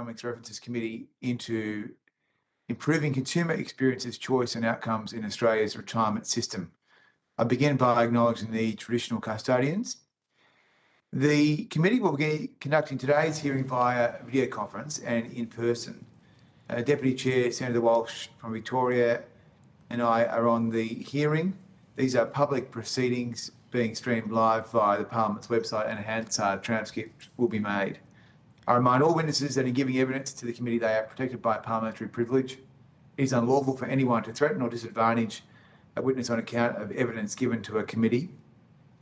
Economics References Committee into improving consumer experiences, choice and outcomes in Australia's retirement system. I begin by acknowledging the traditional custodians. The committee will be conducting today's hearing via video conference and in person. Deputy Chair Senator Walsh from Victoria and I are on the hearing. These are public proceedings being streamed live via the Parliament's website, and a Hansard transcript will be made. I remind all witnesses that in giving evidence to the committee, they are protected by parliamentary privilege. It is unlawful for anyone to threaten or disadvantage a witness on account of evidence given to a committee,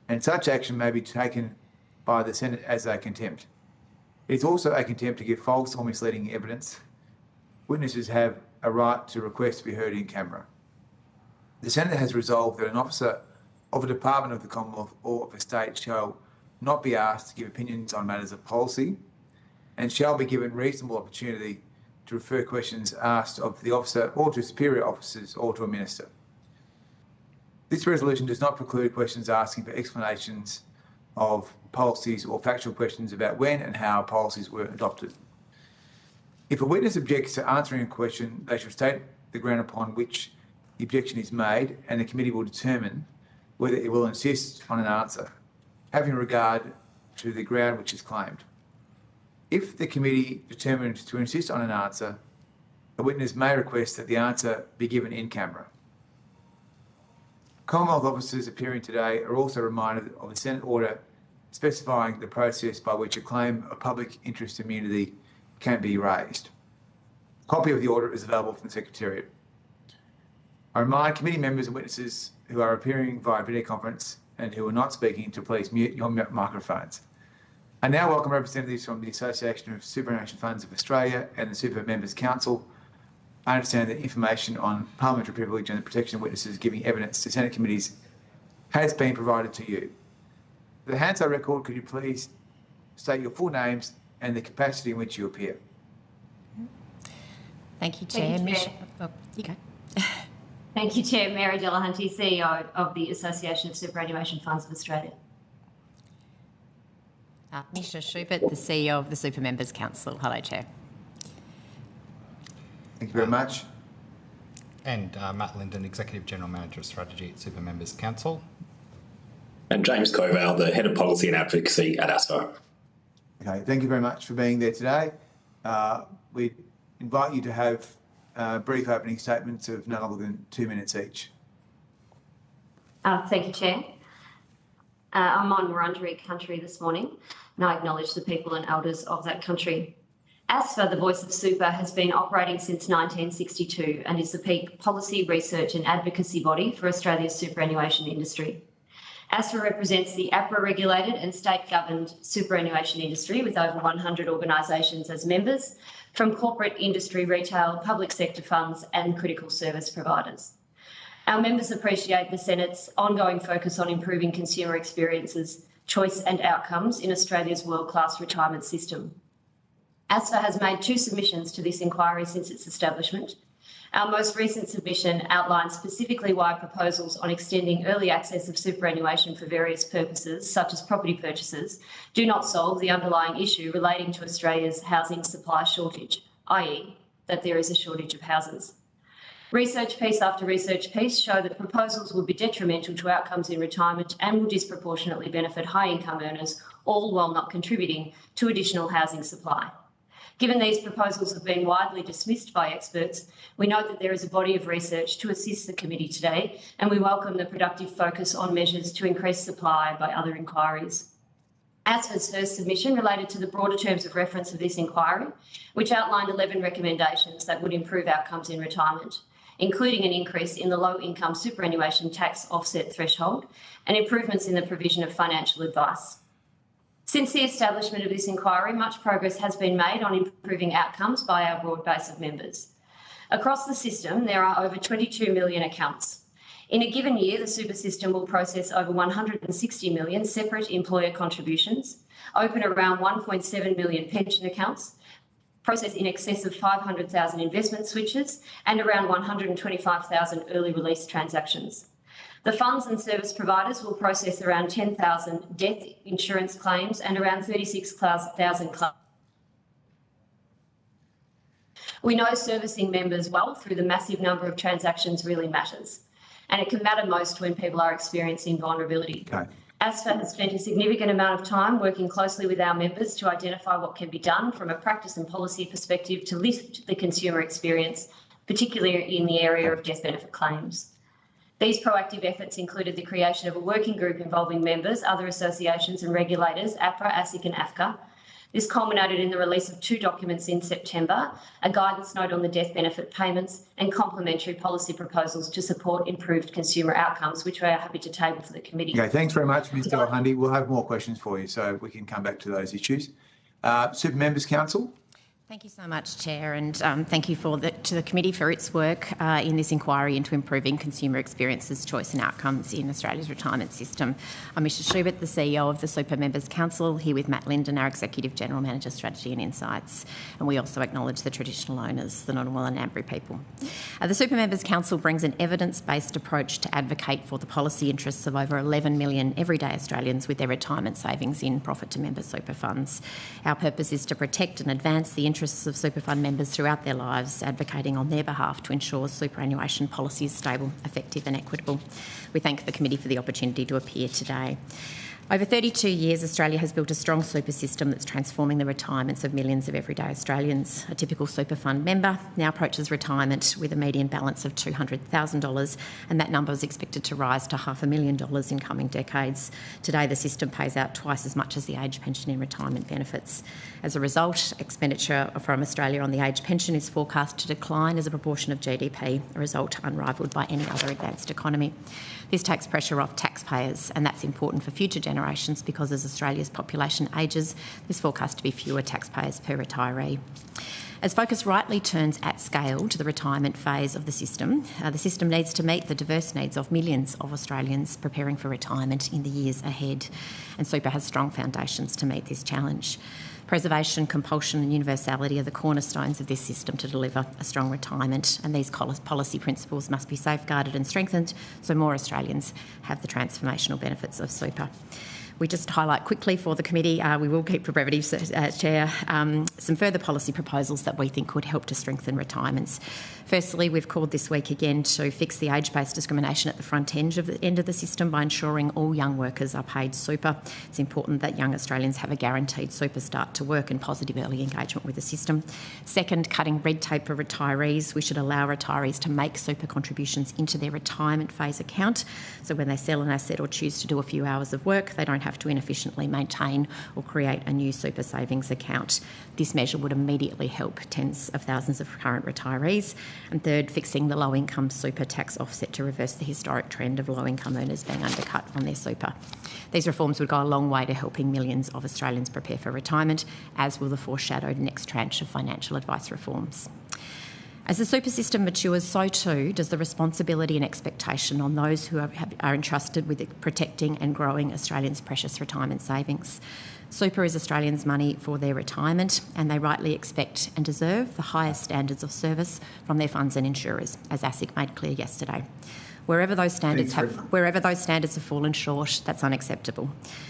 and such action may be taken by the Senate as a contempt. It is also a contempt to give false or misleading evidence. Witnesses have a right to request to be heard in camera. The Senate has resolved that an officer of a department of the Commonwealth or of a state shall not be asked to give opinions on matters of policy and shall be given reasonable opportunity to refer questions asked of the officer or to superior officers or to a minister. This resolution does not preclude questions asking for explanations of policies or factual questions about when and how policies were adopted. If a witness objects to answering a question, they should state the ground upon which the objection is made, and the committee will determine whether it will insist on an answer, having regard to the ground which is claimed. If the committee determines to insist on an answer, a witness may request that the answer be given in camera. Commonwealth officers appearing today are also reminded of the Senate order specifying the process by which a claim of public interest immunity can be raised. A copy of the order is available from the Secretariat. I remind committee members and witnesses who are appearing via video conference and who are not speaking to please mute your microphones. I now welcome representatives from the Association of Superannuation Funds of Australia and the Super Members Council. I understand that information on parliamentary privilege and the protection of witnesses giving evidence to Senate committees has been provided to you. For the Hansard record, could you please state your full names and the capacity in which you appear? Thank you, Chair. You go. Thank you, Chair. Mary Delahunty, CEO of the Association of Superannuation Funds of Australia. Misha Schubert, the CEO of the Super Members Council. Hello, Chair. Thank you very much. And Matt Linden, Executive General Manager of Strategy at Super Members Council. And James Covale, the Head of Policy and Advocacy at AUSPar. Okay, thank you very much for being there today. We invite you to have brief opening statements of no longer than 2 minutes each. Thank you, Chair. I'm on Wurundjeri country this morning, and I acknowledge the people and elders of that country. AUSPar, the Voice of Super, has been operating since 1962 and is the peak policy, research and advocacy body for Australia's superannuation industry. AUSPar represents the APRA-regulated and state-governed superannuation industry with over 100 organisations as members, from corporate, industry, retail, public sector funds and critical service providers. Our members appreciate the Senate's ongoing focus on improving consumer experiences, choice and outcomes in Australia's world-class retirement system. AUSPar has made 2 submissions to this inquiry since its establishment. Our most recent submission outlines specifically why proposals on extending early access of superannuation for various purposes, such as property purchases, do not solve the underlying issue relating to Australia's housing supply shortage, i.e., that there is a shortage of houses. Research piece after research piece show that proposals will be detrimental to outcomes in retirement and will disproportionately benefit high-income earners, all while not contributing to additional housing supply. Given these proposals have been widely dismissed by experts, we note that there is a body of research to assist the committee today, and we welcome the productive focus on measures to increase supply by other inquiries. AUSPar's first submission related to the broader terms of reference of this inquiry, which outlined 11 recommendations that would improve outcomes in retirement, including an increase in the low-income superannuation tax offset threshold and improvements in the provision of financial advice. Since the establishment of this inquiry, much progress has been made on improving outcomes by our broad base of members. Across the system, there are over 22 million accounts. In a given year, the super system will process over 160 million separate employer contributions, open around 1.7 million pension accounts, process in excess of 500,000 investment switches, and around 125,000 early release transactions. The funds and service providers will process around 10,000 death insurance claims and around 36,000 claims. We know servicing members well through the massive number of transactions really matters, and it can matter most when people are experiencing vulnerability. Okay. AUSPar has spent a significant amount of time working closely with our members to identify what can be done from a practice and policy perspective to lift the consumer experience, particularly in the area of death benefit claims. These proactive efforts included the creation of a working group involving members, other associations and regulators, APRA, ASIC and AFCA. This culminated in the release of 2 documents in September, a guidance note on the death benefit payments and complementary policy proposals to support improved consumer outcomes, which we are happy to table for the committee. Okay, thanks very much, Ms Delahunty. We'll have more questions for you, so we can come back to those issues. Super Members Council. Thank you so much, Chair, and thank you to the committee for its work in this inquiry into improving consumer experiences, choice and outcomes in Australia's retirement system. I'm Mr Schubert, the CEO of the Super Members Council, here with Matt Linden, our Executive General Manager, Strategy and Insights, and we also acknowledge the traditional owners, the Ngunnawal and Ngambri people. The Super Members Council brings an evidence-based approach to advocate for the policy interests of over 11 million everyday Australians with their retirement savings in profit-to-member super funds. Our purpose is to protect and advance the interests of super fund members throughout their lives, advocating on their behalf to ensure superannuation policy is stable, effective and equitable. We thank the committee for the opportunity to appear today. Over 32 years, Australia has built a strong super system that's transforming the retirements of millions of everyday Australians. A typical super fund member now approaches retirement with a median balance of $200,000, and that number is expected to rise to $500,000 in coming decades. Today, the system pays out twice as much as the age pension in retirement benefits. As a result, expenditure from Australia on the age pension is forecast to decline as a proportion of GDP, a result unrivalled by any other advanced economy. This takes pressure off taxpayers, and that's important for future generations because as Australia's population ages, there's forecast to be fewer taxpayers per retiree. As focus rightly turns at scale to the retirement phase of the system needs to meet the diverse needs of millions of Australians preparing for retirement in the years ahead, and super has strong foundations to meet this challenge. Preservation, compulsion and universality are the cornerstones of this system to deliver a strong retirement, and these policy principles must be safeguarded and strengthened so more Australians have the transformational benefits of super. We just highlight quickly for the committee, we will keep for brevity, Chair, some further policy proposals that we think could help to strengthen retirements. Firstly, we've called this week again to fix the age-based discrimination at the front end of the system by ensuring all young workers are paid super. It's important that young Australians have a guaranteed super start to work and positive early engagement with the system. Second, cutting red tape for retirees. We should allow retirees to make super contributions into their retirement phase account, so when they sell an asset or choose to do a few hours of work, they don't have to inefficiently maintain or create a new super savings account. This measure would immediately help tens of thousands of current retirees. And third, fixing the low-income super tax offset to reverse the historic trend of low-income earners being undercut on their super. These reforms would go a long way to helping millions of Australians prepare for retirement, as will the foreshadowed next tranche of financial advice reforms. As the super system matures, so too does the responsibility and expectation on those who are entrusted with protecting and growing Australians' precious retirement savings. Super is Australians' money for their retirement, and they rightly expect and deserve the highest standards of service from their funds and insurers, as ASIC made clear yesterday. Wherever those standards have fallen short, that's unacceptable.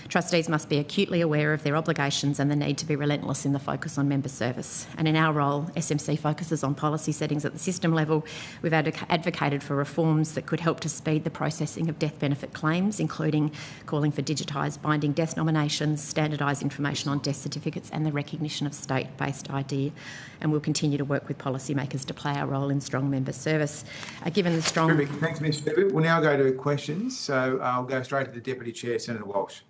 Trustees must be acutely aware of their obligations and the need to be relentless in the focus on member service. And in our role, SMC focuses on policy settings at the system level. We've advocated for reforms that could help to speed the processing of death benefit claims, including calling for digitised binding death nominations, standardised information on death certificates and the recognition of state-based ID. And we'll continue to work with policymakers to play our role in strong member service. Given the strong... Terrific. Thanks, Ms Schubert. We'll now go to questions. So I'll go straight to the Deputy Chair, Senator Walsh.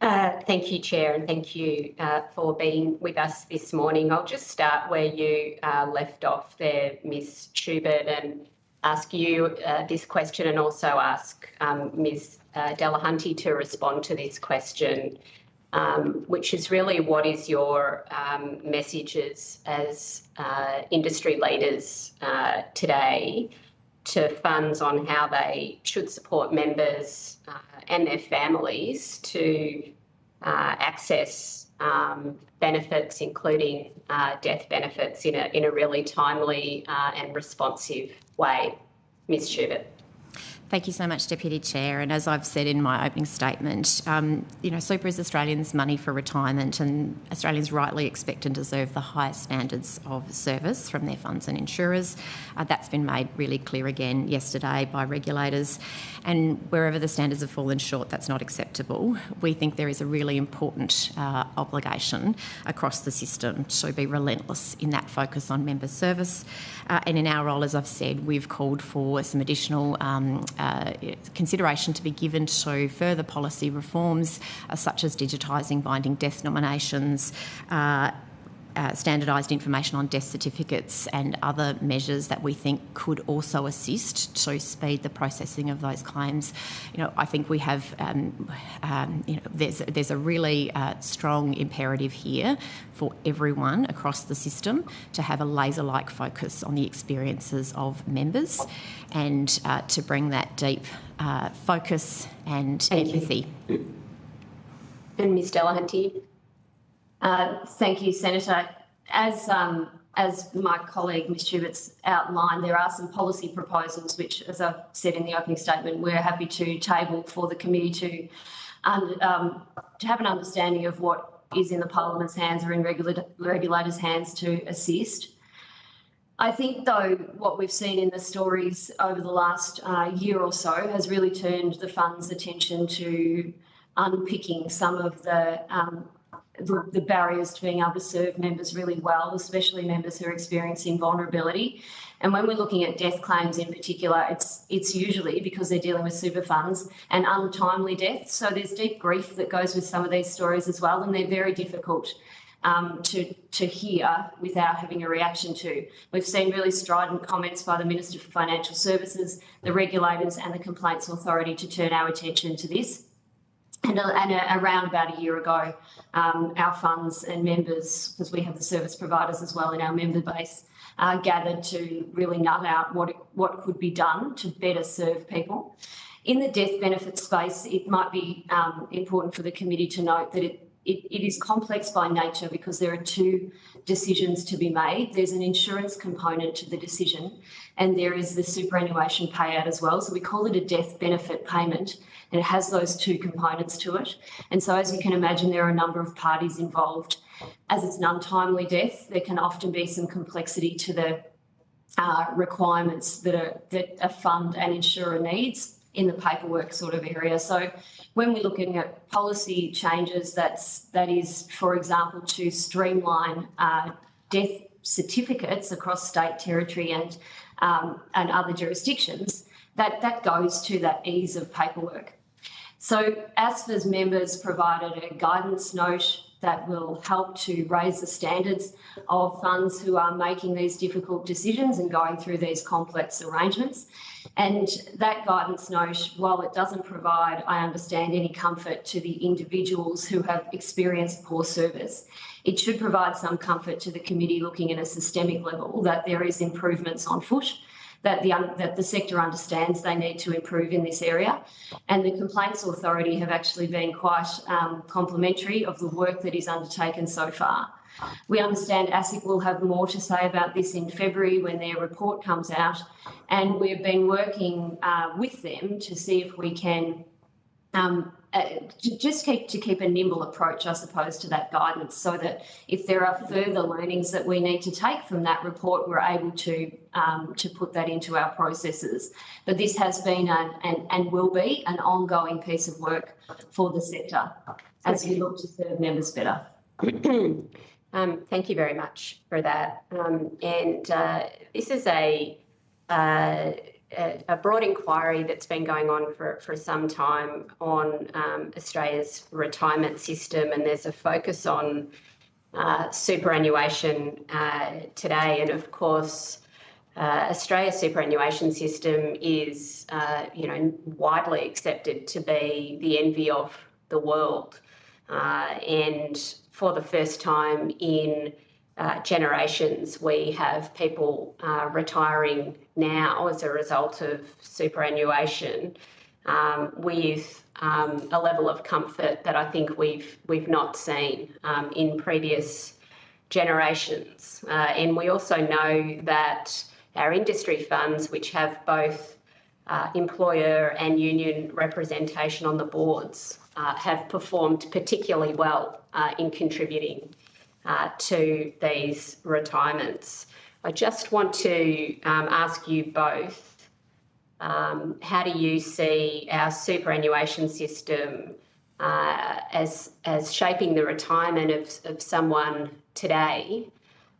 Thank you, Chair, and thank you for being with us this morning. I'll just start where you left off there, Ms Schubert, and ask you this question and also ask Ms Delahunty to respond to this question, which is really what is your messages as industry leaders today to funds on how they should support members and their families to access benefits, including death benefits, in a really timely and responsive way. Ms Schubert. Thank you so much, Deputy Chair. And as I've said in my opening statement, super is Australians' money for retirement, and Australians rightly expect and deserve the highest standards of service from their funds and insurers. That's been made really clear again yesterday by regulators. And wherever the standards have fallen short, that's not acceptable. We think there is a really important obligation across the system to be relentless in that focus on member service. And in our role, as I've said, we've called for some additional consideration to be given to further policy reforms, such as digitising binding death nominations, standardised information on death certificates, and other measures that we think could also assist to speed the processing of those claims. I think we have, there's a really strong imperative here for everyone across the system to have a laser-like focus on the experiences of members and to bring that deep focus and empathy. And Ms Delahanty. Thank you, Senator. As my colleague, Ms Schubert's outlined, there are some policy proposals which, as I've said in the opening statement, we're happy to table for the committee to have an understanding of what is in the Parliament's hands or in regulators' hands to assist. I think, though, what we've seen in the stories over the last year or so has really turned the fund's attention to unpicking some of the barriers to being able to serve members really well, especially members who are experiencing vulnerability. And when we're looking at death claims in particular, it's usually because they're dealing with super funds and untimely deaths. So there's deep grief that goes with some of these stories as well, and they're very difficult to hear without having a reaction to. We've seen really strident comments by the Minister for Financial Services, the regulators and the Complaints Authority to turn our attention to this. And around about a year ago, our funds and members, because we have the service providers as well in our member base, gathered to really nut out what could be done to better serve people. In the death benefit space, it might be important for the committee to note that it is complex by nature because there are two decisions to be made. There's an insurance component to the decision and there is the superannuation payout as well. So we call it a death benefit payment and it has those two components to it. And so as you can imagine, there are a number of parties involved. As it's an untimely death, there can often be some complexity to the requirements that a fund and insurer needs in the paperwork sort of area. So when we're looking at policy changes, that is, for example, to streamline death certificates across state, territory and other jurisdictions, that goes to that ease of paperwork. So AUSPA's members provided a guidance note that will help to raise the standards of funds who are making these difficult decisions and going through these complex arrangements. And that guidance note, while it doesn't provide, I understand, any comfort to the individuals who have experienced poor service, it should provide some comfort to the committee looking at a systemic level that there is improvements on foot, that the sector understands they need to improve in this area. And the Complaints Authority have actually been quite complimentary of the work that is undertaken so far. We understand ASIC will have more to say about this in February when their report comes out, and we've been working with them to see if we can just keep a nimble approach, I suppose, to that guidance, so that if there are further learnings that we need to take from that report, we're able to put that into our processes. But this has been and will be an ongoing piece of work for the sector as we look to serve members better. Thank you very much for that. This is a broad inquiry that's been going on for some time on Australia's retirement system, and there's a focus on superannuation today. And of course, Australia's superannuation system is, widely accepted to be the envy of the world. And for the first time in generations, we have people retiring now as a result of superannuation with a level of comfort that I think we've not seen in previous generations. And we also know that our industry funds, which have both employer and union representation on the boards have performed particularly well in contributing to these retirements. I just want to ask you both, how do you see our superannuation system as shaping the retirement of someone today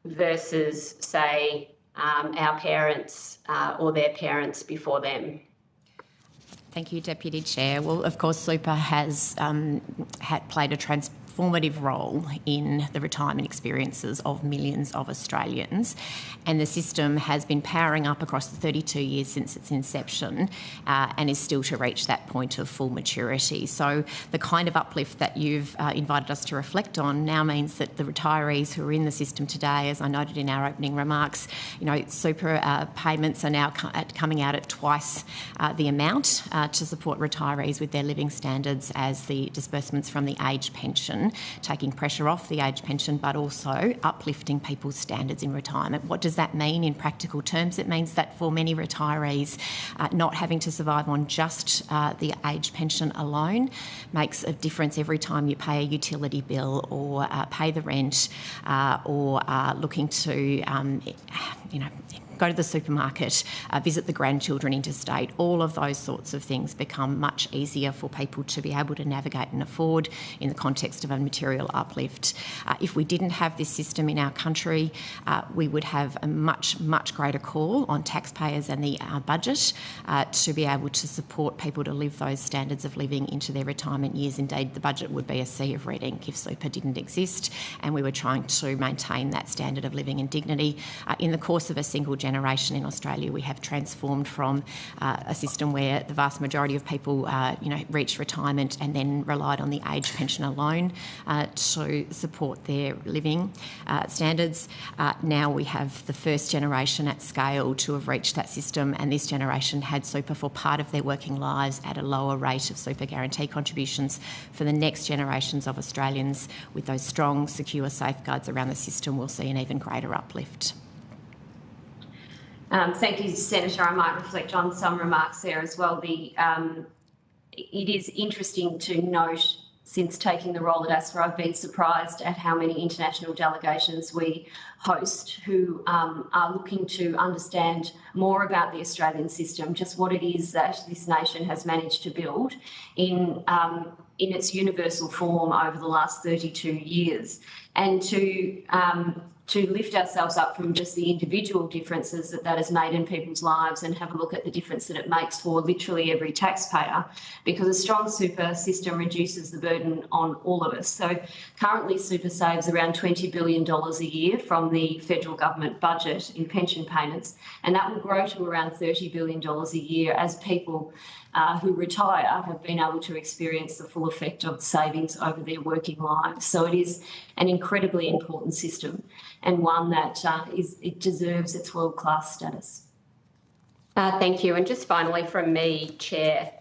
versus, say, our parents or their parents before them? Thank you, Deputy Chair. Well, of course, super has played a transformative role in the retirement experiences of millions of Australians, and the system has been powering up across the 32 years since its inception and is still to reach that point of full maturity. So the kind of uplift that you've invited us to reflect on now means that the retirees who are in the system today, as I noted in our opening remarks, super payments are now coming out at twice the amount to support retirees with their living standards as the disbursements from the age pension, taking pressure off the age pension, but also uplifting people's standards in retirement. What does that mean in practical terms? It means that for many retirees, not having to survive on just the age pension alone makes a difference every time you pay a utility bill or pay the rent or are looking to, go to the supermarket, visit the grandchildren interstate. All of those sorts of things become much easier for people to be able to navigate and afford in the context of a material uplift. If we didn't have this system in our country, we would have a much, much greater call on taxpayers and the budget to be able to support people to live those standards of living into their retirement years. Indeed, the budget would be a sea of red ink if super didn't exist, and we were trying to maintain that standard of living and dignity. In the course of a single generation in Australia, we have transformed from a system where the vast majority of people, reached retirement and then relied on the age pension alone to support their living standards. Now we have the first generation at scale to have reached that system, and this generation had super for part of their working lives at a lower rate of super guarantee contributions. For the next generations of Australians, with those strong, secure safeguards around the system, we'll see an even greater uplift. Thank you, Senator. I might reflect on some remarks there as well. It is interesting to note, since taking the role at AUSPar, I've been surprised at how many international delegations we host who are looking to understand more about the Australian system, just what it is that this nation has managed to build in its universal form over the last 32 years, and to lift ourselves up from just the individual differences that has made in people's lives and have a look at the difference that it makes for literally every taxpayer, because a strong super system reduces the burden on all of us. So currently super saves around $20 billion a year from the federal government budget in pension payments, and that will grow to around $30 billion a year as people who retire have been able to experience the full effect of the savings over their working lives. So it is an incredibly important system, and one that it deserves its world-class status. Thank you. And just finally from me, Chair,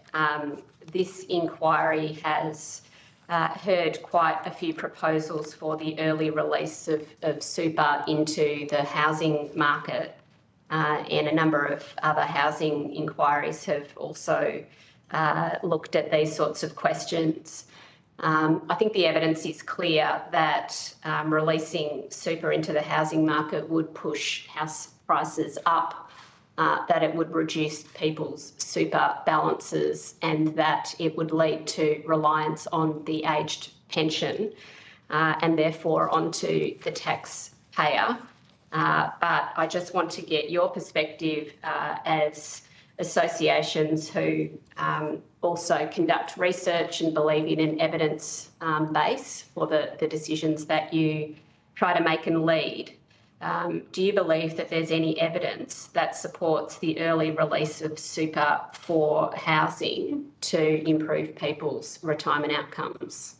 this inquiry has heard quite a few proposals for the early release of super into the housing market, and a number of other housing inquiries have also looked at these sorts of questions. I think the evidence is clear that releasing super into the housing market would push house prices up, that it would reduce people's super balances, and that it would lead to reliance on the aged pension and therefore onto the taxpayer. But I just want to get your perspective as associations who also conduct research and believe in an evidence base for the decisions that you try to make and lead. Do you believe that there's any evidence that supports the early release of super for housing to improve people's retirement outcomes?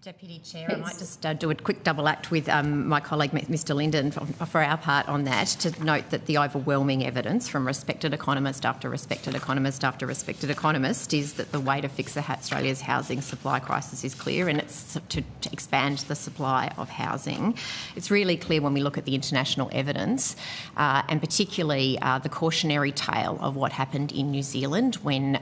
Deputy Chair, I might just do a quick double act with my colleague, Mr Linden, for our part on that, to note that the overwhelming evidence from respected economist after respected economist after respected economist is that the way to fix Australia's housing supply crisis is clear, and it's to expand the supply of housing. It's really clear when we look at the international evidence, and particularly the cautionary tale of what happened in New Zealand when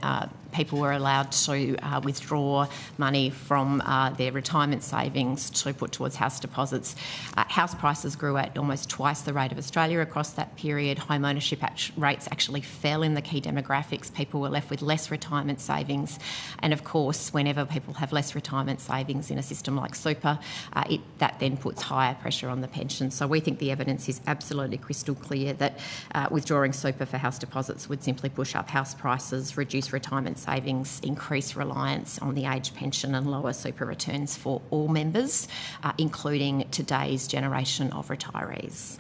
people were allowed to withdraw money from their retirement savings to put towards house deposits. House prices grew at almost twice the rate of Australia across that period. Home ownership rates actually fell in the key demographics. People were left with less retirement savings. And of course, whenever people have less retirement savings in a system like super, that then puts higher pressure on the pension. So we think the evidence is absolutely crystal clear that withdrawing super for house deposits would simply push up house prices, reduce retirement savings, increase reliance on the age pension and lower super returns for all members, including today's generation of retirees.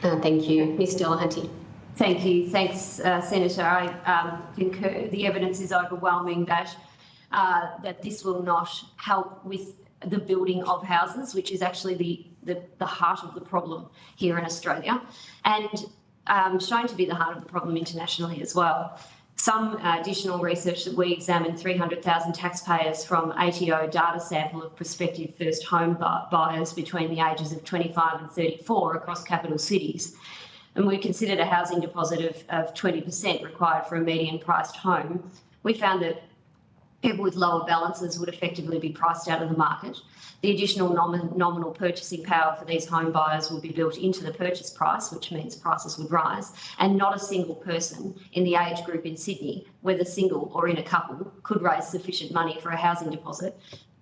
Thank you. Ms Delahanty. Thank you. Thanks, Senator. I concur. The evidence is overwhelming that this will not help with the building of houses, which is actually the heart of the problem here in Australia, and shown to be the heart of the problem internationally as well. Some additional research that we examined 300,000 taxpayers from ATO data sample of prospective first home buyers between the ages of 25 and 34 across capital cities. And we considered a housing deposit of 20% required for a median priced home. We found that people with lower balances would effectively be priced out of the market. The additional nominal purchasing power for these home buyers will be built into the purchase price, which means prices would rise, and not a single person in the age group in Sydney, whether single or in a couple, could raise sufficient money for a housing deposit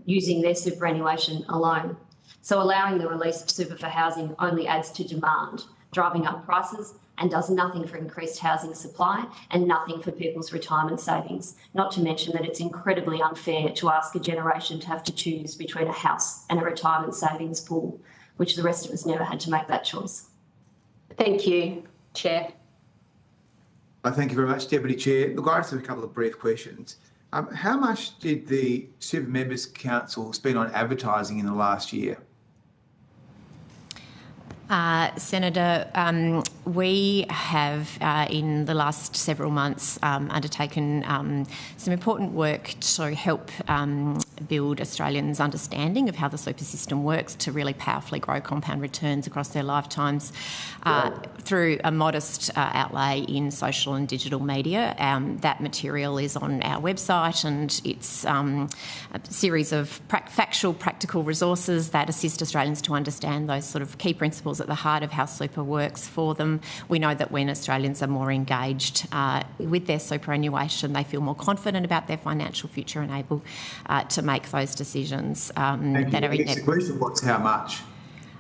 using their superannuation alone. So allowing the release of super for housing only adds to demand, driving up prices, and does nothing for increased housing supply and nothing for people's retirement savings, not to mention that it's incredibly unfair to ask a generation to have to choose between a house and a retirement savings pool, which the rest of us never had to make that choice. Thank you, Chair. Thank you very much, Deputy Chair. Look, I just have a couple of brief questions. How much did the Super Members Council spend on advertising in the last year? Senator, we have in the last several months undertaken some important work to help build Australians' understanding of how the super system works to really powerfully grow compound returns across their lifetimes through a modest outlay in social and digital media. That material is on our website, and it's a series of factual, practical resources that assist Australians to understand those sort of key principles at the heart of how super works for them. We know that when Australians are more engaged with their superannuation, they feel more confident about their financial future and able to make those decisions that are in their... What's how much?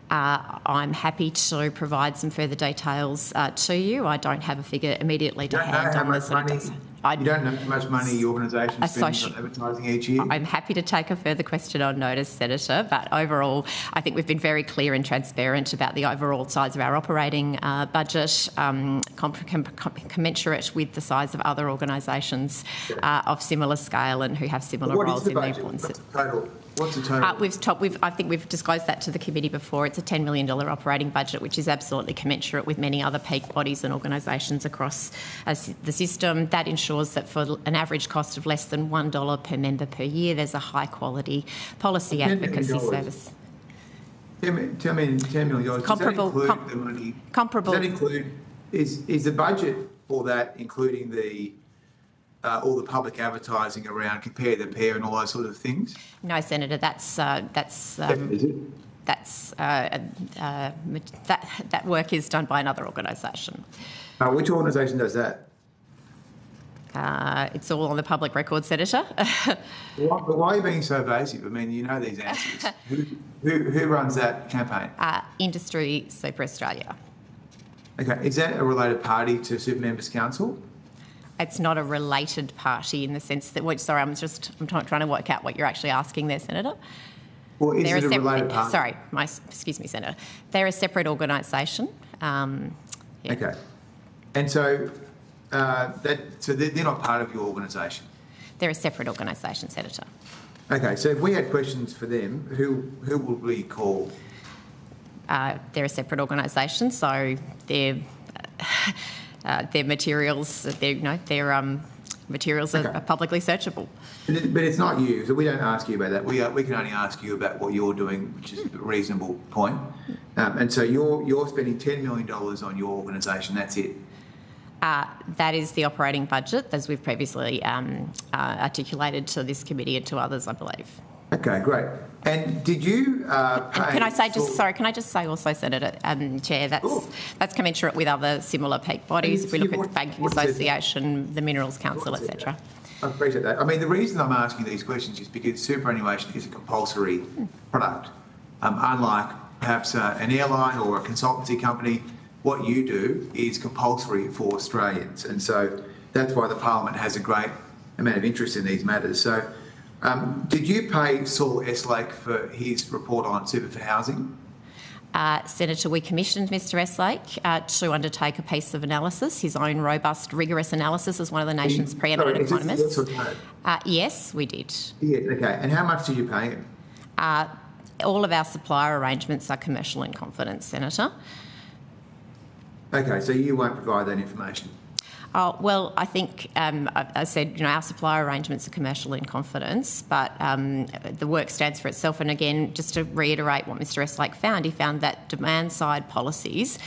I'm happy to provide some further details to you. I don't have a figure immediately to hand on this. You don't know how much money your organisation spends on advertising each year? I'm happy to take a further question on notice, Senator, but overall I think we've been very clear and transparent about the overall size of our operating budget, commensurate with the size of other organisations of similar scale and who have similar roles in the importance. What's the total? I think we've disclosed that to the committee before. It's a $10 million operating budget, which is absolutely commensurate with many other peak bodies and organisations across the system. That ensures that for an average cost of less than $1 per member per year, there's a high-quality policy advocacy service. Tell me $10 million. Comparable. Does that include the money? Comparable. Does that include... Is the budget for that including the... all the public advertising around compare the pair and all those sort of things? No, Senator, that work is done by another organisation. Which organisation does that? It's all on the public record, Senator. Why are you being so evasive? I mean, you know these answers. Who runs that campaign? Industry Super Australia. Okay, is that a related party to Super Members Council? It's not a related party in the sense that... Sorry, I'm trying to work out what you're actually asking there, Senator. Well, is it a related party? Sorry, excuse me, Senator. They're a separate organisation. Okay. And so, they're not part of your organisation? They're a separate organisation, Senator. Okay, so if we had questions for them, who would we call? They're a separate organisation, so their materials, their materials are publicly searchable. But it's not you, so we don't ask you about that. We can only ask you about what you're doing, which is a reasonable point. And so you're spending $10 million on your organisation. That's it. That is the operating budget, as we've previously articulated to this committee and to others, I believe. Okay, great. And did you pay... Can I just say also, Senator Chair, that's commensurate with other similar peak bodies. If we look at the Banking Association, the Minerals Council, etc. I appreciate that. I mean, the reason I'm asking these questions is because superannuation is a compulsory product. Unlike perhaps an airline or a consultancy company, what you do is compulsory for Australians. And so that's why the Parliament has a great amount of interest in these matters. So did you pay Saul Eslake for his report on super for housing? Senator, we commissioned Mr Eslake to undertake a piece of analysis, his own robust, rigorous analysis as one of the nation's preeminent economists. Yes, we did. Yeah, okay. And how much did you pay him? All of our supplier arrangements are commercial in confidence, Senator. Okay, so you won't provide that information? Well, I think I said, our supplier arrangements are commercial in confidence, but the work stands for itself. And again, just to reiterate what Mr Eslake found, he found that demand-side policies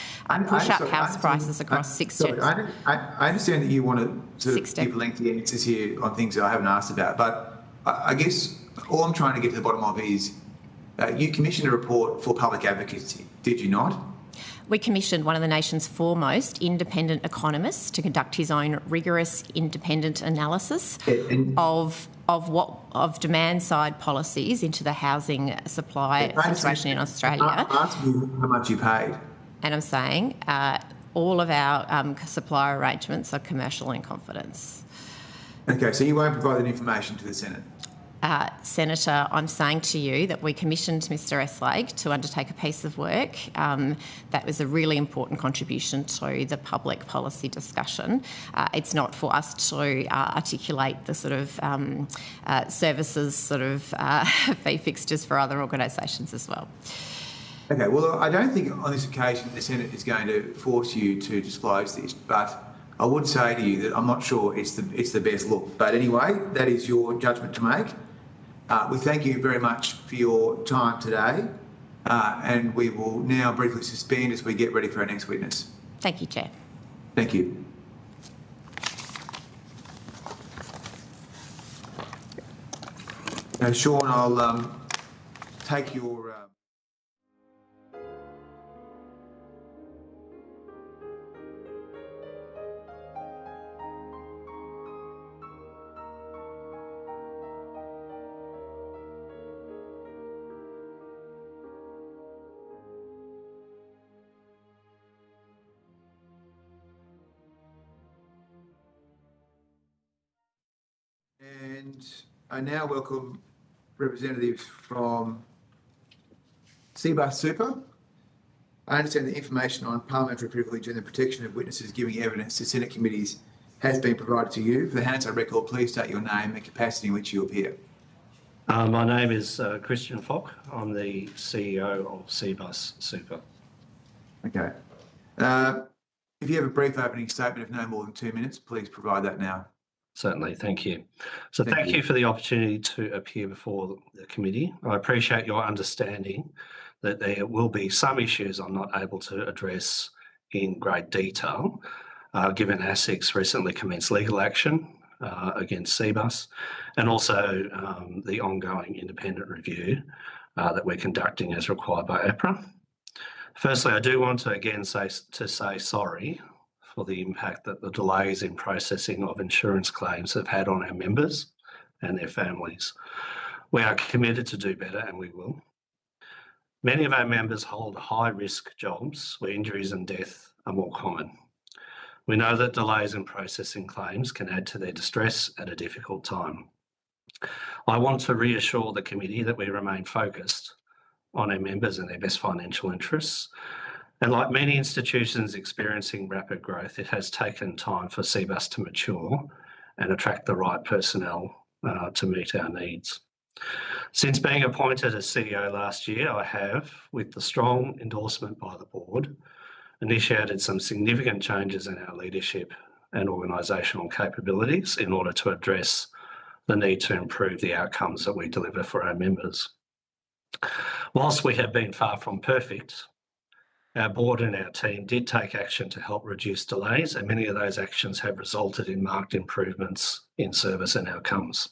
push up house prices across 6 steps. I understand that you want to sort of give lengthy answers here on things that I haven't asked about, but I guess all I'm trying to get to the bottom of is you commissioned a report for public advocacy, did you not? We commissioned one of the nation's foremost independent economists to conduct his own rigorous independent analysis of demand side policies into the housing supply situation in Australia. I'm asking you how much you paid. And I'm saying all of our supplier arrangements are commercial in confidence. Okay, so you won't provide that information to the Senate? Senator, I'm saying to you that we commissioned Mr Eslake to undertake a piece of work that was a really important contribution to the public policy discussion. It's not for us to articulate the sort of services sort of fee fixtures for other organisations as well. Okay, well, I don't think on this occasion the Senate is going to force you to disclose this, but I would say to you that I'm not sure it's the best look. But anyway, that is your judgment to make. We thank you very much for your time today, and we will now briefly suspend as we get ready for our next witness. Thank you, Chair. Thank you. Now, Sean, I'll take your... And I now welcome representatives from Cbus Super. I understand the information on parliamentary privilege and the protection of witnesses giving evidence to Senate committees has been provided to you. For the Hansard record, please state your name and capacity in which you appear. My name is Christian Fock. I'm the CEO of Cbus Super. Okay. If you have a brief opening statement of no more than 2 minutes, please provide that now. Certainly, thank you. So thank you for the opportunity to appear before the committee. I appreciate your understanding that there will be some issues I'm not able to address in great detail, given ASIC's recently commenced legal action against Cbus, and also the ongoing independent review that we're conducting as required by APRA. Firstly, I do want to again say sorry for the impact that the delays in processing of insurance claims have had on our members and their families. We are committed to do better, and we will. Many of our members hold high-risk jobs where injuries and death are more common. We know that delays in processing claims can add to their distress at a difficult time. I want to reassure the committee that we remain focused on our members and their best financial interests. And like many institutions experiencing rapid growth, it has taken time for Cbus to mature and attract the right personnel to meet our needs. Since being appointed as CEO last year, I have, with the strong endorsement by the board, initiated some significant changes in our leadership and organisational capabilities in order to address the need to improve the outcomes that we deliver for our members. Whilst we have been far from perfect, our board and our team did take action to help reduce delays, and many of those actions have resulted in marked improvements in service and outcomes.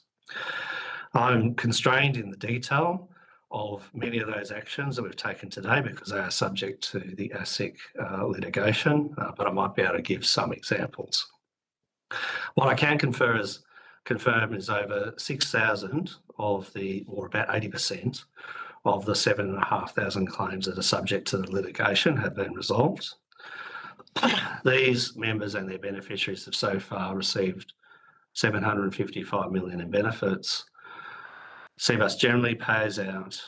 I'm constrained in the detail of many of those actions that we've taken today because they are subject to the ASIC litigation, but I might be able to give some examples. What I can confirm is over 6,000 of the, or about 80% of the 7,500 claims that are subject to the litigation have been resolved. These members and their beneficiaries have so far received $755 million in benefits. Cbus generally pays out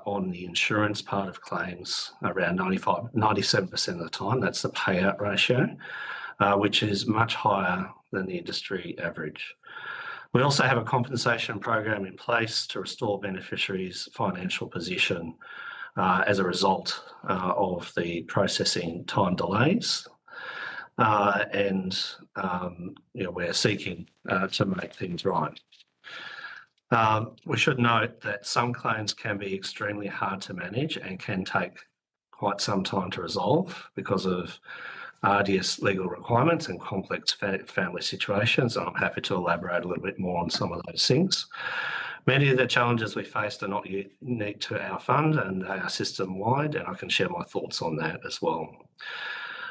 on the insurance part of claims around 97% of the time. That's the payout ratio, which is much higher than the industry average. We also have a compensation program in place to restore beneficiaries' financial position as a result of the processing time delays. We're seeking to make things right. We should note that some claims can be extremely hard to manage and can take quite some time to resolve because of arduous legal requirements and complex family situations. And I'm happy to elaborate a little bit more on some of those things. Many of the challenges we faced are not unique to our fund and they are system-wide, and I can share my thoughts on that as well.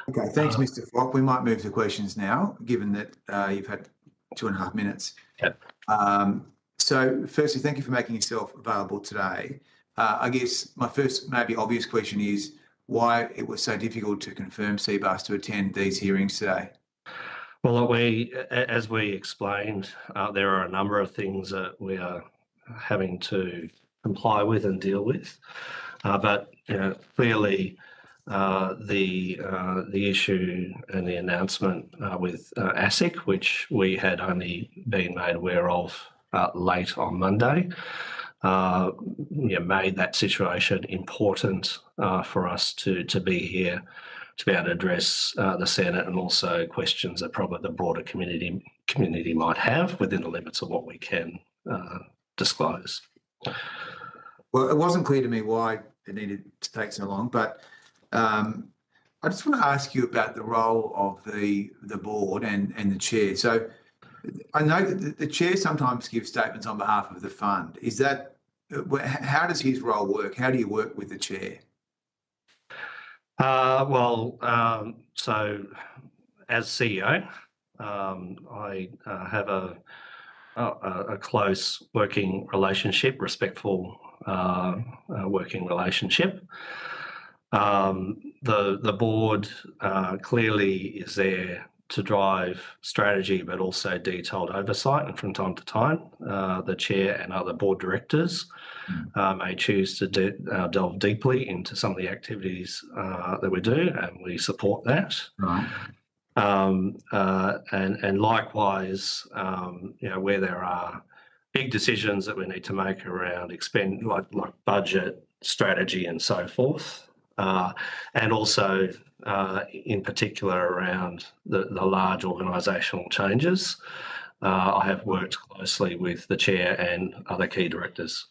Okay, thanks, Mr. Flock. We might move to questions now, given that you've had 2.5 minutes. Yep. So firstly, thank you for making yourself available today. I guess my first maybe obvious question is why it was so difficult to confirm Cbus to attend these hearings today. Well, as we explained, there are a number of things that we are having to comply with and deal with. But clearly the issue and the announcement with ASIC, which we had only been made aware of late on Monday, made that situation important for us to be here, to be able to address the Senate and also questions that probably the broader community might have within the limits of what we can disclose. Well, it wasn't clear to me why it needed to take so long, but I just want to ask you about the role of the board and the chair. So I know that the chair sometimes gives statements on behalf of the fund. Is that, how does his role work? How do you work with the chair? So as CEO, I have a close working relationship, respectful working relationship. The board clearly is there to drive strategy, but also detailed oversight. And from time to time, the chair and other board directors may choose to delve deeply into some of the activities that we do, and we support that. Right. And likewise, where there are big decisions that we need to make around like budget, strategy, and so forth, and also in particular around the large organisational changes, I have worked closely with the chair and other key directors.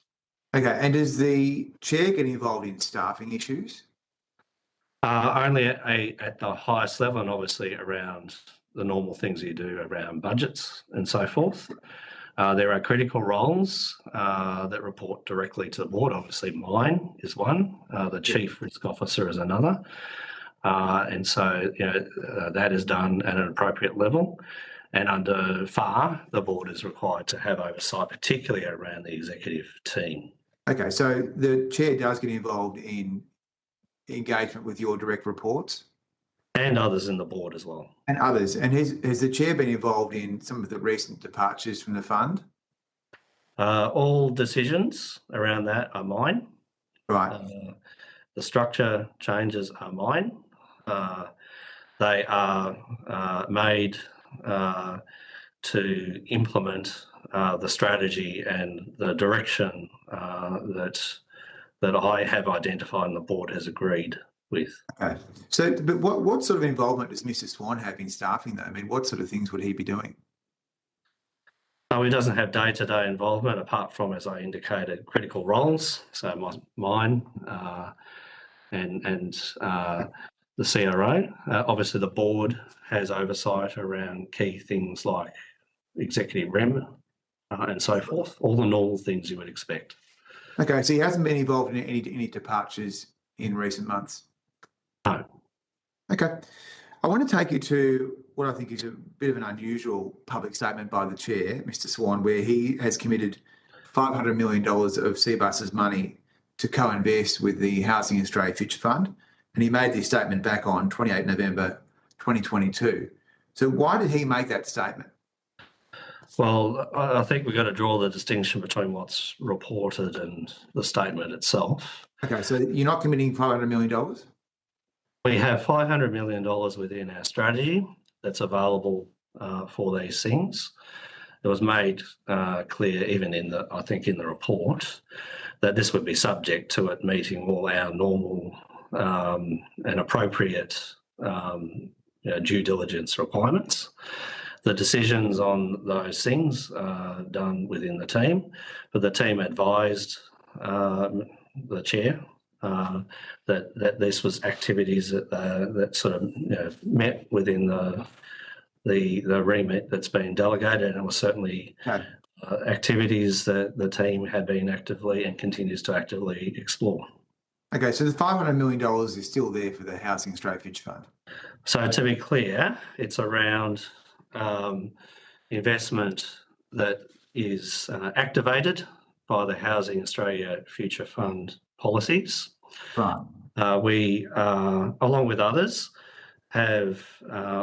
Okay, and does the chair get involved in staffing issues? Only at the highest level, and obviously around the normal things you do around budgets and so forth. There are critical roles that report directly to the board. Obviously, mine is one. The Chief Risk Officer is another. And so that is done at an appropriate level. And under FAR, the board is required to have oversight, particularly around the executive team. Okay, so the chair does get involved in engagement with your direct reports? And others in the board as well. And others. And has the chair been involved in some of the recent departures from the fund? All decisions around that are mine. Right. The structure changes are mine. They are made to implement the strategy and the direction that I have identified and the board has agreed with. Okay. So, but what sort of involvement does Mr. Swan have in staffing, though? I mean, what sort of things would he be doing? He doesn't have day-to-day involvement apart from, as I indicated, critical roles. So mine and the CRO. Obviously, the board has oversight around key things like executive rem and so forth, all the normal things you would expect. Okay, so he hasn't been involved in any departures in recent months? No. Okay. I want to take you to what I think is a bit of an unusual public statement by the chair, Mr. Swan, where he has committed $500 million of Cbus's money to co-invest with the Housing Australia Future Fund. And he made this statement back on 28 November 2022. So why did he make that statement? Well, I think we've got to draw the distinction between what's reported and the statement itself. Okay, so you're not committing $500 million? We have $500 million within our strategy that's available for these things. It was made clear, even in the report, that this would be subject to it meeting all our normal and appropriate due diligence requirements. The decisions on those things are done within the team, but the team advised the chair that this was activities that sort of met within the remit that's been delegated, and it was certainly activities that the team had been actively and continues to actively explore. Okay, so the $500 million is still there for the Housing Australia Future Fund? So to be clear, it's around investment that is activated by the Housing Australia Future Fund policies. Right. We, along with others, have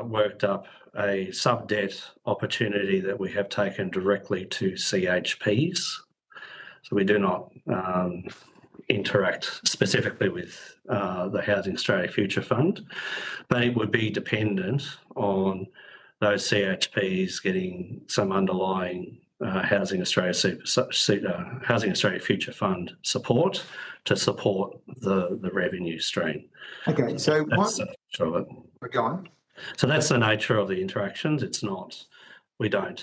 worked up a sub-debt opportunity that we have taken directly to CHPs. So we do not interact specifically with the Housing Australia Future Fund, but it would be dependent on those CHPs getting some underlying Housing Australia Future Fund support to support the revenue stream. Okay, so go on. So that's the nature of the interactions. It's not, we don't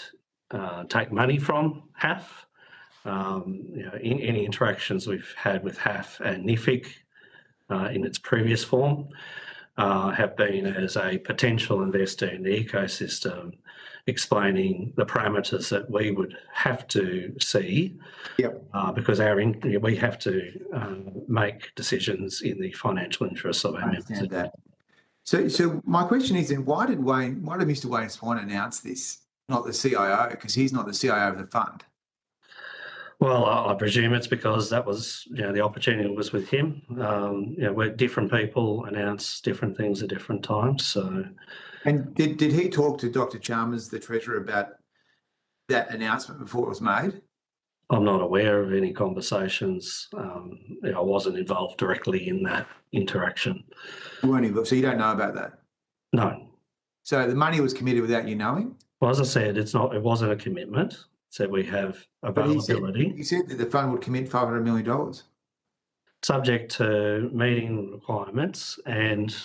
take money from HAF. In any interactions we've had with HAF and NIFIC in its previous form have been as a potential investor in the ecosystem, explaining the parameters that we would have to see, because we have to make decisions in the financial interests of our members. That. So my question is then, why did Mr. Wayne Swan announce this, not the CIO, because he's not the CIO of the fund? Well, I presume it's because that was, the opportunity was with him. Where different people announce different things at different times. So, and did he talk to Dr. Chalmers, the treasurer, about that announcement before it was made? I'm not aware of any conversations. I wasn't involved directly in that interaction. You weren't involved, so you don't know about that? No. So the money was committed without you knowing? Well, as I said, it wasn't a commitment. So we have availability. He said that the fund would commit $500 million. Subject to meeting requirements, and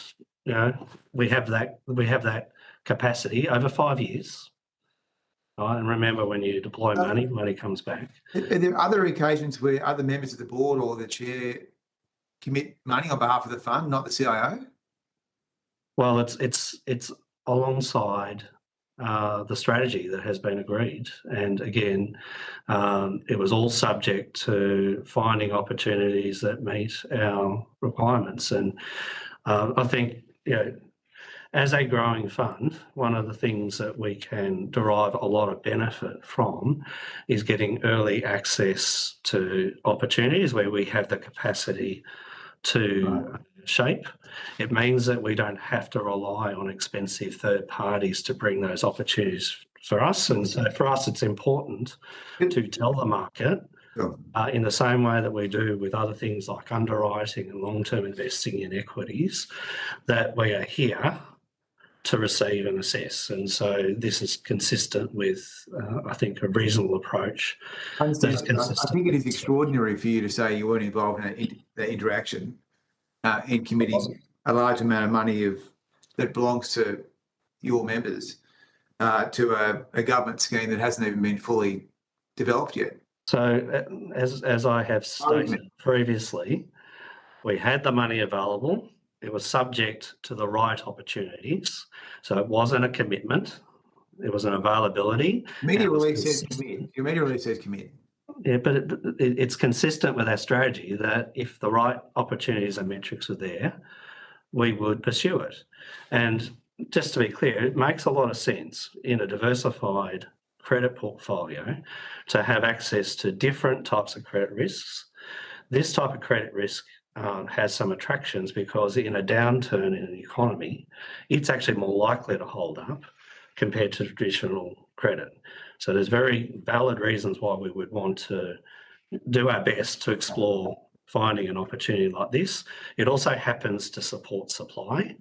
we have that capacity over 5 years. Right? And remember, when you deploy money comes back. Are there other occasions where other members of the board or the chair commit money on behalf of the fund, not the CIO? Well, it's alongside the strategy that has been agreed, and again, it was all subject to finding opportunities that meet our requirements. And I think, as a growing fund, one of the things that we can derive a lot of benefit from is getting early access to opportunities where we have the capacity to shape. It means that we don't have to rely on expensive third parties to bring those opportunities for us. And so for us, it's important to tell the market in the same way that we do with other things like underwriting and long-term investing in equities, that we are here to receive and assess. And so this is consistent with, I think, a reasonable approach. I think it is extraordinary for you to say you weren't involved in that interaction in committing a large amount of money that belongs to your members to a government scheme that hasn't even been fully developed yet. So as I have stated previously, we had the money available. It was subject to the right opportunities. So it wasn't a commitment. It was an availability. Media release says commit. Your media release says commit. Yeah, but it's consistent with our strategy that if the right opportunities and metrics were there, we would pursue it. And just to be clear, it makes a lot of sense in a diversified credit portfolio to have access to different types of credit risks. This type of credit risk has some attractions because in a downturn in an economy, it's actually more likely to hold up compared to traditional credit. So there's very valid reasons why we would want to do our best to explore finding an opportunity like this. It also happens to support supply,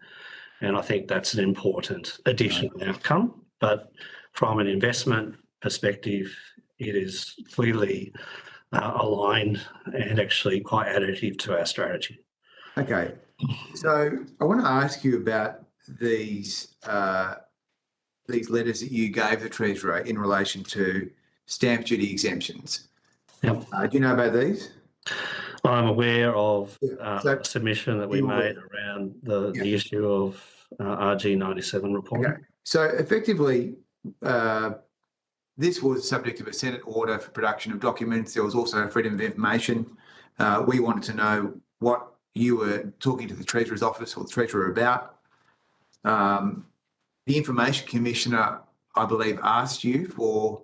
and I think that's an important additional outcome. But from an investment perspective, it is clearly aligned and actually quite additive to our strategy. Okay, so I want to ask you about these letters that you gave the Treasurer in relation to stamp duty exemptions. Yep. Do you know about these? I'm aware of a submission that we made around the issue of RG97 reporting. Okay, so effectively, this was subject of a Senate order for production of documents. There was also freedom of information. We wanted to know what you were talking to the Treasurer's office or the Treasurer about. The Information Commissioner, I believe, asked you for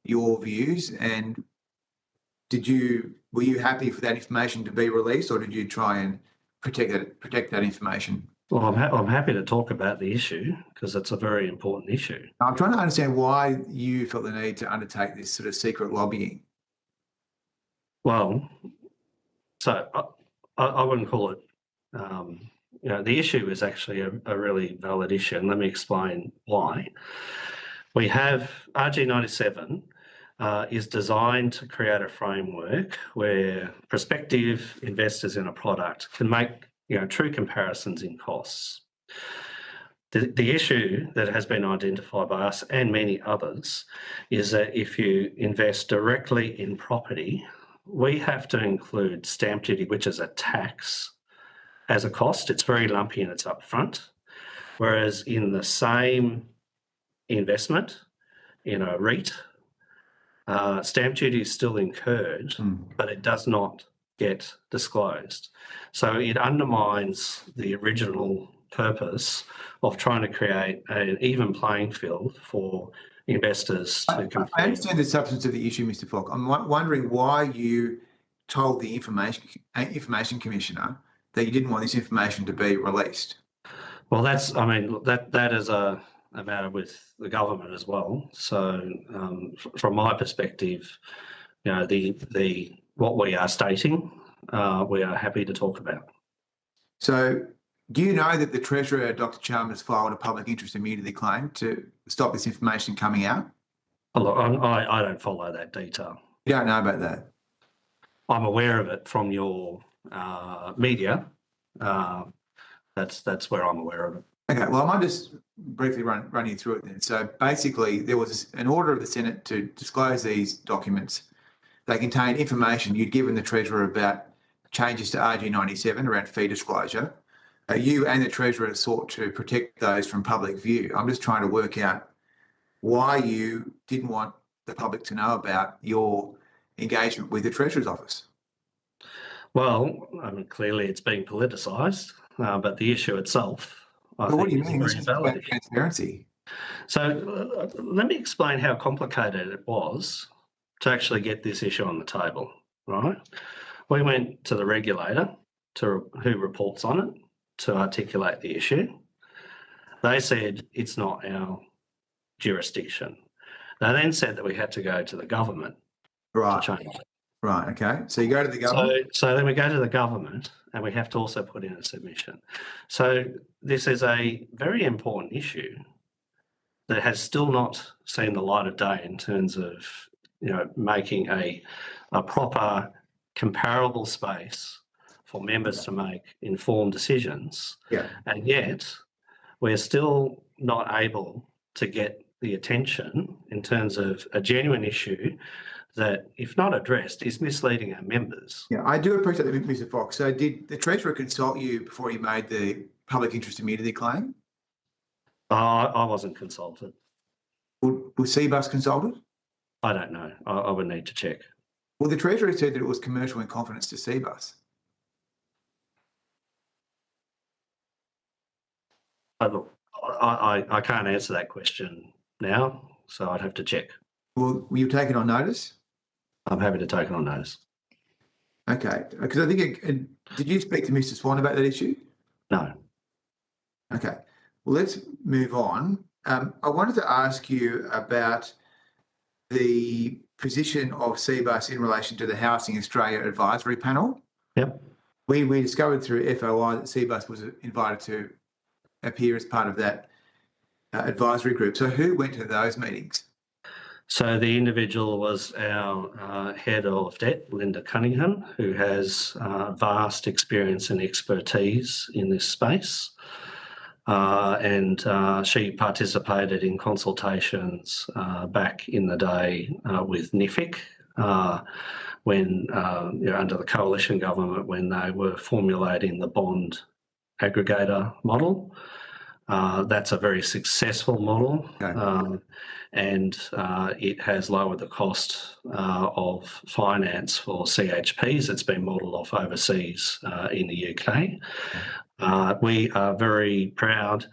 your views, and were you happy for that information to be released, or did you try and protect that information? Well, I'm happy to talk about the issue because it's a very important issue. I'm trying to understand why you felt the need to undertake this sort of secret lobbying. Well, so I wouldn't call it, the issue is actually a really valid issue, and let me explain why. We have RG97 is designed to create a framework where prospective investors in a product can make true comparisons in costs. The issue that has been identified by us and many others is that if you invest directly in property, we have to include stamp duty, which is a tax, as a cost. It's very lumpy and it's upfront. Whereas in the same investment in a REIT, stamp duty is still incurred, but it does not get disclosed. So it undermines the original purpose of trying to create an even playing field for investors to compete. I understand the substance of the issue, Mr. Falk. I'm wondering why you told the Information Commissioner that you didn't want this information to be released. Well, that is a matter with the government as well. So from my perspective, what we are stating, we are happy to talk about. So do you know that the Treasurer, Dr. Chalmers, filed a public interest immunity claim to stop this information coming out? Look, I don't follow that detail. You don't know about that? I'm aware of it from your media. That's where I'm aware of it. Okay, well, I might just briefly run you through it then. So basically, there was an order of the Senate to disclose these documents. They contained information you'd given the Treasurer about changes to RG97 around fee disclosure. You and the Treasurer sought to protect those from public view. I'm just trying to work out why you didn't want the public to know about your engagement with the Treasurer's office. Well, clearly it's being politicised, but the issue itself, what do you mean? This is about transparency. So let me explain how complicated it was to actually get this issue on the table, right? We went to the regulator, who reports on it, to articulate the issue. They said it's not our jurisdiction. They then said that we had to go to the government to change it. Right, okay. So you go to the government? So then we go to the government and we have to also put in a submission. So this is a very important issue that has still not seen the light of day in terms of, making a proper comparable space for members to make informed decisions. Yeah. And yet we're still not able to get the attention in terms of a genuine issue that, if not addressed, is misleading our members. Yeah, I do appreciate that, Mr. Fox. So did the Treasurer consult you before he made the public interest immunity claim? I wasn't consulted. Was Cbus consulted? I don't know. I would need to check. Well, the Treasurer said that it was commercial in confidence to Cbus. Look, I can't answer that question now, so I'd have to check. Well, were you taken on notice? I'm happy to take it on notice. Okay, because I think, did you speak to Mr. Swan about that issue? No. Okay, well, let's move on. I wanted to ask you about the position of Cbus in relation to the Housing Australia Advisory Panel. Yep. We discovered through FOI that Cbus was invited to appear as part of that advisory group. So who went to those meetings? So the individual was our head of debt, Linda Cunningham, who has vast experience and expertise in this space. And she participated in consultations back in the day with NIFIC when, under the coalition government, when they were formulating the bond aggregator model. That's a very successful model. Okay. And it has lowered the cost of finance for CHPs. It's been modelled off overseas in the UK. We are very proud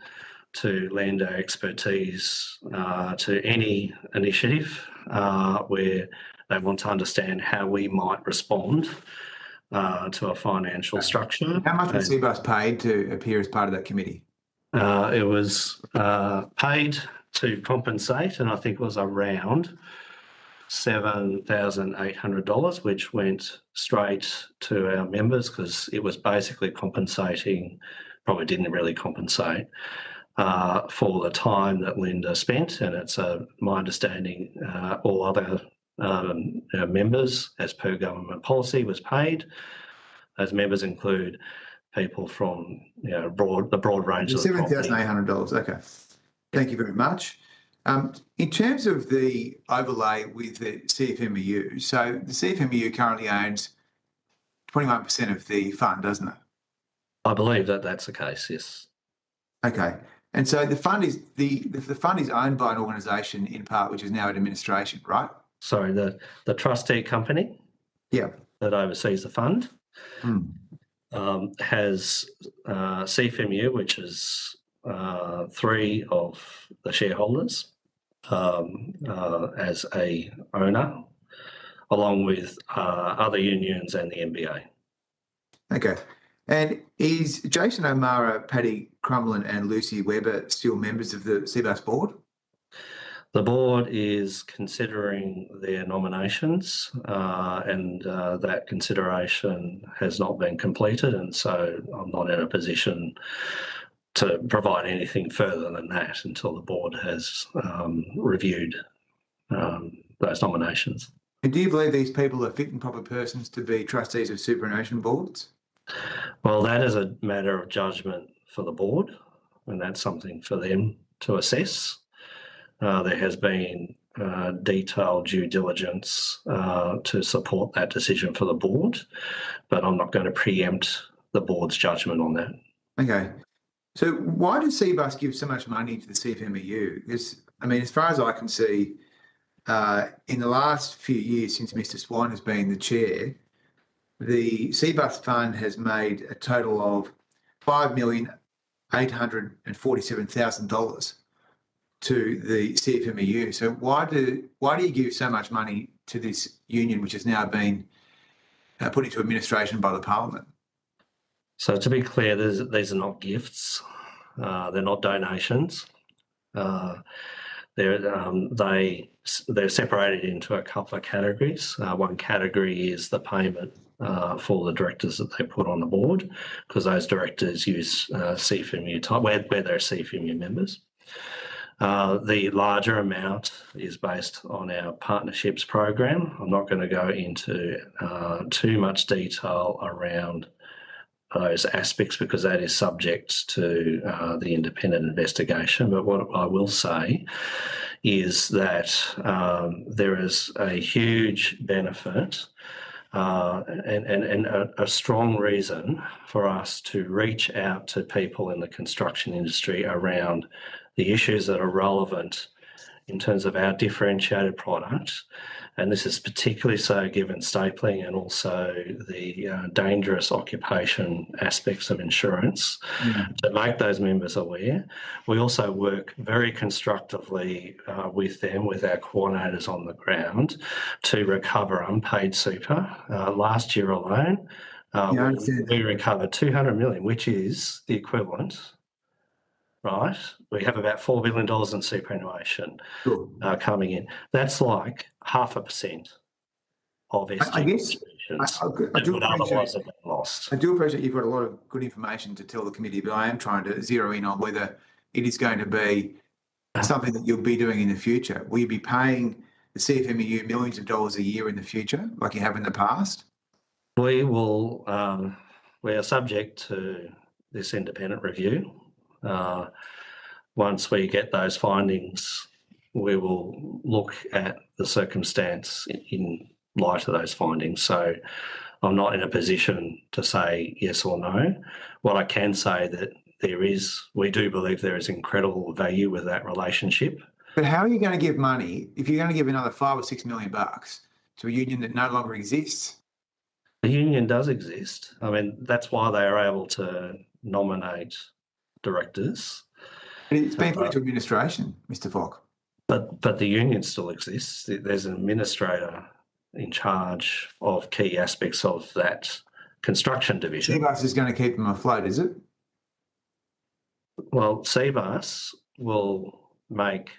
to lend our expertise to any initiative where they want to understand how we might respond to a financial structure. How much was Cbus paid to appear as part of that committee? It was paid to compensate, and I think it was around $7,800, which went straight to our members because it was basically compensating, probably didn't really compensate for the time that Linda spent. And it's my understanding all other members, as per government policy, was paid. Those members include people from the broad range of $7,800. Okay, thank you very much. In terms of the overlay with the CFMEU, so the CFMEU currently owns 21% of the fund, doesn't it? I believe that that's the case. Yes. Okay, and so the fund is the fund is owned by an organisation in part, which is now an administration, right? Sorry, the trustee company. Yeah. That oversees the fund. Has CFMU, which is 3 of the shareholders as a owner, along with other unions and the NBA. Okay. And is Jason O'Mara, Paddy Crumlin and Lucy Webber still members of the Cbus board? The board is considering their nominations and that consideration has not been completed, and so I'm not in a position to provide anything further than that until the board has reviewed those nominations. And do you believe these people are fit and proper persons to be trustees of superannuation boards? Well, that is a matter of judgment for the board, and that's something for them to assess. There has been detailed due diligence to support that decision for the board, but I'm not going to preempt the board's judgment on that. Okay. So why does Cbus give so much money to the CFMEU? Because, I mean, as far as I can see, in the last few years since Mr. Swan has been the chair, the Cbus fund has made a total of $5,847,000 to the CFMEU. So why do you give so much money to this union, which has now been put into administration by the Parliament? So to be clear, these are not gifts. They're not donations. they're separated into a couple of categories. One category is the payment for the directors that they put on the board, because those directors use CFMU type, where they're CFMU members. The larger amount is based on our partnerships program. I'm not going to go into too much detail around those aspects because that is subject to the independent investigation. But what I will say is that there is a huge benefit and a strong reason for us to reach out to people in the construction industry around the issues that are relevant in terms of our differentiated product. And this is particularly so given stapling and also the dangerous occupation aspects of insurance, to make those members aware. We also work very constructively with them, with our coordinators on the ground, to recover unpaid super. Last year alone, we recovered 200 million, which is the equivalent. Right, we have about $4 billion in superannuation coming in. That's like 0.5% of SG. I guess I do otherwise have been lost. I do appreciate you've got a lot of good information to tell the committee, but I am trying to zero in on whether it is going to be something that you'll be doing in the future. Will you be paying the CFMEU millions of dollars a year in the future, like you have in the past? We will. We are subject to this independent review. Once we get those findings, we will look at the circumstance in light of those findings. So I'm not in a position to say yes or no. What I can say that we do believe there is incredible value with that relationship. But how are you going to give money if you're going to give another $5 or $6 million to a union that no longer exists? The union does exist. I mean, that's why they are able to nominate directors. But it's been put into administration, Mr. Falk. But the union still exists. There's an administrator in charge of key aspects of that construction division. Cbus is going to keep them afloat, is it? Well, Cbus will make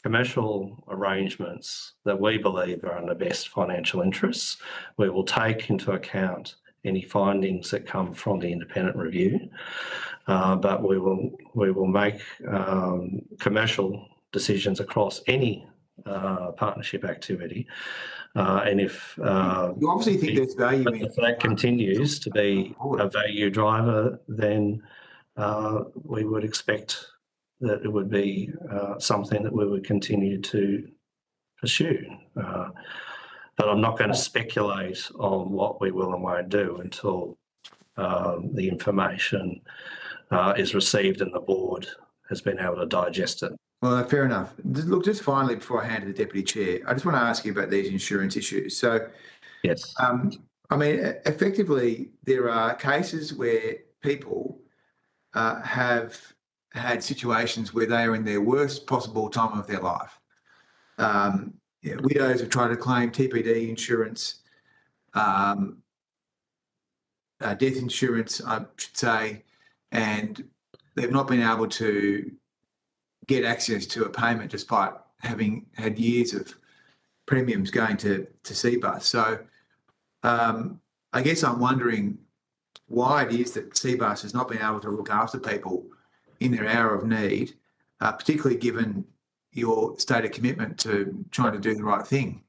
commercial arrangements that we believe are in the best financial interests. We will take into account any findings that come from the independent review, but we will make commercial decisions across any partnership activity. And if you obviously think there's value in if that continues to be a value driver, then we would expect that it would be something that we would continue to pursue. But I'm not going to speculate on what we will and won't do until the information is received and the board has been able to digest it. Well, fair enough. Look, just finally, before I hand to the Deputy Chair, I just want to ask you about these insurance issues. So, yes, I mean, effectively, there are cases where people have had situations where they are in their worst possible time of their life. Widows have tried to claim TPD insurance, death insurance, I should say, and they've not been able to get access to a payment despite having had years of premiums going to Cbus. So I guess I'm wondering why it is that Cbus has not been able to look after people in their hour of need, particularly given your stated commitment to trying to do the right thing.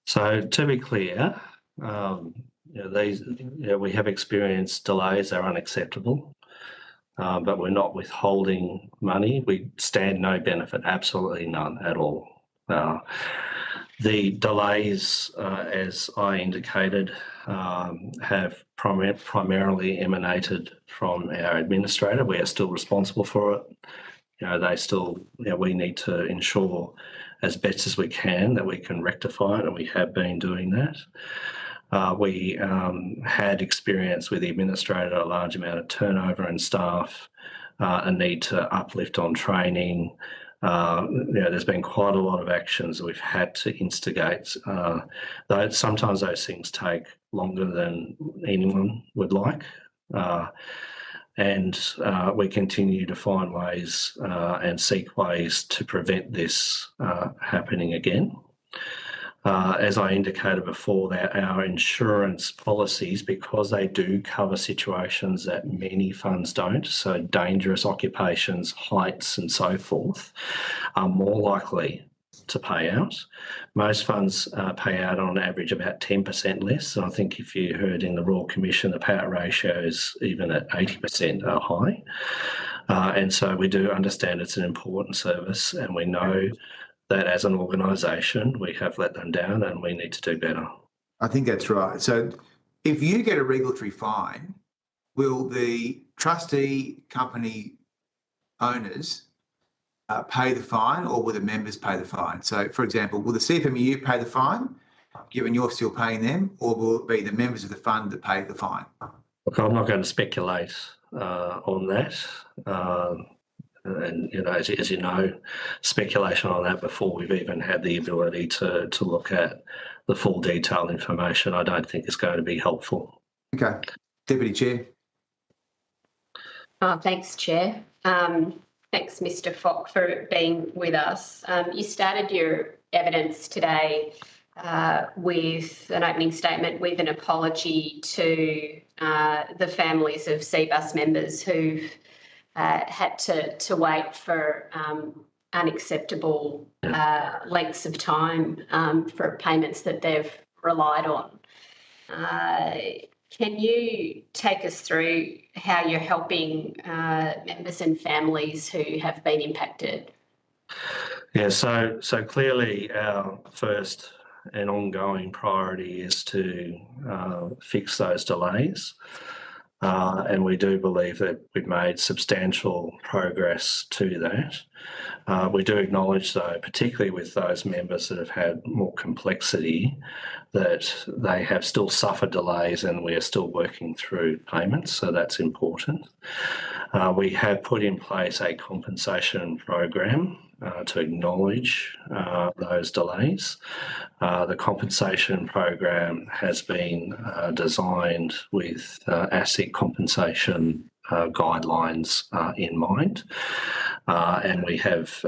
So to be clear, we have experienced delays that are unacceptable, but we're not withholding money. We stand no benefit, absolutely none at all. The delays, as I indicated, have primarily emanated from our administrator. We are still responsible for it. We need to ensure as best as we can that we can rectify it, and we have been doing that. We had experience with the administrator, a large amount of turnover in staff, a need to uplift on training. There's been quite a lot of actions that we've had to instigate. Though sometimes those things take longer than anyone would like. and we continue to find ways and seek ways to prevent this happening again. As I indicated before, that our insurance policies, because they do cover situations that many funds don't, so dangerous occupations, heights and so forth, are more likely to pay out. Most funds pay out on average about 10% less. And I think if you heard in the Royal Commission, the payout ratios even at 80% are high. And so we do understand it's an important service, and we know that as an organisation we have let them down and we need to do better. I think that's right. So if you get a regulatory fine, will the trustee company owners pay the fine, or will the members pay the fine? So, for example, will the CFMEU pay the fine, given you're still paying them, or will it be the members of the fund that pay the fine? Look, I'm not going to speculate on that. And, as you know, speculation on that before we've even had the ability to look at the full detailed information, I don't think is going to be helpful. Okay. Deputy Chair. Thanks, Chair. Thanks, Mr. Fock, for being with us. You started your evidence today with an opening statement with an apology to the families of Cbus members who've had to wait for unacceptable lengths of time for payments that they've relied on. Can you take us through how you're helping members and families who have been impacted? Yeah, so clearly our first and ongoing priority is to fix those delays. And we do believe that we've made substantial progress to that. We do acknowledge, though, particularly with those members that have had more complexity, that they have still suffered delays and we are still working through payments, so that's important. We have put in place a compensation program to acknowledge those delays. The compensation program has been designed with ASIC compensation guidelines in mind, and we have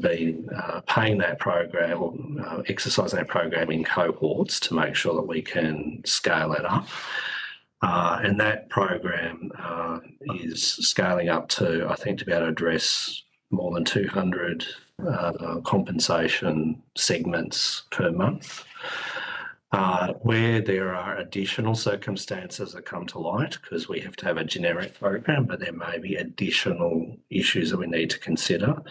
been paying that program, or exercising that program in cohorts to make sure that we can scale it up. And that program is scaling up to, I think, to be able to address more than 200 compensation segments per month. Where there are additional circumstances that come to light, because we have to have a generic program, but there may be additional issues that we need to consider,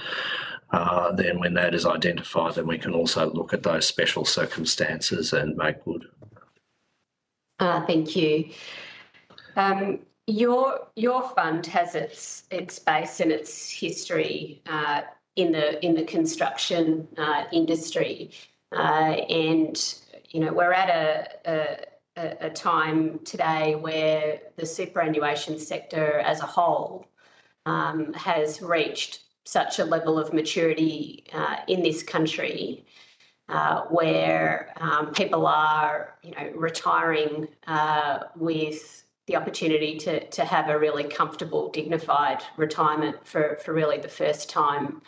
then when that is identified, then we can also look at those special circumstances and make good. Thank you. Your fund has its base and its history in the construction industry, and we're at a time today where the superannuation sector as a whole has reached such a level of maturity in this country where people are retiring with the opportunity to have a really comfortable, dignified retirement for really the first time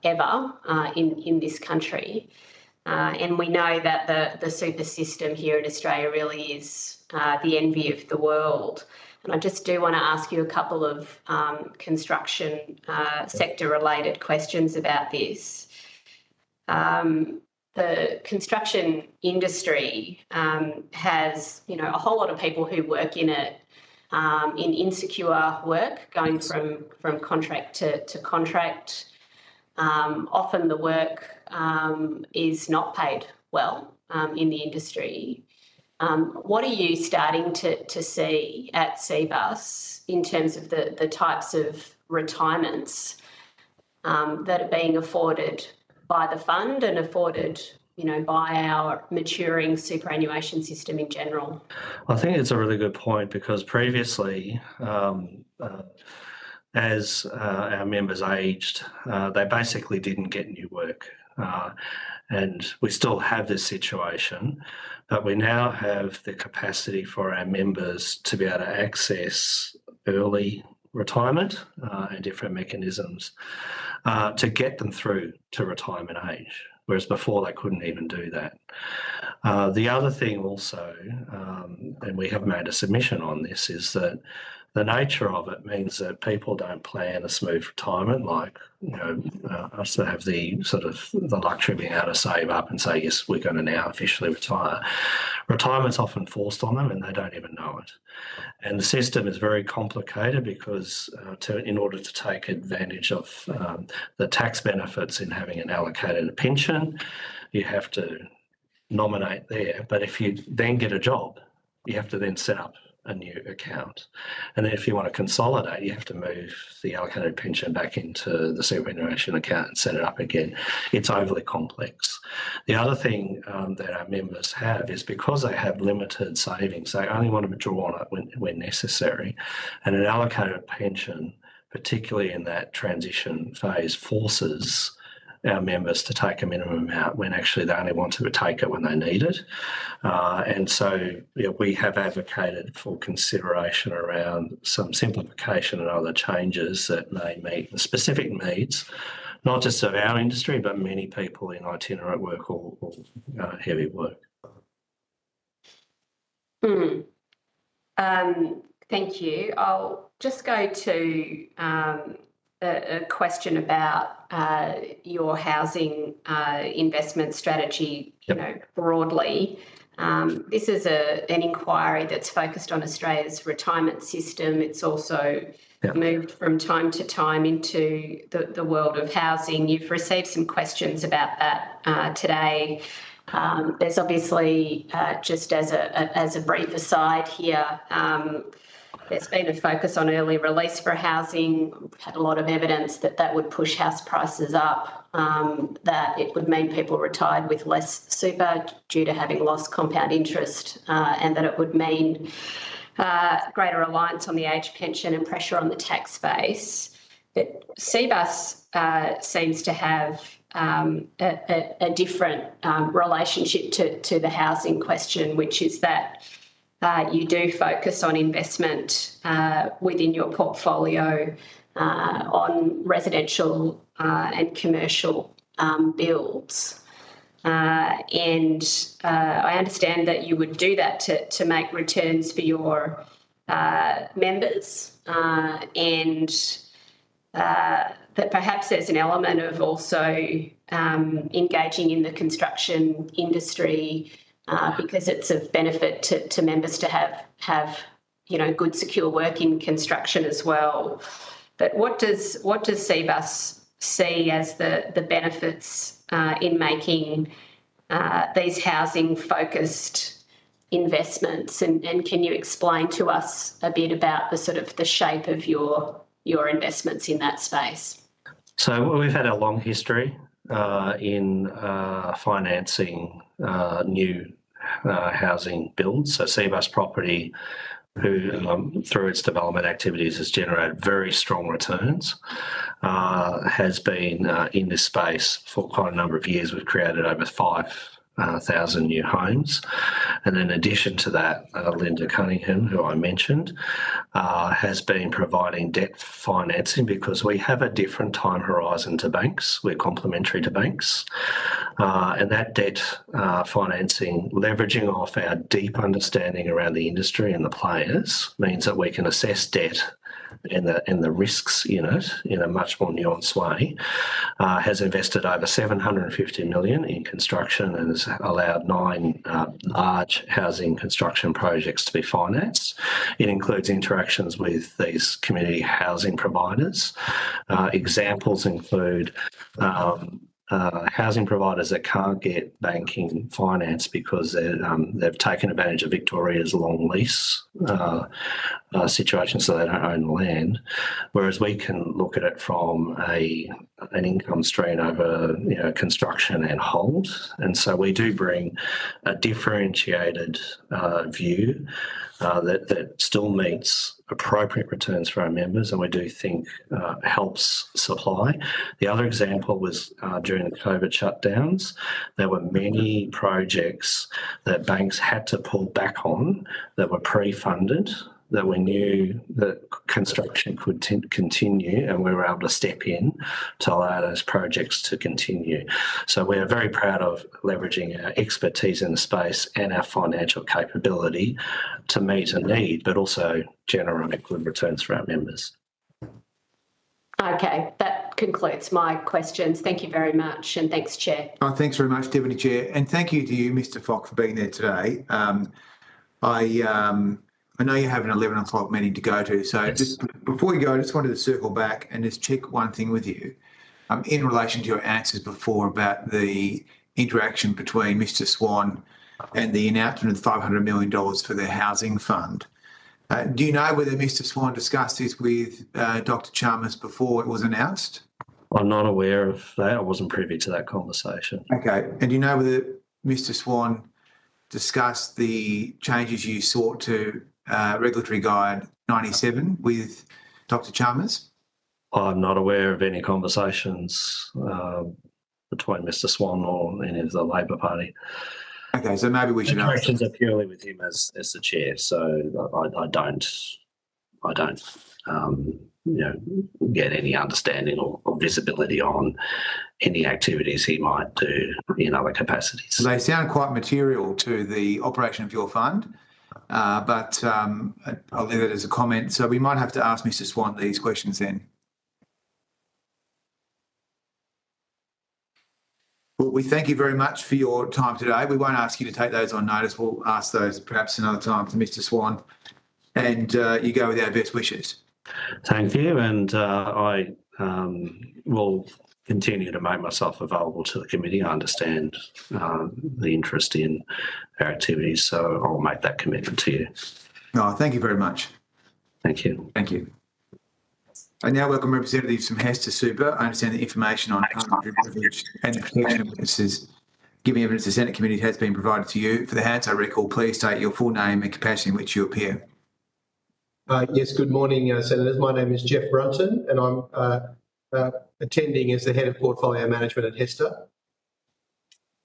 ever in this country. And we know that the super system here in Australia really is the envy of the world. And I just do want to ask you a couple of construction sector-related questions about this. The construction industry has, a whole lot of people who work in it in insecure work, going from contract to contract. Often the work is not paid well in the industry. What are you starting to see at Cbus in terms of the types of retirements that are being afforded by the fund and afforded, by our maturing superannuation system in general? I think it's a really good point, because previously, as our members aged, they basically didn't get new work. And we still have this situation, but we now have the capacity for our members to be able to access early retirement and different mechanisms to get them through to retirement age, whereas before they couldn't even do that. The other thing also, and we have made a submission on this, is that the nature of it means that people don't plan a smooth retirement like, us that have the sort of the luxury of being able to save up and say, yes, we're going to now officially retire. Retirement's often forced on them and they don't even know it. And the system is very complicated because in order to take advantage of the tax benefits in having an allocated pension, you have to nominate there. But if you then get a job, you have to then set up a new account. And then if you want to consolidate, you have to move the allocated pension back into the superannuation account and set it up again. It's overly complex. The other thing that our members have is because they have limited savings, they only want to draw on it when necessary. And an allocated pension, particularly in that transition phase, forces our members to take a minimum amount when actually they only want to take it when they need it. And so we have advocated for consideration around some simplification and other changes that may meet the specific needs, not just of our industry, but many people in itinerant work or heavy work. Thank you. I'll just go to a question about your housing investment strategy, broadly. This is an inquiry that's focused on Australia's retirement system. It's also moved from time to time into the world of housing. You've received some questions about that today. There's obviously, just as a brief aside here, there's been a focus on early release for housing. We've had a lot of evidence that would push house prices up, that it would mean people retired with less super due to having lost compound interest, and that it would mean greater reliance on the age pension and pressure on the tax base. But Cbus seems to have a different relationship to the housing question, which is that you do focus on investment within your portfolio on residential and commercial builds. And I understand that you would do that to make returns for your members, and that perhaps there's an element of also engaging in the construction industry because it's of benefit to members to have good, secure work in construction as well. But what does Cbus see as the benefits in making these housing-focused investments? And can you explain to us a bit about the shape of your investments in that space? So we've had a long history in financing new housing builds. So Cbus Property, who through its development activities has generated very strong returns, has been in this space for quite a number of years. We've created over 5,000 new homes. And in addition to that, Linda Cunningham, who I mentioned, has been providing debt financing because we have a different time horizon to banks. We're complementary to banks. And that debt financing, leveraging off our deep understanding around the industry and the players, means that we can assess debt and the risks in it in a much more nuanced way, has invested over $750 million in construction and has allowed 9 large housing construction projects to be financed. It includes interactions with these community housing providers. Examples include housing providers that can't get banking finance because they've taken advantage of Victoria's long lease situation, so they don't own the land, whereas we can look at it from an income stream over construction and hold. And so we do bring a differentiated view that still meets appropriate returns for our members, and we do think helps supply. The other example was during the COVID shutdowns, there were many projects that banks had to pull back on that were pre-funded that we knew that construction could continue, and we were able to step in to allow those projects to continue. So we are very proud of leveraging our expertise in the space and our financial capability to meet a need, but also generate good returns for our members. Okay, that concludes my questions. Thank you very much, and thanks, Chair. Oh, thanks very much, Deputy Chair, and thank you to you, Mr. Fox, for being there today. I know you have an 11 o'clock meeting to go to, so Yes. just before you go, I just wanted to circle back and just check one thing with you in relation to your answers before about the interaction between Mr. Swan and the announcement of $500 million for the housing fund. Do you know whether Mr. Swan discussed this with Dr. Chalmers before it was announced? I'm not aware of that. I wasn't privy to that conversation. Okay. And do you know whether Mr. Swan discussed the changes you sought to Regulatory Guide 97 with Dr. Chalmers? I'm not aware of any conversations between Mr. Swan or any of the Labor Party. Okay, so maybe we should ask. Interactions are purely with him as the chair, so I don't get any understanding or visibility on any activities he might do in other capacities. So they sound quite material to the operation of your fund, but I'll leave it as a comment. So we might have to ask Mr. Swan these questions then. Well, we thank you very much for your time today. We won't ask you to take those on notice. We'll ask those perhaps another time to Mr. Swan. And you go with our best wishes. Thank you, and I will continue to make myself available to the committee. I understand the interest in our activities, so I'll make that commitment to you. Oh, thank you very much. Thank you. Thank you. I now welcome representatives from Hesta Super. I understand the information on parliamentary privilege and the protection of witnesses giving evidence to Senate committee has been provided to you. For the Hansard record, please state your full name and capacity in which you appear. Yes, good morning, Senators. My name is Jeff Brunton, and I'm attending as the Head of Portfolio Management at Hesta.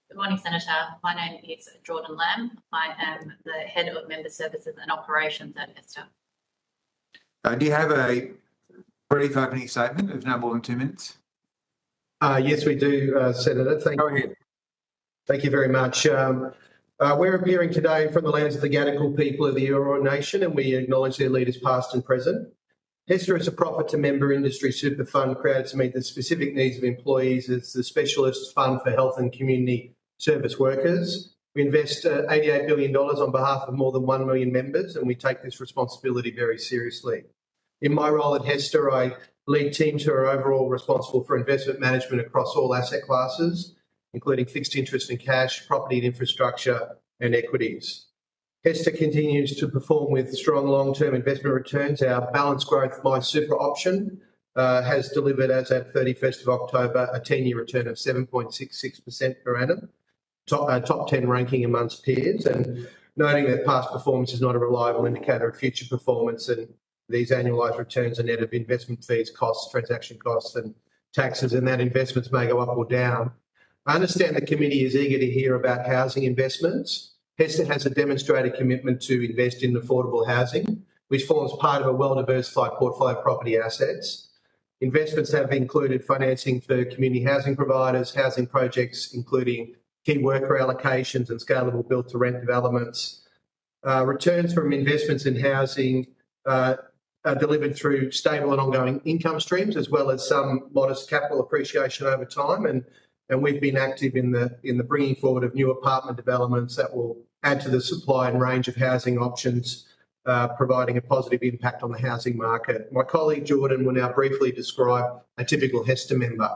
Good morning, Senator. My name is Jordan Lamb. I am the Head of Member Services and Operations at Hesta. Do you have a brief opening statement of no more than 2 minutes? Yes, we do, Senator. Go ahead. Thank you very much. We're appearing today from the lands of the Gadigal people of the Eora Nation, and we acknowledge their leaders past and present. Hesta is a profit-to-member industry super fund created to meet the specific needs of employees as the specialist fund for health and community service workers. We invest $88 billion on behalf of more than 1 million members, and we take this responsibility very seriously. In my role at Hesta, I lead teams who are overall responsible for investment management across all asset classes, including fixed interest and cash, property and infrastructure, and equities. Hesta continues to perform with strong long-term investment returns. Our balanced growth My Super option has delivered, as at 31st of October, a 10-year return of 7.66% per annum, top 10 ranking amongst peers, and noting that past performance is not a reliable indicator of future performance, and these annualised returns are net of investment fees, costs, transaction costs and taxes, and that investments may go up or down. I understand the committee is eager to hear about housing investments. Hesta has a demonstrated commitment to invest in affordable housing, which forms part of a well-diversified portfolio of property assets. Investments have included financing for community housing providers, housing projects, including key worker allocations and scalable build-to-rent developments. Returns from investments in housing are delivered through stable and ongoing income streams, as well as some modest capital appreciation over time. And we've been active in the bringing forward of new apartment developments that will add to the supply and range of housing options, providing a positive impact on the housing market. My colleague Jordan will now briefly describe a typical Hesta member.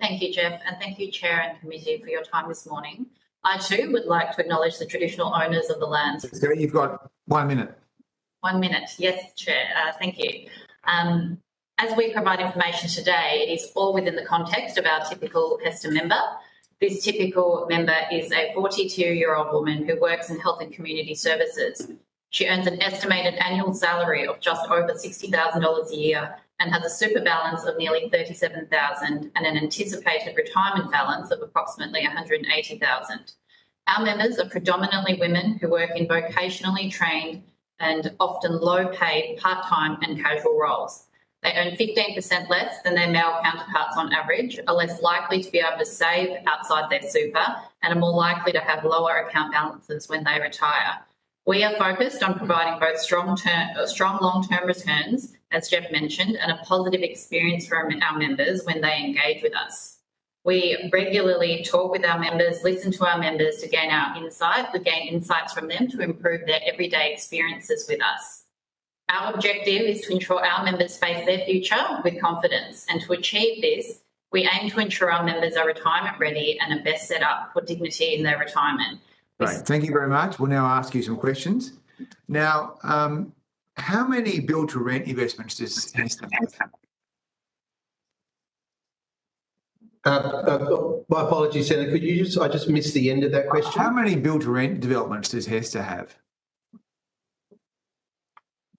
Thank you, Jeff, and thank you, Chair and Committee, for your time this morning. I too would like to acknowledge the traditional owners of the lands. So you've got 1 minute. 1 minute, yes, Chair. Thank you. As we provide information today, it is all within the context of our typical Hesta member. This typical member is a 42-year-old woman who works in health and community services. She earns an estimated annual salary of just over $60,000 a year and has a super balance of nearly $37,000 and an anticipated retirement balance of approximately $180,000. Our members are predominantly women who work in vocationally trained and often low-paid part-time and casual roles. They earn 15% less than their male counterparts on average, are less likely to be able to save outside their super, and are more likely to have lower account balances when they retire. We are focused on providing both strong long-term returns, as Jeff mentioned, and a positive experience for our members when they engage with us. We regularly talk with our members, listen to our members to gain insights from them to improve their everyday experiences with us. Our objective is to ensure our members face their future with confidence, and to achieve this, we aim to ensure our members are retirement ready and are best set up for dignity in their retirement. Right. Thank you very much. We'll now ask you some questions. Now, how many build-to-rent investments does Hesta have? My apologies, Senator. Could you I just missed the end of that question. How many build-to-rent developments does Hesta have?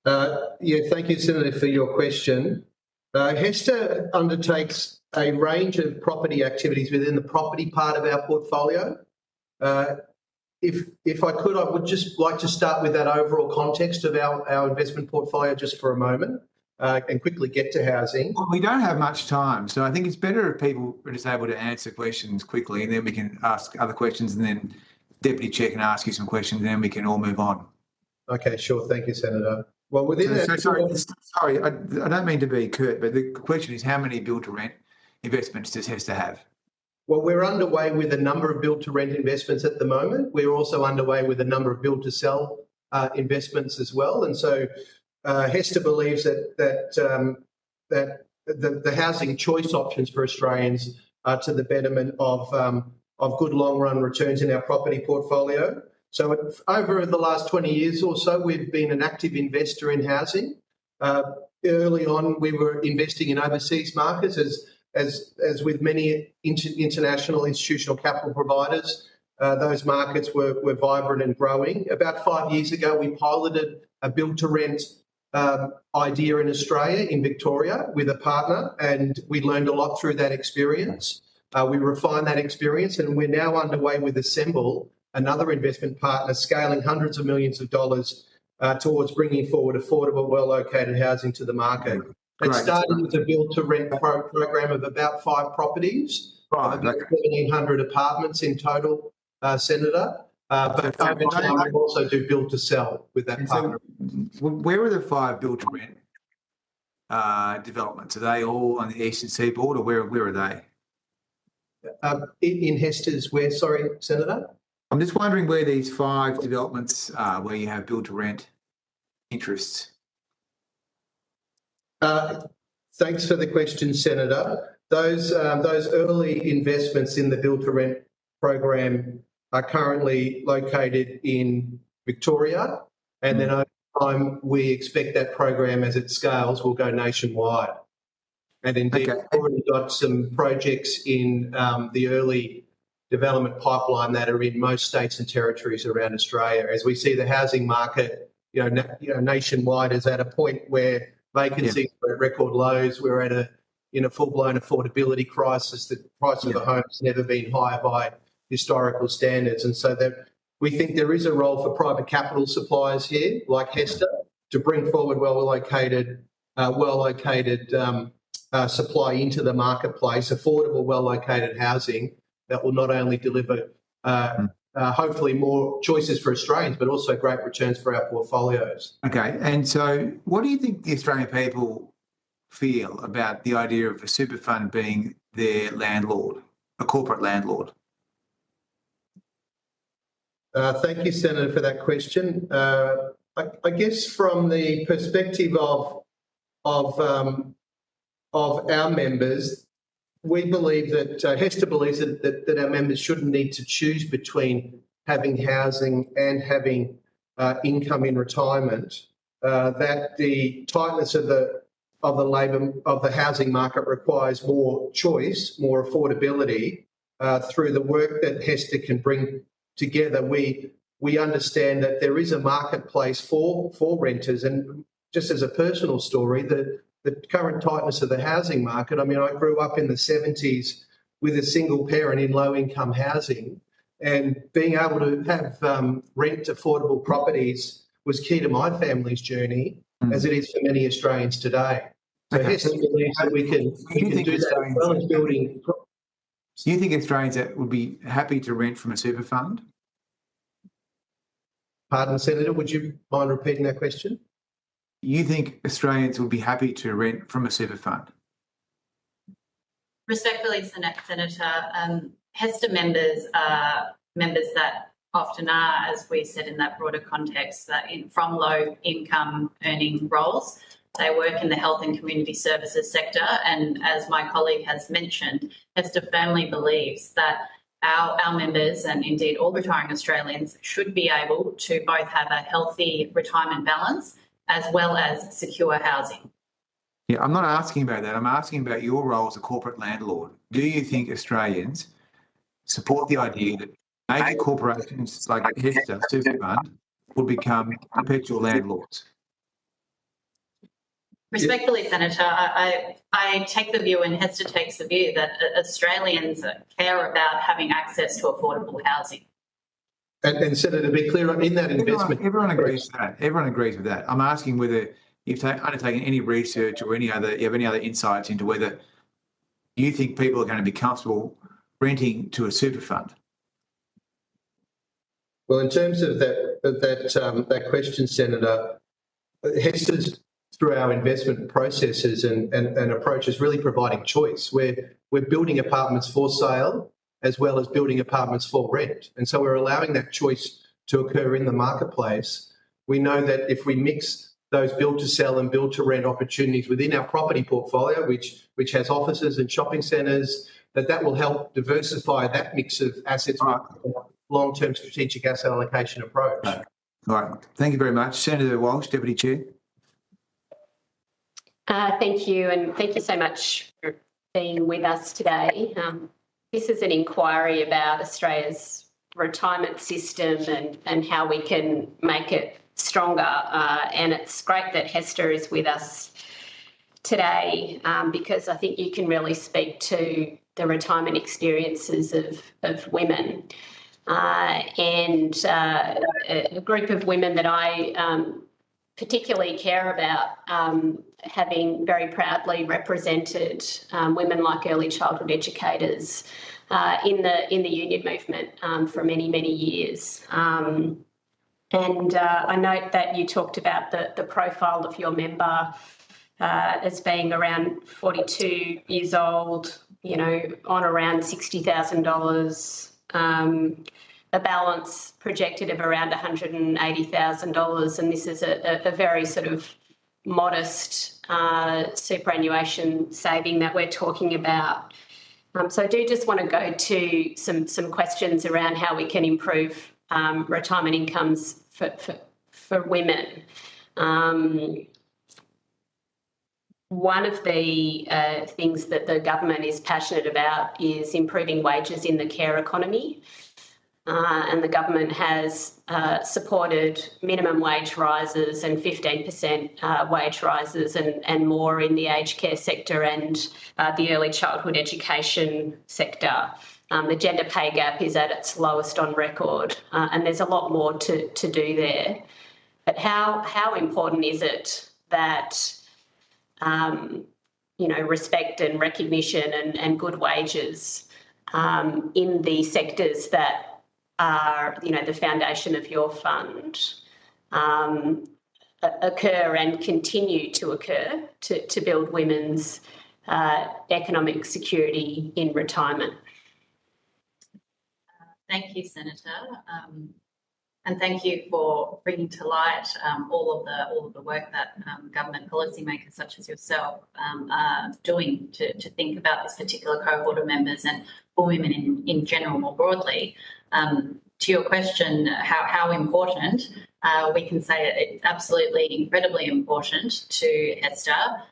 Thank you, Senator, for your question. Hesta undertakes a range of property activities within the property part of our portfolio. If I could, I would just like to start with that overall context of our investment portfolio just for a moment. And quickly get to housing. Well, we don't have much time, so I think it's better if people are just able to answer questions quickly, and then we can ask other questions, and then Deputy Chair can ask you some questions, and then we can all move on. Okay, sure. Thank you, Senator. Well, within sorry, I don't mean to be curt, but the question is, how many build-to-rent investments does Hesta have? Well, we're underway with a number of build-to-rent investments at the moment. We're also underway with a number of build-to-sell investments as well, and so. Hesta believes that the housing choice options for Australians are to the betterment of good long-run returns in our property portfolio. So over the last 20 years or so, we've been an active investor in housing. Early on, we were investing in overseas markets, as with many international institutional capital providers. Those markets were vibrant and growing. About 5 years ago, we piloted a build-to-rent idea in Australia, in Victoria, with a partner, and we learned a lot through that experience. We refined that experience, and we're now underway with Assemble, another investment partner, scaling hundreds of millions of dollars towards bringing forward affordable, well-located housing to the market. It started with a build-to-rent program of about 5 properties, about 1,700 apartments in total, Senator. But over time, we also do build to sell with that partner. So where are the 5 build to rent developments? Are they all on the eastern seaboard, or where are they? In Hesta's where, sorry, Senator? I'm just wondering where these 5 developments are, where you have build to rent interests. Thanks for the question, Senator. Those early investments in the build to rent program are currently located in Victoria, and then over time we expect that program, as it scales, will go nationwide. And indeed, we've already got some projects in the early development pipeline that are in most states and territories around Australia. As we see the housing market, nationwide is at a point where vacancies are at record lows. We're in a full-blown affordability crisis. The price of the home has never been higher by historical standards, and so that we think there is a role for private capital suppliers here, like Hesta, to bring forward well-located supply into the marketplace, affordable, well-located housing that will not only deliver hopefully more choices for Australians, but also great returns for our portfolios. Okay, and so what do you think the Australian people feel about the idea of a super fund being their landlord, a corporate landlord? Thank you, Senator, for that question. I guess from the perspective of our members, we believe that Hesta believes that our members shouldn't need to choose between having housing and having income in retirement. That the tightness of the housing market requires more choice, more affordability. Through the work that Hesta can bring together, we understand that there is a marketplace for renters. And just as a personal story, the current tightness of the housing market, I mean, I grew up in the 70s with a single parent in low-income housing, and being able to have rent affordable properties was key to my family's journey, as it is for many Australians today. So Hesta believes that we can do that as well as building. Do you think Australians that would be happy to rent from a super fund? Pardon, Senator, would you mind repeating that question? You think Australians would be happy to rent from a super fund? Respectfully, Senator, Hesta members are members that often are, as we said in that broader context, that from low income earning roles. They work in the health and community services sector, and as my colleague has mentioned, Hesta firmly believes that our members, and indeed all retiring Australians, should be able to both have a healthy retirement balance as well as secure housing. Yeah, I'm not asking about that. I'm asking about your role as a corporate landlord. Do you think Australians support the idea that major corporations like Hesta Super Fund would become perpetual landlords? Respectfully, Senator, I take the view, and Hesta takes the view, that Australians care about having access to affordable housing. And Senator, to be clear, in that investment... Everyone agrees with that. Everyone agrees with that. I'm asking whether you've undertaken any research or you have any other insights into whether you think people are going to be comfortable renting to a super fund. Well, in terms of that question, Senator, Hesta's, through our investment processes and approaches, really providing choice. We're building apartments for sale as well as building apartments for rent. And so we're allowing that choice to occur in the marketplace. We know that if we mix those build to sell and build to rent opportunities within our property portfolio, which has offices and shopping centres, that will help diversify that mix of assets with a long-term strategic asset allocation approach. All right. Thank you very much. Senator Walsh, Deputy Chair. Thank you, and thank you so much for being with us today. This is an inquiry about Australia's retirement system and how we can make it stronger, and it's great that Hesta is with us today because I think you can really speak to the retirement experiences of women. And a group of women that I particularly care about, having very proudly represented women like early childhood educators in the union movement for many, many years. And I note that you talked about the profile of your member as being around 42 years old, on around $60,000, a balance projected of around $180,000, and this is a very sort of modest superannuation saving that we're talking about. So I do just want to go to some questions around how we can improve retirement incomes for women. One of the things that the government is passionate about is improving wages in the care economy. And the government has supported minimum wage rises and 15% wage rises and more in the aged care sector and the early childhood education sector. The gender pay gap is at its lowest on record, and there's a lot more to do there. But how important is it that respect and recognition and good wages in the sectors that are, the foundation of your fund, occur and continue to occur to build women's economic security in retirement? Thank you, Senator, and thank you for bringing to light all of the work that government policymakers such as yourself are doing to think about this particular cohort of members and for women in general more broadly. To your question, how important, we can say it's absolutely incredibly important to Hesta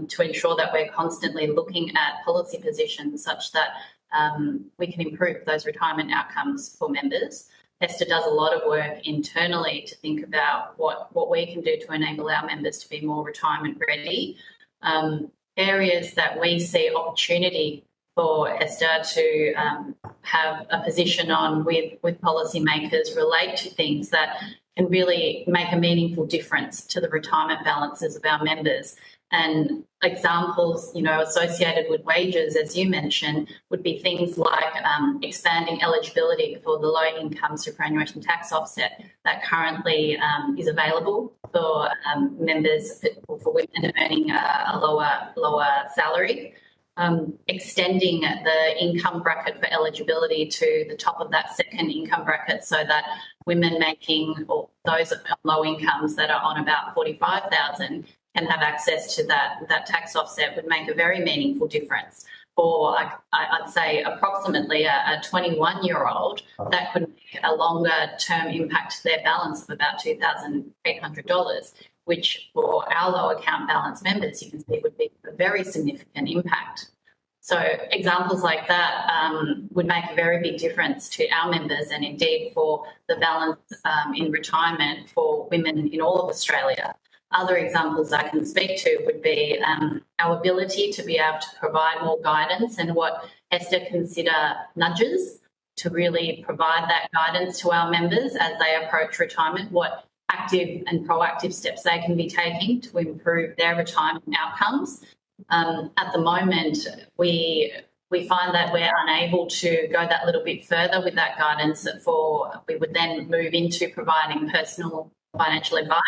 to ensure that we're constantly looking at policy positions such that we can improve those retirement outcomes for members. Hesta does a lot of work internally to think about what we can do to enable our members to be more retirement ready. Areas that we see opportunity for Hesta to have a position on with policymakers relate to things that can really make a meaningful difference to the retirement balances of our members. And examples, associated with wages, as you mentioned, would be things like expanding eligibility for the low-income superannuation tax offset that currently is available for members, for women earning a lower salary. Extending the income bracket for eligibility to the top of that second income bracket so that women making, or those on low incomes that are on about 45,000 can have access to that tax offset would make a very meaningful difference. For, I'd say, approximately a 21-year-old, that could make a longer-term impact to their balance of about $2,800, which for our low account balance members, you can see would be a very significant impact. So examples like that would make a very big difference to our members and indeed for the balance in retirement for women in all of Australia. Other examples I can speak to would be our ability to be able to provide more guidance and what Hesta consider nudges to really provide that guidance to our members as they approach retirement, what active and proactive steps they can be taking to improve their retirement outcomes. At the moment, we find that we're unable to go that little bit further with that guidance. We would then move into providing personal financial advice.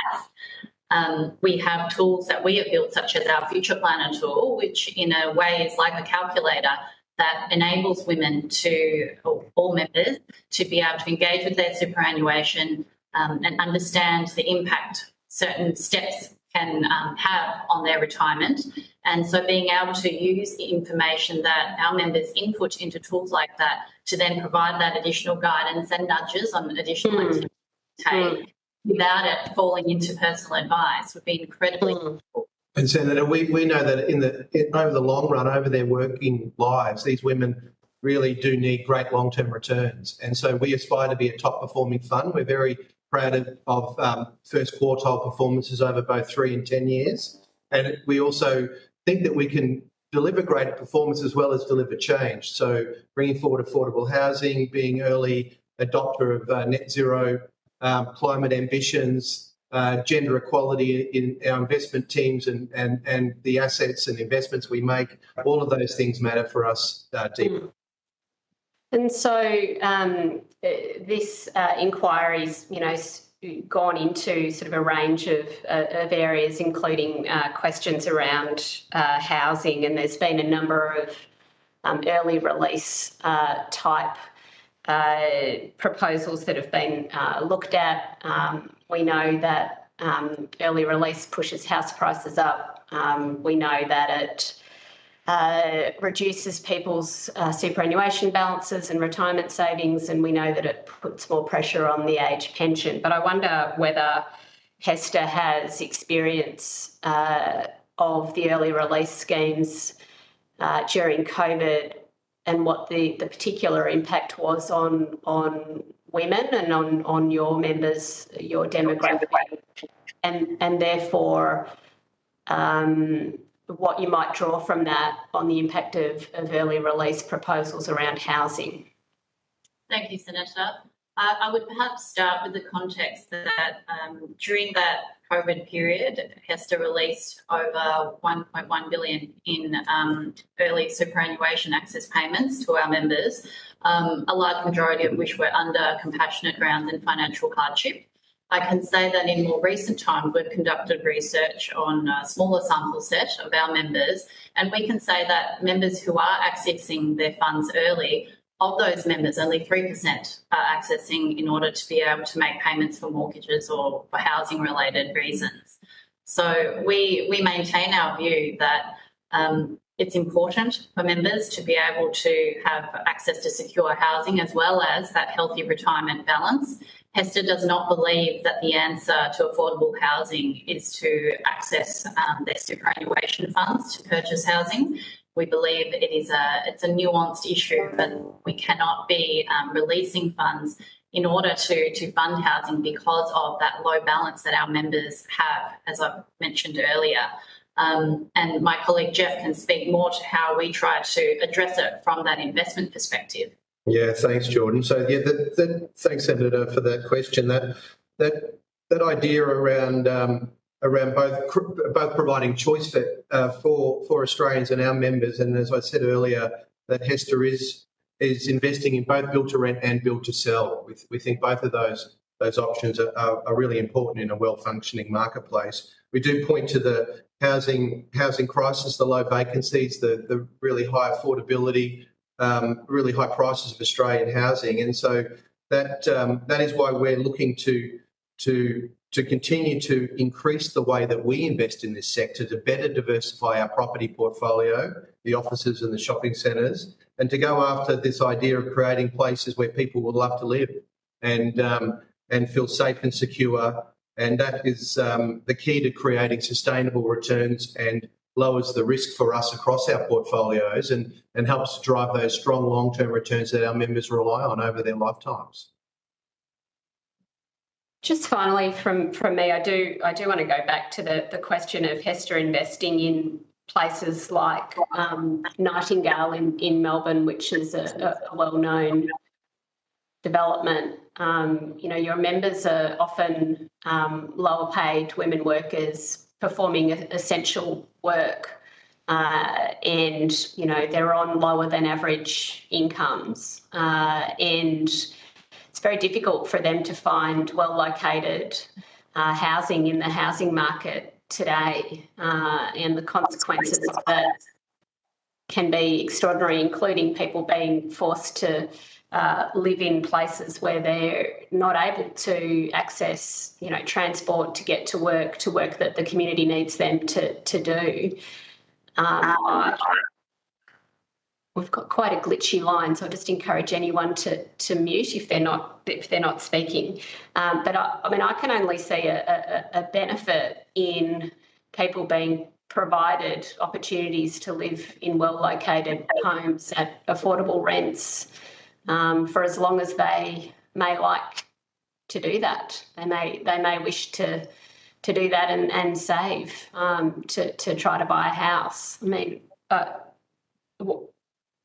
We have tools that we have built, such as our Future Planner tool, which in a way is like a calculator that enables women or all members to be able to engage with their superannuation and understand the impact certain steps can have on their retirement. And so being able to use the information that our members input into tools like that to then provide that additional guidance and nudges on additional activities to take without it falling into personal advice would be incredibly helpful. And Senator, we know that over the long run, over their working lives, these women really do need great long-term returns. And so we aspire to be a top-performing fund. We're very proud of first quartile performances over both 3 and 10 years. And we also think that we can deliver great performance as well as deliver change. So bringing forward affordable housing, being early adopter of net zero climate ambitions, gender equality in our investment teams and the assets and investments we make, all of those things matter for us deeply. And so this inquiry's, gone into sort of a range of areas, including questions around housing, and there's been a number of early release type proposals that have been looked at. We know that early release pushes house prices up. We know that it reduces people's superannuation balances and retirement savings, and we know that it puts more pressure on the age pension. But I wonder whether Hesta has experience of the early release schemes during COVID and what the particular impact was on women and on your members, your demographic, and therefore what you might draw from that on the impact of early release proposals around housing. Thank you, Senator. I would perhaps start with the context that during that COVID period, Hesta released over $1.1 billion in early superannuation access payments to our members, a large majority of which were under compassionate grounds and financial hardship. I can say that in more recent times, we've conducted research on a smaller sample set of our members, and we can say that members who are accessing their funds early, of those members, only 3% are accessing in order to be able to make payments for mortgages or for housing-related reasons. So we maintain our view that it's important for members to be able to have access to secure housing as well as that healthy retirement balance. Hesta does not believe that the answer to affordable housing is to access their superannuation funds to purchase housing. We believe it's a nuanced issue, but we cannot be releasing funds in order to fund housing because of that low balance that our members have, as I mentioned earlier. And my colleague Jeff can speak more to how we try to address it from that investment perspective. Yeah, thanks, Jordan. So, thanks, Senator, for that question. That that idea around both providing choice for Australians and our members, and as I said earlier, that Hesta is investing in both build to rent and build to sell. We think both of those options are really important in a well-functioning marketplace. We do point to the housing crisis, the low vacancies, the really high affordability, really high prices of Australian housing, and so that is why we're looking to continue to increase the way that we invest in this sector to better diversify our property portfolio, the offices and the shopping centres, and to go after this idea of creating places where people would love to live and feel safe and secure. And that is the key to creating sustainable returns and lowers the risk for us across our portfolios and helps drive those strong long-term returns that our members rely on over their lifetimes. Just finally from me, I do want to go back to the question of Hesta investing in places like Nightingale in Melbourne, which is a well-known development. Your members are often lower paid women workers performing essential work, and they're on lower than average incomes, and it's very difficult for them to find well-located housing in the housing market today, and the consequences of that can be extraordinary, including people being forced to live in places where they're not able to access, transport to get to work that the community needs them to do. We've got quite a glitchy line, so I just encourage anyone to mute if they're not speaking. But I can only see a benefit in people being provided opportunities to live in well-located homes at affordable rents for as long as they may like to do that. They may wish to do that and save to try to buy a house.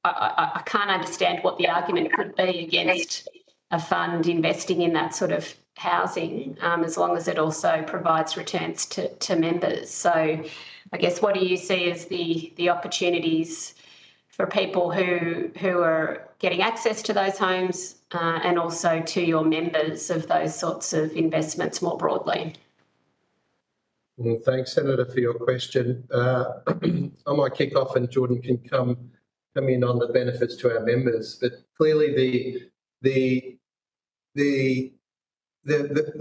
I can't understand what the argument could be against a fund investing in that sort of housing, as long as it also provides returns to members. So I guess, what do you see as the opportunities for people who are getting access to those homes and also to your members of those sorts of investments more broadly? Well, thanks, Senator, for your question. I might kick off and Jordan can come in on the benefits to our members. But clearly the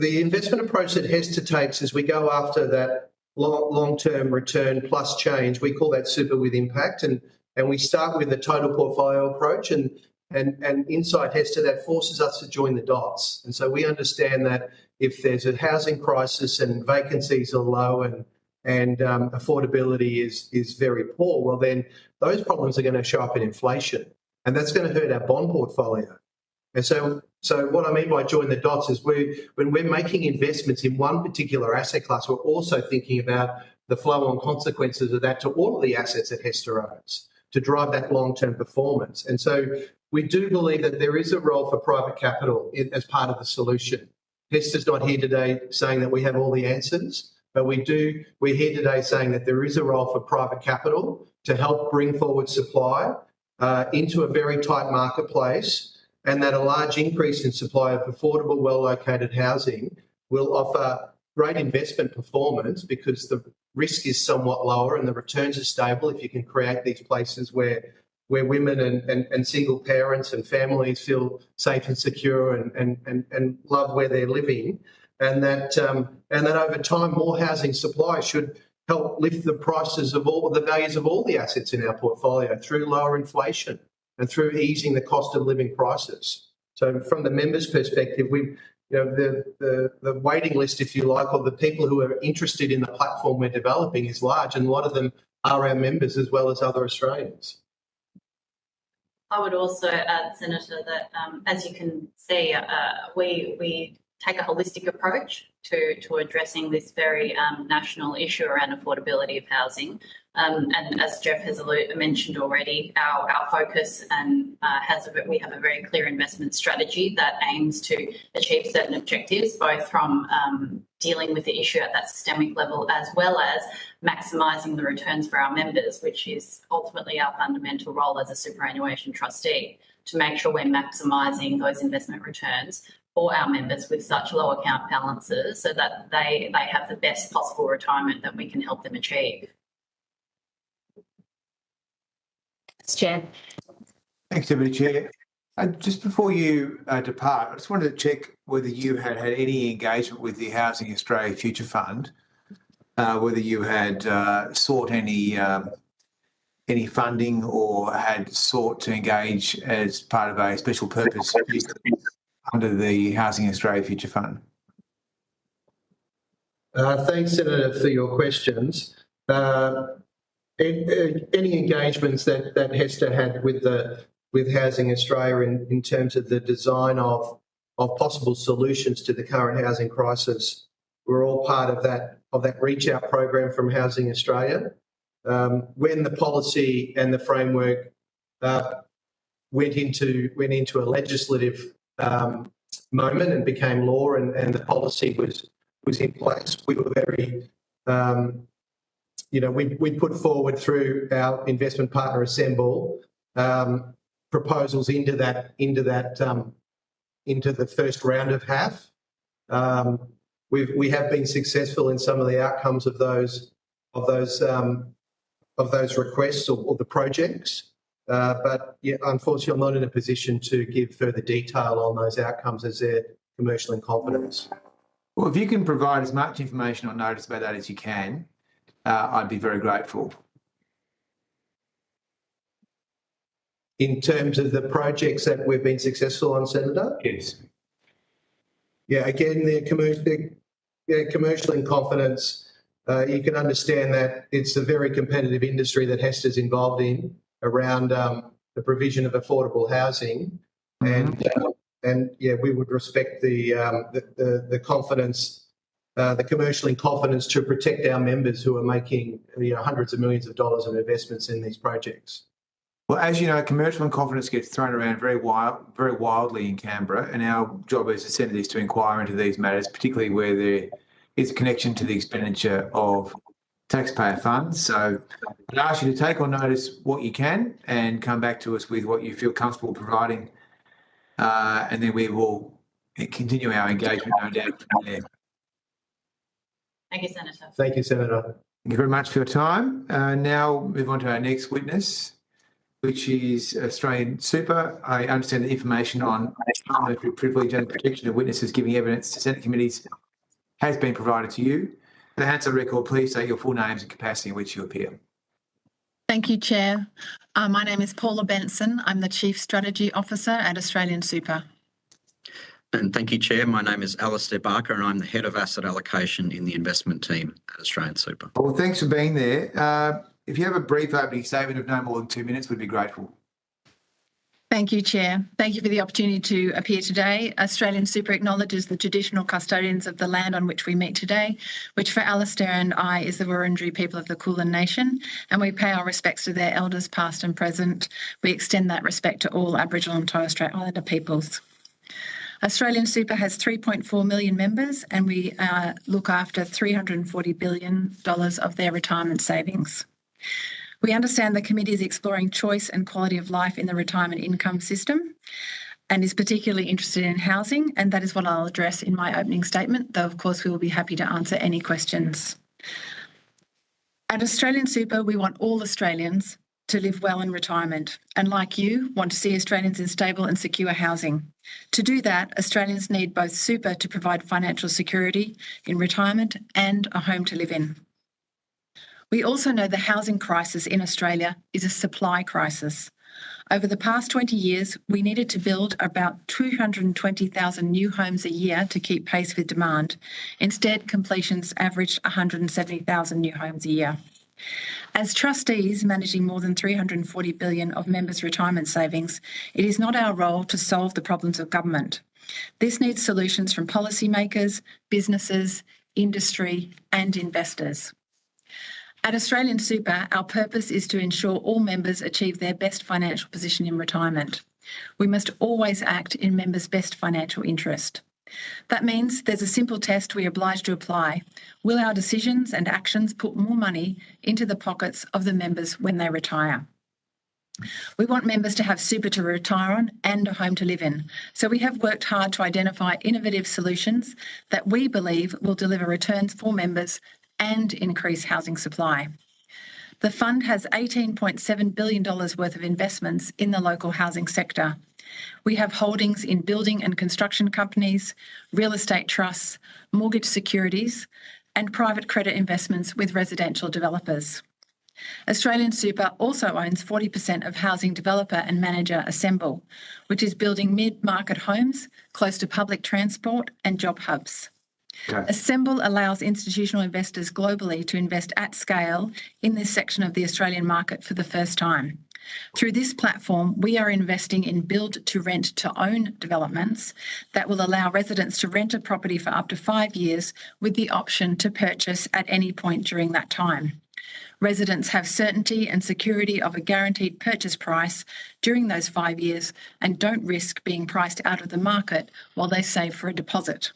investment approach that Hesta takes as we go after that long-term return plus change, we call that super with impact. And we start with the total portfolio approach, and inside Hesta that forces us to join the dots. And so we understand that if there's a housing crisis and vacancies are low and affordability is very poor, well then those problems are going to show up in inflation, and that's going to hurt our bond portfolio. And so what I mean by join the dots is when we're making investments in one particular asset class, we're also thinking about the flow-on consequences of that to all of the assets that Hesta owns to drive that long-term performance. And so we do believe that there is a role for private capital as part of the solution. Hesta's not here today saying that we have all the answers, but we're here today saying that there is a role for private capital to help bring forward supply into a very tight marketplace, and that a large increase in supply of affordable, well-located housing will offer great investment performance because the risk is somewhat lower and the returns are stable if you can create these places where women and single parents and families feel safe and secure and love where they're living, and that over time more housing supply should help lift the prices of all the values of all the assets in our portfolio through lower inflation and through easing the cost of living prices. So from the members' perspective, the waiting list, if you like, or the people who are interested in the platform we're developing is large, and a lot of them are our members as well as other Australians. I would also add, Senator, that as you can see, we take a holistic approach to addressing this very national issue around affordability of housing. And as Jeff has mentioned already, our focus and we have a very clear investment strategy that aims to achieve certain objectives, both from dealing with the issue at that systemic level as well as maximising the returns for our members, which is ultimately our fundamental role as a superannuation trustee, to make sure we're maximising those investment returns for our members with such low account balances so that they have the best possible retirement that we can help them achieve. Chair. Thanks, Deputy Chair. Just before you depart, I just wanted to check whether you had had any engagement with the Housing Australia Future Fund, whether you had sought any funding or had sought to engage as part of a special purpose under the Housing Australia Future Fund. Thanks, Senator, for your questions. Any engagements that Hesta had with Housing Australia in terms of the design of possible solutions to the current housing crisis were all part of that reach out program from Housing Australia. When the policy and the framework went into a legislative moment and became law, and the policy was in place, we were very we put forward through our investment partner Assemble proposals into the first round of HAF. We have been successful in some of the outcomes of those requests or the projects, but unfortunately, I'm not in a position to give further detail on those outcomes as they're commercial in confidence. Well, if you can provide as much information or notice about that as you can, I'd be very grateful. In terms of the projects that we've been successful on, Senator? Yes. Yeah, again, they're commercial in confidence. You can understand that it's a very competitive industry that Hesta's involved in around the provision of affordable housing, and we would respect the confidence. The commercial in confidence to protect our members who are making hundreds of millions of dollars of investments in these projects. Well, as you know, commercial in confidence gets thrown around very wildly in Canberra, and our job as a senator is to inquire into these matters, particularly where there is a connection to the expenditure of taxpayer funds. So I'd ask you to take on notice what you can and come back to us with what you feel comfortable providing, and then we will continue our engagement, no doubt, from there. Thank you, Senator. Thank you, Senator. Thank you very much for your time. Now move on to our next witness, which is Australian Super. I understand the information on parliamentary privilege and protection of witnesses giving evidence to Senate committees has been provided to you. For the Hansard record, please state your full names and capacity in which you appear. Thank you, Chair. My name is Paula Benson. I'm the Chief Strategy Officer at Australian Super. And thank you, Chair. My name is Alistair Barker and I'm the Head of Asset Allocation in the investment team at Australian Super. Well, thanks for being there. If you have a brief opening statement of no more than 2 minutes, we'd be grateful. Thank you, Chair. Thank you for the opportunity to appear today. Australian Super acknowledges the traditional custodians of the land on which we meet today, which for Alistair and I is the Wurundjeri people of the Kulin Nation, and we pay our respects to their elders past and present. We extend that respect to all Aboriginal and Torres Strait Islander peoples. Australian Super has 3.4 million members and we look after $340 billion of their retirement savings. We understand the committee is exploring choice and quality of life in the retirement income system and is particularly interested in housing, and that is what I'll address in my opening statement, though of course we will be happy to answer any questions. At Australian Super, we want all Australians to live well in retirement and, like you, want to see Australians in stable and secure housing. To do that, Australians need both super to provide financial security in retirement and a home to live in. We also know the housing crisis in Australia is a supply crisis. Over the past 20 years, we needed to build about 220,000 new homes a year to keep pace with demand. Instead, completions averaged 170,000 new homes a year. As trustees managing more than $340 billion of members' retirement savings, it is not our role to solve the problems of government. This needs solutions from policymakers, businesses, industry and investors. At Australian Super, our purpose is to ensure all members achieve their best financial position in retirement. We must always act in members' best financial interest. That means there's a simple test we are obliged to apply. Will our decisions and actions put more money into the pockets of the members when they retire? We want members to have super to retire on and a home to live in, so we have worked hard to identify innovative solutions that we believe will deliver returns for members and increase housing supply. The fund has $18.7 billion worth of investments in the local housing sector. We have holdings in building and construction companies, real estate trusts, mortgage securities, and private credit investments with residential developers. Australian Super also owns 40% of housing developer and manager Assemble, which is building mid-market homes close to public transport and job hubs. Okay. Assemble allows institutional investors globally to invest at scale in this section of the Australian market for the first time. Through this platform, we are investing in build-to-rent-to-own developments that will allow residents to rent a property for up to 5 years with the option to purchase at any point during that time. Residents have certainty and security of a guaranteed purchase price during those 5 years and don't risk being priced out of the market while they save for a deposit.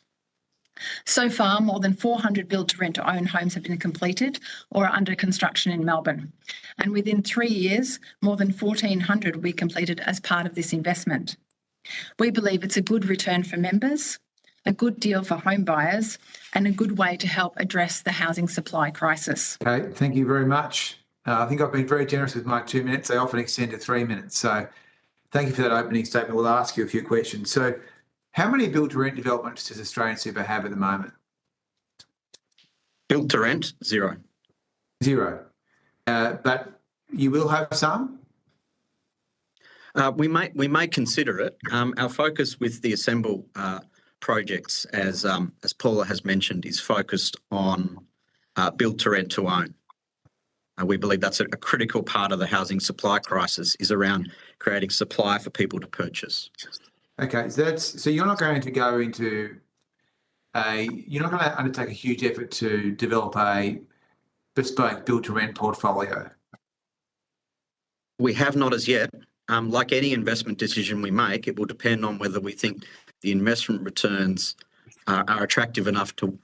So far, more than 400 build-to-rent-to-own homes have been completed or are under construction in Melbourne. And within 3 years, more than 1,400 will be completed as part of this investment. We believe it's a good return for members, a good deal for home buyers, and a good way to help address the housing supply crisis. Okay, thank you very much. I think I've been very generous with my 2 minutes. I often extend to 3 minutes. So thank you for that opening statement. We'll ask you a few questions. So how many build-to-rent developments does Australian Super have at the moment? Build-to-rent, 0. 0. But you will have some? We may consider it. Our focus with the Assemble projects, as Paula has mentioned, is focused on build-to-rent-to-own. We believe that's a critical part of the housing supply crisis, is around creating supply for people to purchase. Okay, so you're not going to go into you're not going to undertake a huge effort to develop a bespoke build-to-rent portfolio. We have not as yet. Like any investment decision we make, it will depend on whether we think the investment returns are attractive enough to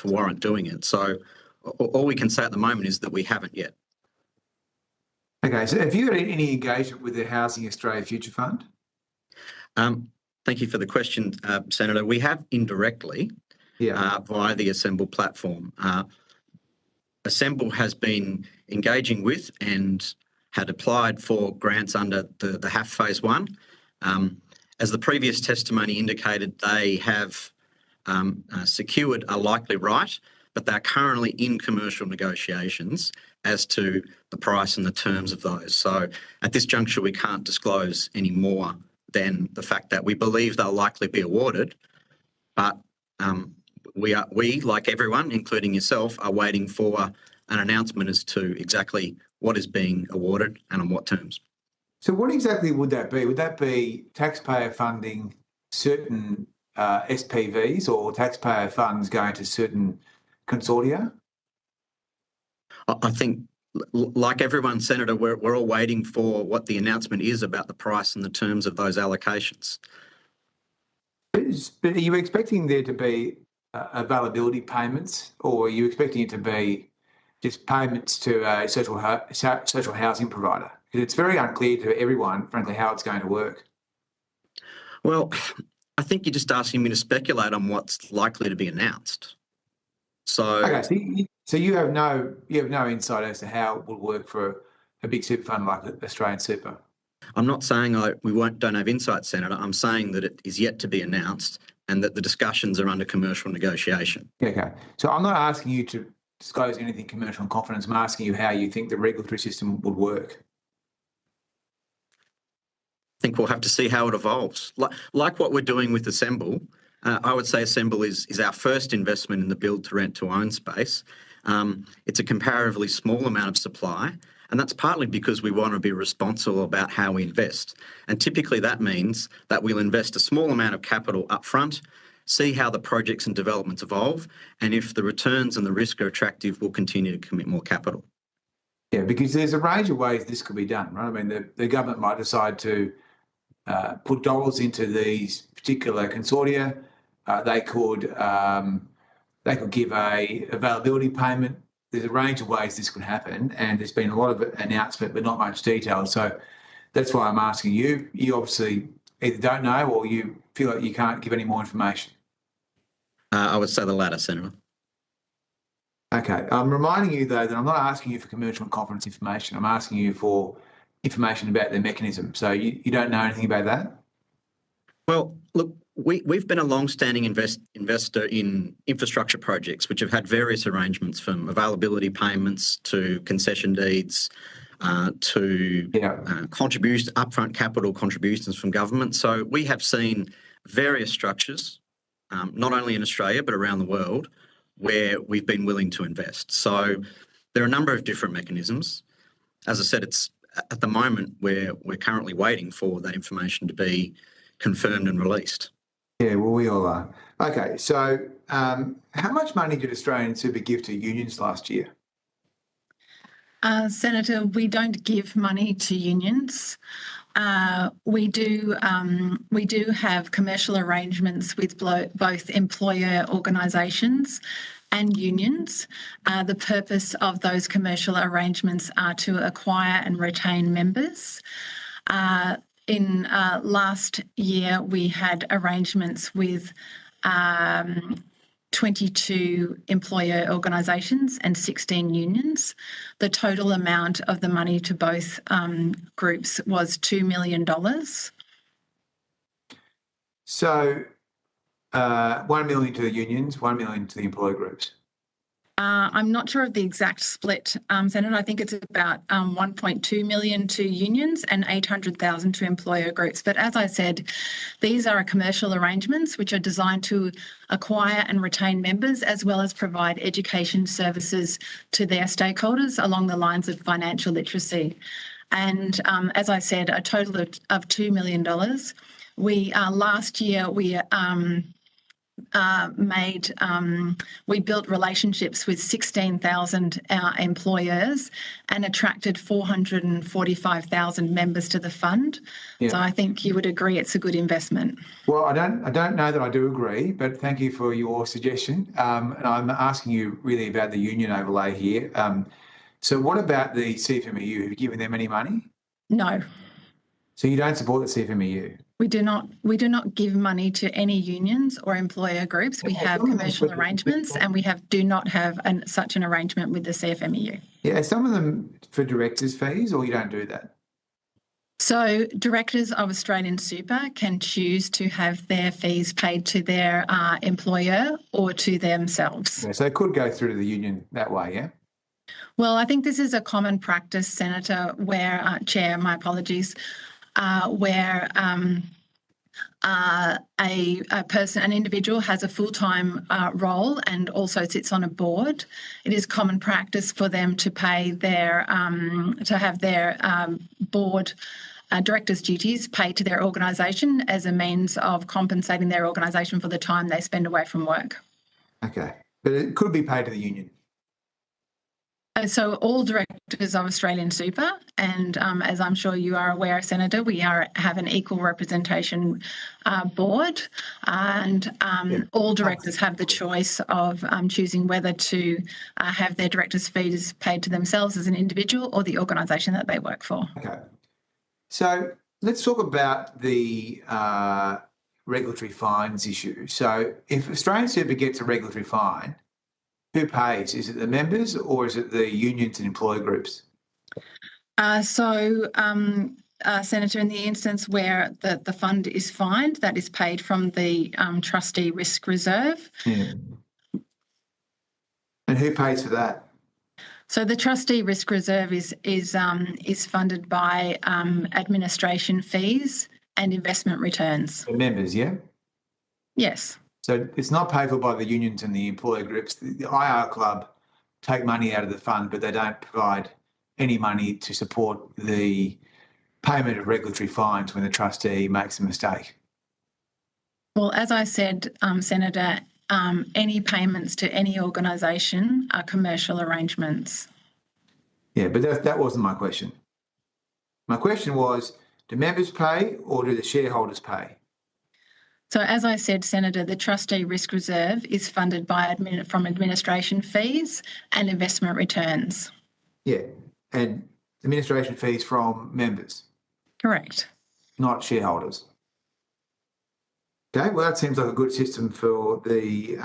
warrant doing it. So all we can say at the moment is that we haven't yet. Okay, so have you had any engagement with the Housing Australia Future Fund? Thank you for the question, Senator. We have indirectly via the Assemble platform. Assemble has been engaging with and had applied for grants under the HAF Phase 1. As the previous testimony indicated, they have secured a likely right, but they're currently in commercial negotiations as to the price and the terms of those. So at this juncture, we can't disclose any more than the fact that we believe they'll likely be awarded, but we, like everyone, including yourself, are waiting for an announcement as to exactly what is being awarded and on what terms. So what exactly would that be? Would that be taxpayer funding certain SPVs or taxpayer funds going to certain consortia? I think, like everyone, Senator, we're all waiting for what the announcement is about the price and the terms of those allocations. But are you expecting there to be availability payments, or are you expecting it to be just payments to a social housing provider? Because it's very unclear to everyone, frankly, how it's going to work. Well, I think you're just asking me to speculate on what's likely to be announced. So, okay, so you have no insight as to how it will work for a big super fund like Australian Super. I'm not saying we don't have insight, Senator. I'm saying that it is yet to be announced and that the discussions are under commercial negotiation. Okay, so I'm not asking you to disclose anything commercial in confidence. I'm asking you how you think the regulatory system would work. I think we'll have to see how it evolves. Like what we're doing with Assemble, I would say Assemble is our first investment in the build-to-rent-to-own space. It's a comparatively small amount of supply, And that's partly because we want to be responsible about how we invest. And typically that means that we'll invest a small amount of capital up front, see how the projects and developments evolve, and if the returns and the risk are attractive, we'll continue to commit more capital. Yeah, because there's a range of ways this could be done, right? I mean, the government might decide to put dollars into these particular consortia. They could give a availability payment. There's a range of ways this could happen, and there's been a lot of announcement, but not much detail. So that's why I'm asking you. You obviously either don't know or you feel like you can't give any more information. I would say the latter, Senator. Okay. I'm reminding you, though, that I'm not asking you for commercial and confidence information. I'm asking you for information about the mechanism. So you don't know anything about that? Well, look, we've been a long-standing investor in infrastructure projects, which have had various arrangements from availability payments to concession deeds to upfront capital contributions from government. So we have seen various structures, not only in Australia but around the world, where we've been willing to invest. So there are a number of different mechanisms. As I said, it's at the moment we're currently waiting for that information to be confirmed and released. Yeah, well, we all are. Okay, so how much money did Australian Super give to unions last year? Senator, we don't give money to unions. We do have commercial arrangements with both employer organisations and unions. The purpose of those commercial arrangements are to acquire and retain members. In last year, we had arrangements with 22 employer organisations and 16 unions. The total amount of the money to both groups was $2 million. So 1 million to the unions, 1 million to the employer groups. I'm not sure of the exact split, Senator. I think it's about 1.2 million to unions and 800,000 to employer groups. But as I said, these are commercial arrangements which are designed to acquire and retain members, as well as provide education services to their stakeholders along the lines of financial literacy. And as I said, a total of $2 million. Last year we built relationships with 16,000 employers and attracted 445,000 members to the fund. Yeah. So I think you would agree it's a good investment. Well, I don't know that I do agree, but thank you for your suggestion. And I'm asking you really about the union overlay here. So what about the CFMEU? Have you given them any money? No. So you don't support the CFMEU? We do not give money to any unions or employer groups. We have commercial arrangements, and we do not have such an arrangement with the CFMEU. Yeah, some of them for directors' fees, or you don't do that? So directors of Australian Super can choose to have their fees paid to their employer or to themselves. Yeah, so it could go through to the union that way, yeah? Well, I think this is a common practice, Senator, where, Chair, my apologies, where an individual has a full-time role and also sits on a board. It is common practice for them to pay to have their board directors' duties paid to their organisation as a means of compensating their organisation for the time they spend away from work. Okay, but it could be paid to the union. So all directors of Australian Super, and as I'm sure you are aware, Senator, we have an equal representation board, and all directors have the choice of choosing whether to have their directors' fees paid to themselves as an individual or the organisation that they work for. Okay. So let's talk about the regulatory fines issue. So if Australian Super gets a regulatory fine, who pays? Is it the members or is it the unions and employer groups? Senator, in the instance where the fund is fined, that is paid from the trustee risk reserve. Yeah. And who pays for that? So the trustee risk reserve is funded by administration fees and investment returns. The members, yeah? Yes. So it's not paid for by the unions and the employer groups. The IR Club take money out of the fund, but they don't provide any money to support the payment of regulatory fines when the trustee makes a mistake? Well, as I said, Senator, any payments to any organisation are commercial arrangements. Yeah, but that wasn't my question. My question was, do members pay or do the shareholders pay? So as I said, Senator, the trustee risk reserve is funded from administration fees and investment returns. Yeah, and administration fees from members? Correct. Not shareholders? Okay, well, that seems like a good system for the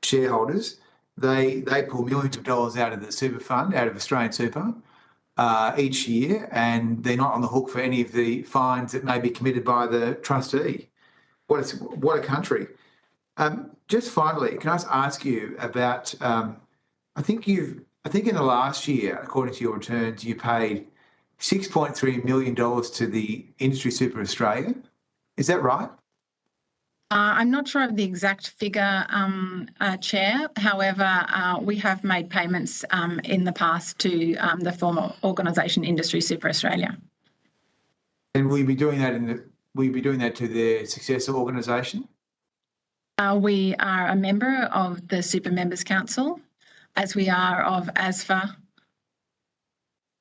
shareholders. They pull millions of dollars out of the super fund, out of Australian super, each year, and they're not on the hook for any of the fines that may be committed by the trustee. What a country. Just finally, can I just ask you about, I think in the last year, according to your returns, you paid $6.3 million to the Industry Super Australia. Is that right? I'm not sure of the exact figure, Chair. However, we have made payments in the past to the former organisation Industry Super Australia. And will you be doing that to their successor organisation? We are a member of the Super Members Council, as we are of AUSPA.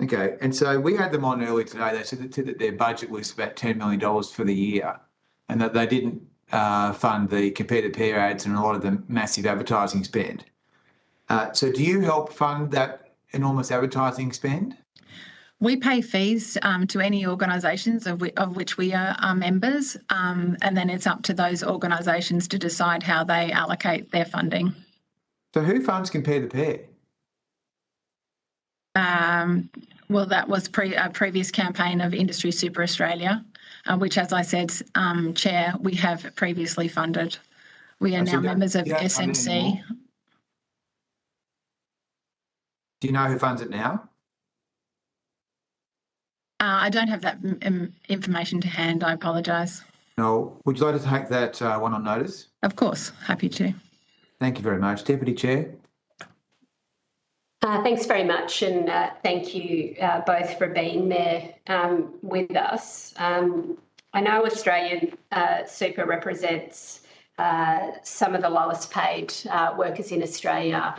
Okay, and so we had them on earlier today. They said that their budget was about $10 million for the year, and that they didn't fund the compare-to-peer ads and a lot of the massive advertising spend. So do you help fund that enormous advertising spend? We pay fees to any organisations of which we are members, and then it's up to those organisations to decide how they allocate their funding. So who funds compare-to-peer? Well, that was a previous campaign of Industry Super Australia, which, as I said, Chair, we have previously funded. We are now members of SMC. Do you know who funds it now? I don't have that information to hand. I apologise. No. Would you like to take that one on notice? Of course. Happy to. Thank you very much. Deputy Chair. Thanks very much, and thank you both for being there with us. I know Australian Super represents some of the lowest paid workers in Australia,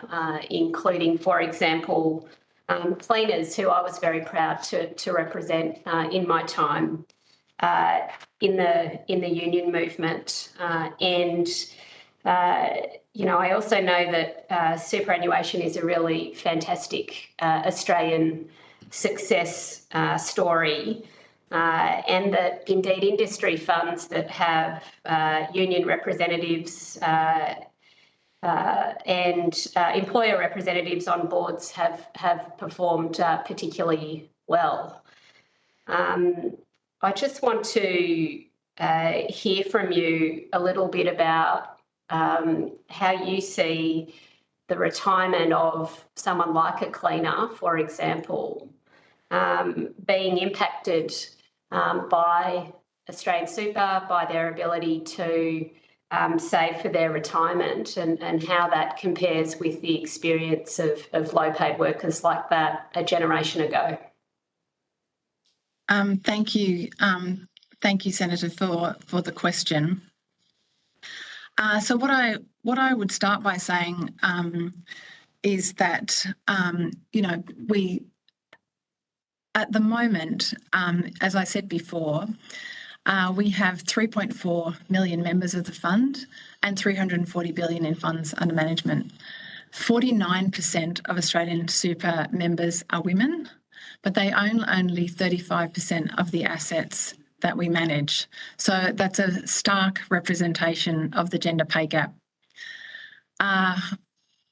including, for example, cleaners, who I was very proud to represent in my time in the union movement. I also know that superannuation is a really fantastic Australian success story, and that indeed industry funds that have union representatives and employer representatives on boards have performed particularly well. I just want to hear from you a little bit about how you see the retirement of someone like a cleaner, for example, being impacted by Australian Super, by their ability to save for their retirement, and how that compares with the experience of low-paid workers like that a generation ago. Thank you, Senator, for the question. So what I would start by saying is that we at the moment, as I said before, we have 3.4 million members of the fund and 340 billion in funds under management. 49% of Australian super members are women, but they own only 35% of the assets that we manage. So that's a stark representation of the gender pay gap.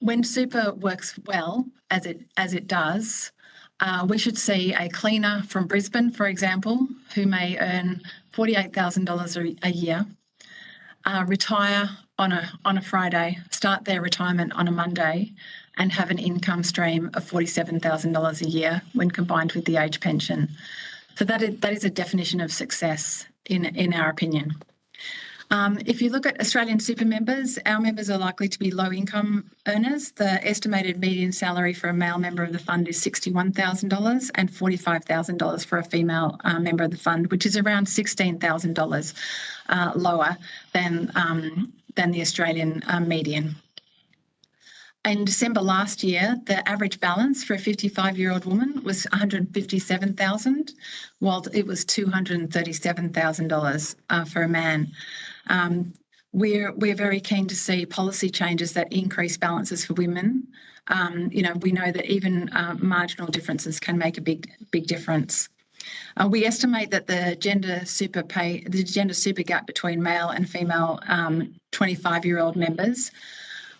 When super works well, as it does, we should see a cleaner from Brisbane, for example, who may earn $48,000 a year, retire on a Friday, start their retirement on a Monday, and have an income stream of $47,000 a year when combined with the age pension. So that is a definition of success in our opinion. If you look at Australian super members, our members are likely to be low-income earners. The estimated median salary for a male member of the fund is $61,000 and $45,000 for a female member of the fund, which is around $16,000 lower than the Australian median. In December last year, the average balance for a 55-year-old woman was $157,000, while it was $237,000 for a man. We're very keen to see policy changes that increase balances for women. We know that even marginal differences can make a big difference. We estimate that the gender super gap between male and female 25-year-old members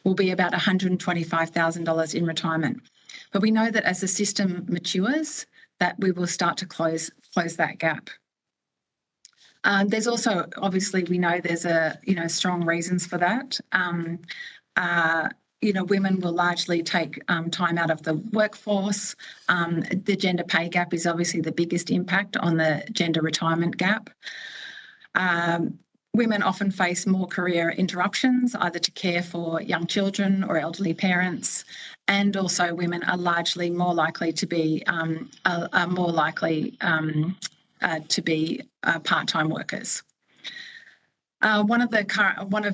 will be about $125,000 in retirement. But we know that as the system matures, that we will start to close that gap. There's also, obviously, we know there's strong reasons for that. Women will largely take time out of the workforce. The gender pay gap is obviously the biggest impact on the gender retirement gap. Women often face more career interruptions, either to care for young children or elderly parents, and also women are largely more likely to be part-time workers. One of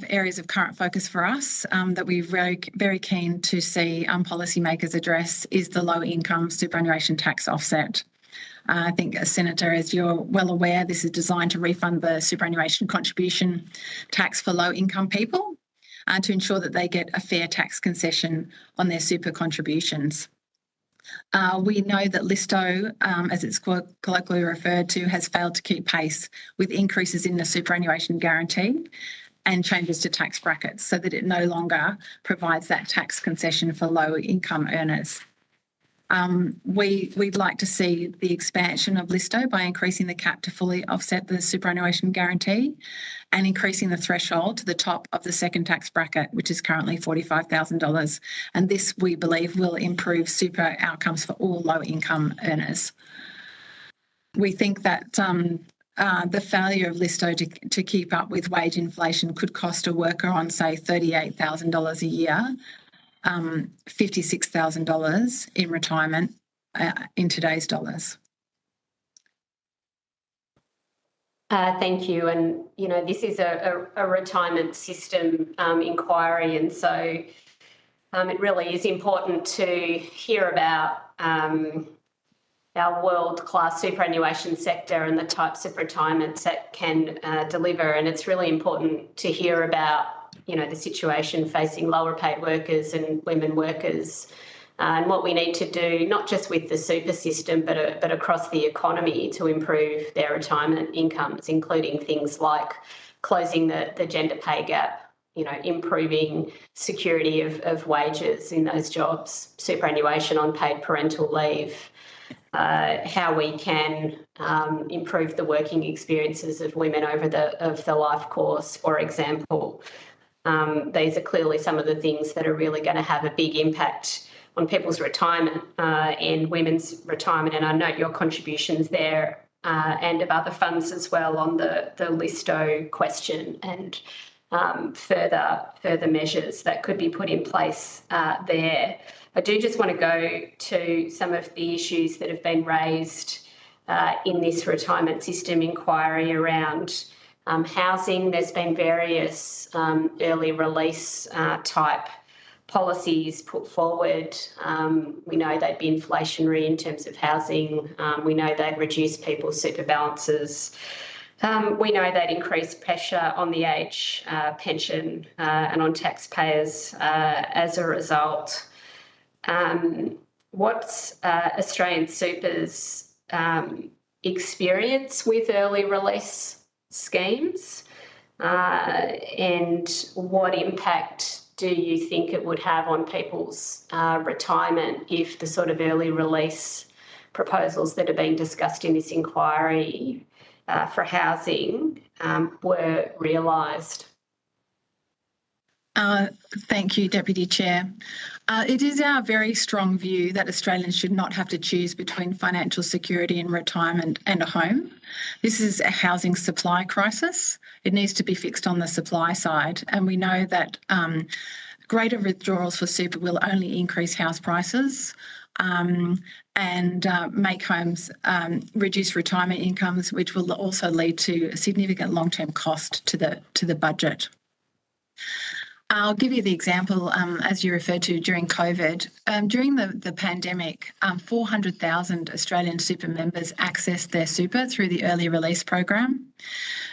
areas of current focus for us that we're very keen to see policymakers address is the low-income superannuation tax offset. I think, Senator, as you're well aware, this is designed to refund the superannuation contribution tax for low-income people to ensure that they get a fair tax concession on their super contributions. We know that LISTO, as it's colloquially referred to, has failed to keep pace with increases in the superannuation guarantee and changes to tax brackets so that it no longer provides that tax concession for low-income earners. We'd like to see the expansion of LISTO by increasing the cap to fully offset the superannuation guarantee and increasing the threshold to the top of the second tax bracket, which is currently $45,000. And this, we believe, will improve super outcomes for all low-income earners. We think that the failure of LISTO to keep up with wage inflation could cost a worker on, say, $38,000 a year, $56,000 in retirement in today's dollars. Thank you. And, this is a retirement system inquiry, and so it really is important to hear about our world-class superannuation sector and the types of retirements that can deliver. And it's really important to hear about the situation facing lower paid workers and women workers, and what we need to do, not just with the super system, but across the economy to improve their retirement incomes, including things like closing the gender pay gap, improving security of wages in those jobs, superannuation on paid parental leave, how we can improve the working experiences of women over the life course, for example. These are clearly some of the things that are really going to have a big impact on people's retirement and women's retirement. And I note your contributions there and of other funds as well on the LISTO question and further measures that could be put in place there. I do just want to go to some of the issues that have been raised in this retirement system inquiry around housing. There's been various early release type policies put forward. We know they'd be inflationary in terms of housing. We know they'd reduce people's super balances. We know they'd increase pressure on the age pension and on taxpayers as a result. What's Australian Super's experience with early release schemes, and what impact do you think it would have on people's retirement if the sort of early release proposals that are being discussed in this inquiry for housing were realised? Thank you, Deputy Chair. It is our very strong view that Australians should not have to choose between financial security and retirement and a home. This is a housing supply crisis. It needs to be fixed on the supply side, and we know that greater withdrawals for super will only increase house prices and make homes reduce retirement incomes, which will also lead to a significant long-term cost to the budget. I'll give you the example, as you referred to, during COVID. During the pandemic, 400,000 Australian super members accessed their super through the early release program,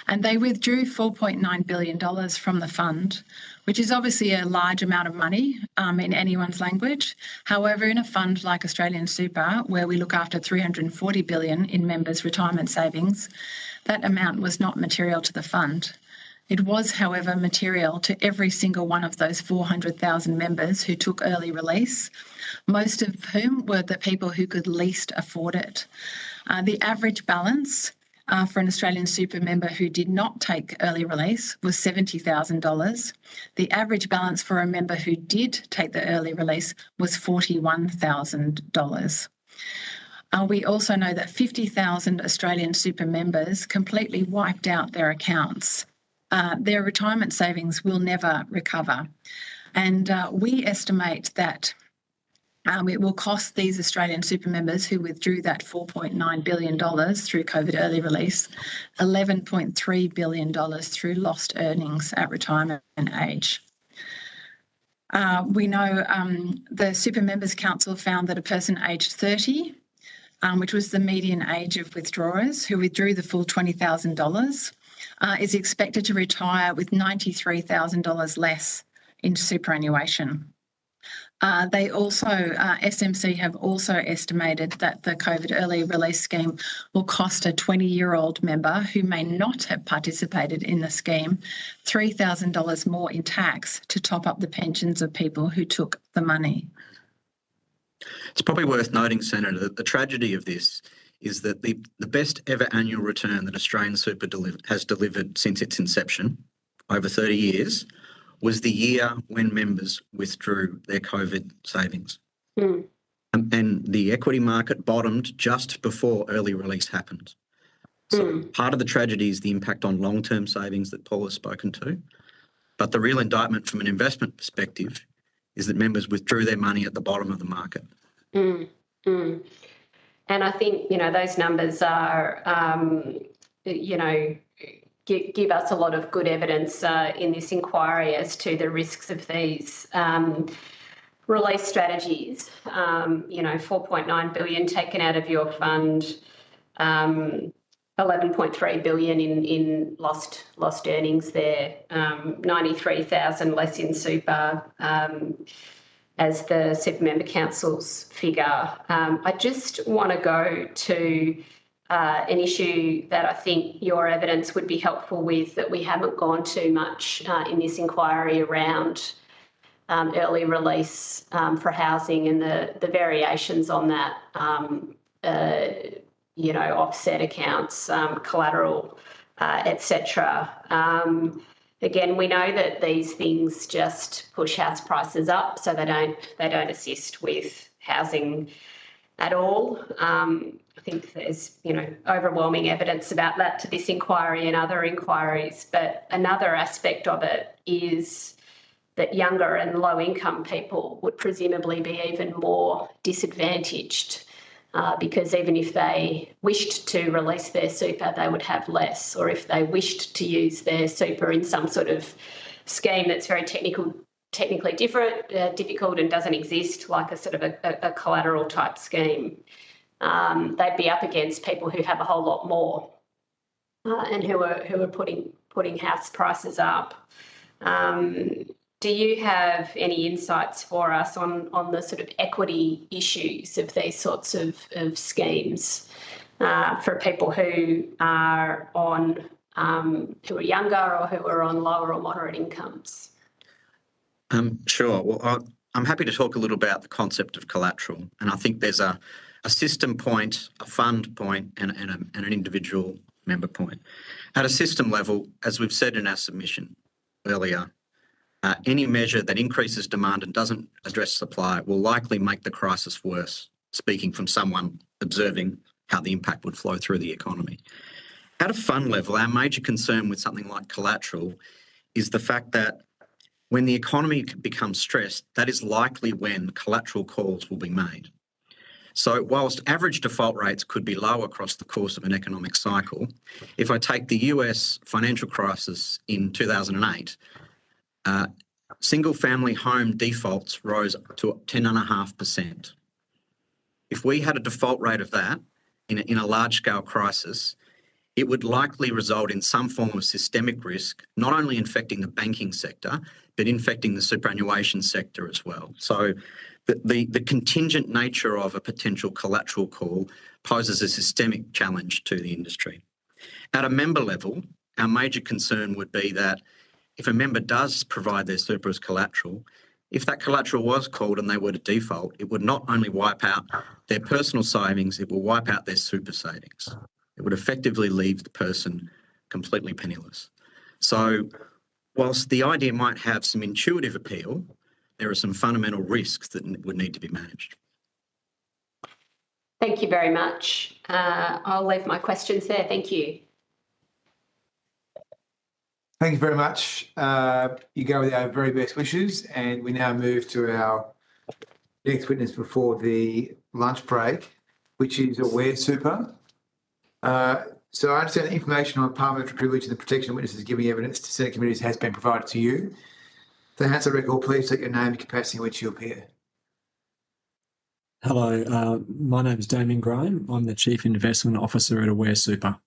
and they withdrew $4.9 billion from the fund, which is obviously a large amount of money in anyone's language. However, in a fund like Australian Super, where we look after $340 billion in members' retirement savings, that amount was not material to the fund. It was, however, material to every single one of those 400,000 members who took early release, most of whom were the people who could least afford it. The average balance for an Australian super member who did not take early release was $70,000. The average balance for a member who did take the early release was $41,000. We also know that 50,000 Australian super members completely wiped out their accounts. Their retirement savings will never recover. And we estimate that it will cost these Australian super members who withdrew that $4.9 billion through COVID early release, $11.3 billion through lost earnings at retirement age. We know the Super Members Council found that a person aged 30, which was the median age of withdrawers who withdrew the full $20,000, is expected to retire with $93,000 less in superannuation. They also, SMC have also estimated that the COVID early release scheme will cost a 20-year-old member who may not have participated in the scheme $3,000 more in tax to top up the pensions of people who took the money. It's probably worth noting, Senator, that the tragedy of this is that the best ever annual return that Australian Super has delivered since its inception, over 30 years, was the year when members withdrew their COVID savings. And the equity market bottomed just before early release happened. So part of the tragedy is the impact on long-term savings that Paul has spoken to. But the real indictment from an investment perspective is that members withdrew their money at the bottom of the market. And I think, those numbers are, give us a lot of good evidence in this inquiry as to the risks of these release strategies. $4.9 billion taken out of your fund, $11.3 billion in lost earnings there, 93,000 less in super, as the Super Member Council's figure. I just want to go to an issue that I think your evidence would be helpful with, that we haven't gone too much in this inquiry around early release for housing and the variations on that, offset accounts, collateral, etc. Again, we know that these things just push house prices up, so they don't assist with housing at all. I think there's overwhelming evidence about that to this inquiry and other inquiries. But another aspect of it is that younger and low income people would presumably be even more disadvantaged, because even if they wished to release their super, they would have less, or if they wished to use their super in some sort of scheme that's very technically difficult and doesn't exist, like a sort of a collateral type scheme, they'd be up against people who have a whole lot more and who are putting house prices up. Do you have any insights for us on the sort of equity issues of these sorts of schemes for people who are who are younger or who are on lower or moderate incomes? Sure. Well, I'm happy to talk a little about the concept of collateral, and I think there's a system point, a fund point, and an individual member point. At a system level, as we've said in our submission earlier, Any measure that increases demand and doesn't address supply will likely make the crisis worse, speaking from someone observing how the impact would flow through the economy. At a fund level, our major concern with something like collateral is the fact that when the economy becomes stressed, that is likely when collateral calls will be made. So whilst average default rates could be low across the course of an economic cycle, if I take the US financial crisis in 2008, single-family home defaults rose to 10.5%. If we had a default rate of that in a large-scale crisis, it would likely result in some form of systemic risk, not only infecting the banking sector, but infecting the superannuation sector as well. So the contingent nature of a potential collateral call poses a systemic challenge to the industry. At a member level, our major concern would be that if a member does provide their super as collateral, if that collateral was called and they were to default, it would not only wipe out their personal savings, it will wipe out their super savings. It would effectively leave the person completely penniless. So whilst the idea might have some intuitive appeal, there are some fundamental risks that would need to be managed. Thank you very much. I'll leave my questions there. Thank you. Thank you very much. You go with our very best wishes, and we now move to our next witness before the lunch break, which is Aware Super. So I understand the information on parliamentary privilege and the protection of witnesses giving evidence to Senate committees has been provided to you. To enhance the record, please state your name and capacity in which you appear. Hello, my name is Damien Graham. I'm the Chief Investment Officer at Aware Super.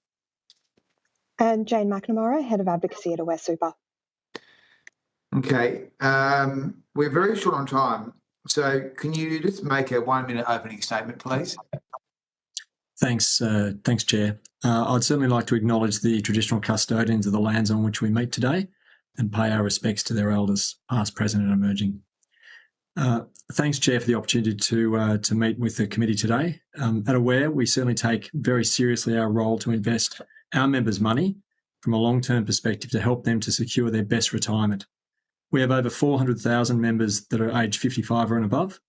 And Jane McNamara, Head of Advocacy at Aware Super. Okay, we're very short on time, so can you just make a 1 minute opening statement, please? Thanks, Chair. I'd certainly like to acknowledge the traditional custodians of the lands on which we meet today and pay our respects to their elders, past, present and emerging. Thanks, Chair, for the opportunity to meet with the committee today. At Aware, we certainly take very seriously our role to invest our members' money from a long-term perspective to help them to secure their best retirement. We have over 400,000 members that are aged 55 and above,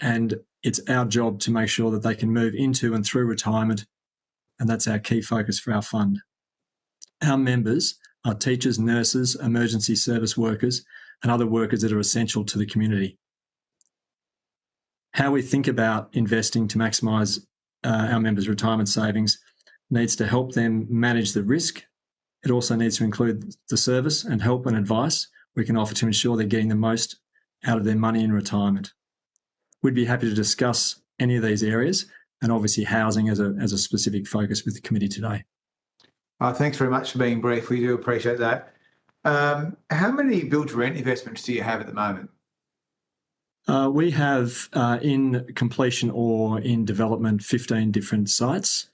and it's our job to make sure that they can move into and through retirement, and that's our key focus for our fund. Our members are teachers, nurses, emergency service workers, and other workers that are essential to the community. How we think about investing to maximise our members' retirement savings needs to help them manage the risk. It also needs to include the service and help and advice we can offer to ensure they're getting the most out of their money in retirement. We'd be happy to discuss any of these areas, and obviously housing as a specific focus with the committee today. Thanks very much for being brief. We do appreciate that. How many build-to-rent investments do you have at the moment? We have in completion or in development 15 different sites.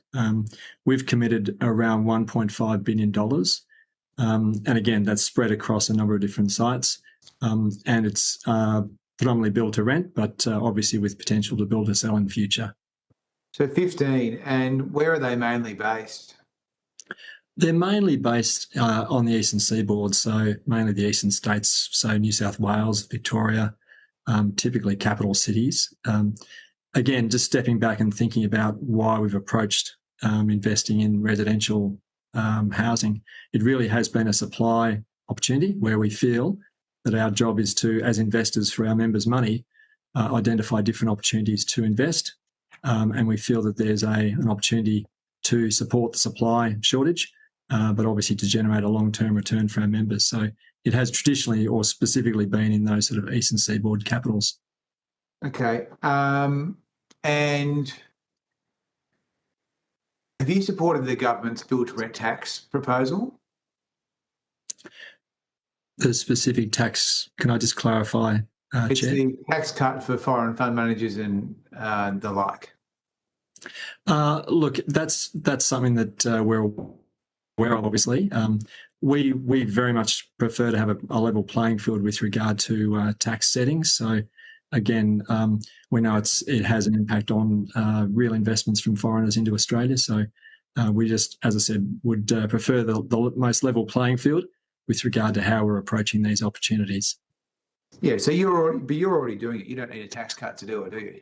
We've committed around $1.5 billion. And again, that's spread across a number of different sites. And it's predominantly build to rent, but obviously with potential to build to sell in the future. So 15, and where are they mainly based? They're mainly based on the eastern seaboard, so mainly the eastern states, so New South Wales, Victoria, typically capital cities. Again, just stepping back and thinking about why we've approached investing in residential housing, it really has been a supply opportunity where we feel that our job is to, as investors for our members' money, identify different opportunities to invest. And we feel that there's an opportunity to support the supply shortage, but obviously to generate a long-term return for our members. So it has traditionally or specifically been in those sort of eastern seaboard capitals. Okay. And have you supported the government's build-to-rent tax proposal? The specific tax, can I just clarify, It's Chair? the tax cut for foreign fund managers and the like. Look, that's something that we're aware of, obviously. We very much prefer to have a level playing field with regard to tax settings. So again, we know it has an impact on real investments from foreigners into Australia. So we just, as I said, would prefer the most level playing field with regard to how we're approaching these opportunities. Yeah, so you're already doing it. You don't need a tax cut to do it, do you?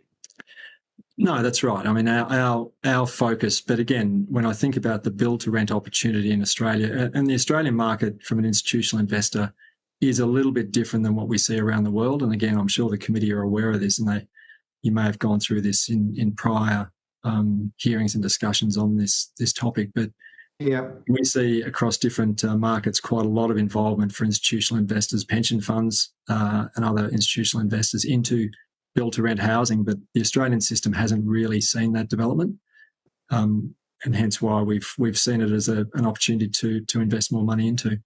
No, that's right. I mean, our focus, but again, when I think about the build to rent opportunity in Australia, and the Australian market from an institutional investor is a little bit different than what we see around the world. And again, I'm sure the committee are aware of this, and you may have gone through this in prior hearings and discussions on this topic. But yeah, we see across different markets quite a lot of involvement for institutional investors, pension funds, and other institutional investors into build-to-rent housing, but the Australian system hasn't really seen that development, and hence why we've seen it as an opportunity to invest more money into.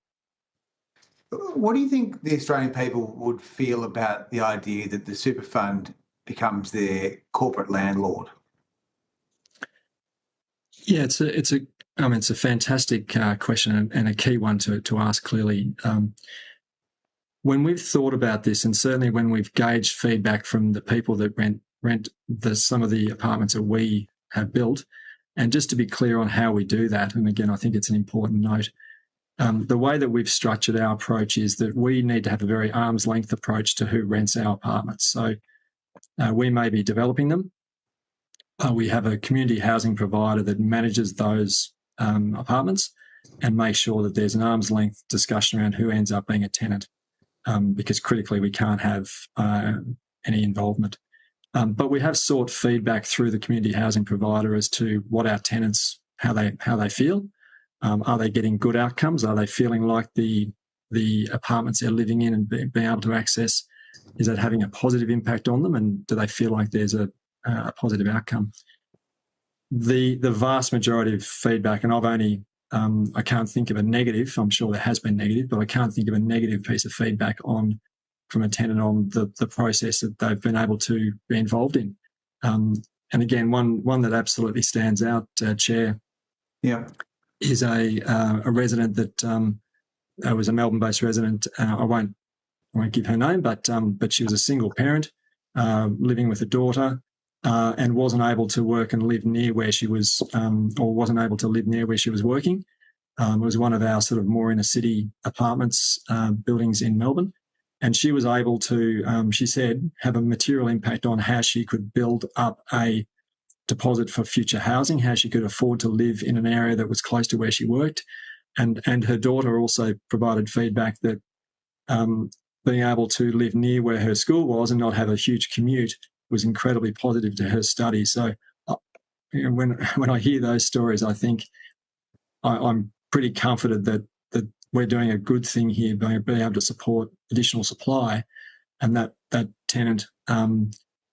What do you think the Australian people would feel about the idea that the super fund becomes their corporate landlord? Yeah, it's a fantastic question and a key one to ask clearly. When we've thought about this, and certainly when we've gauged feedback from the people that rent some of the apartments that we have built, and just to be clear on how we do that, and again, I think it's an important note, the way that we've structured our approach is that we need to have a very arm's length approach to who rents our apartments. So we may be developing them. We have a community housing provider that manages those apartments and makes sure that there's an arm's length discussion around who ends up being a tenant. Because critically we can't have any involvement. But we have sought feedback through the community housing provider as to what our tenants, how they feel. Are they getting good outcomes? Are they feeling like the apartments they're living in and being able to access, is that having a positive impact on them? And do they feel like there's a positive outcome? The vast majority of feedback, and I've only I can't think of a negative. I'm sure there has been negative, but I can't think of a negative piece of feedback from a tenant on the process that they've been able to be involved in. And again, one that absolutely stands out, Chair, is a resident that was a Melbourne-based resident. I won't give her name, but she was a single parent living with a daughter. And wasn't able to work and live near where she was, or wasn't able to live near where she was working. It was one of our sort of more inner city apartments, buildings in Melbourne. And she was able to, she said, have a material impact on how she could build up a deposit for future housing, how she could afford to live in an area that was close to where she worked. And her daughter also provided feedback that being able to live near where her school was and not have a huge commute was incredibly positive to her study. So when I hear those stories, I think I'm pretty comforted that we're doing a good thing here by being able to support additional supply, and that tenant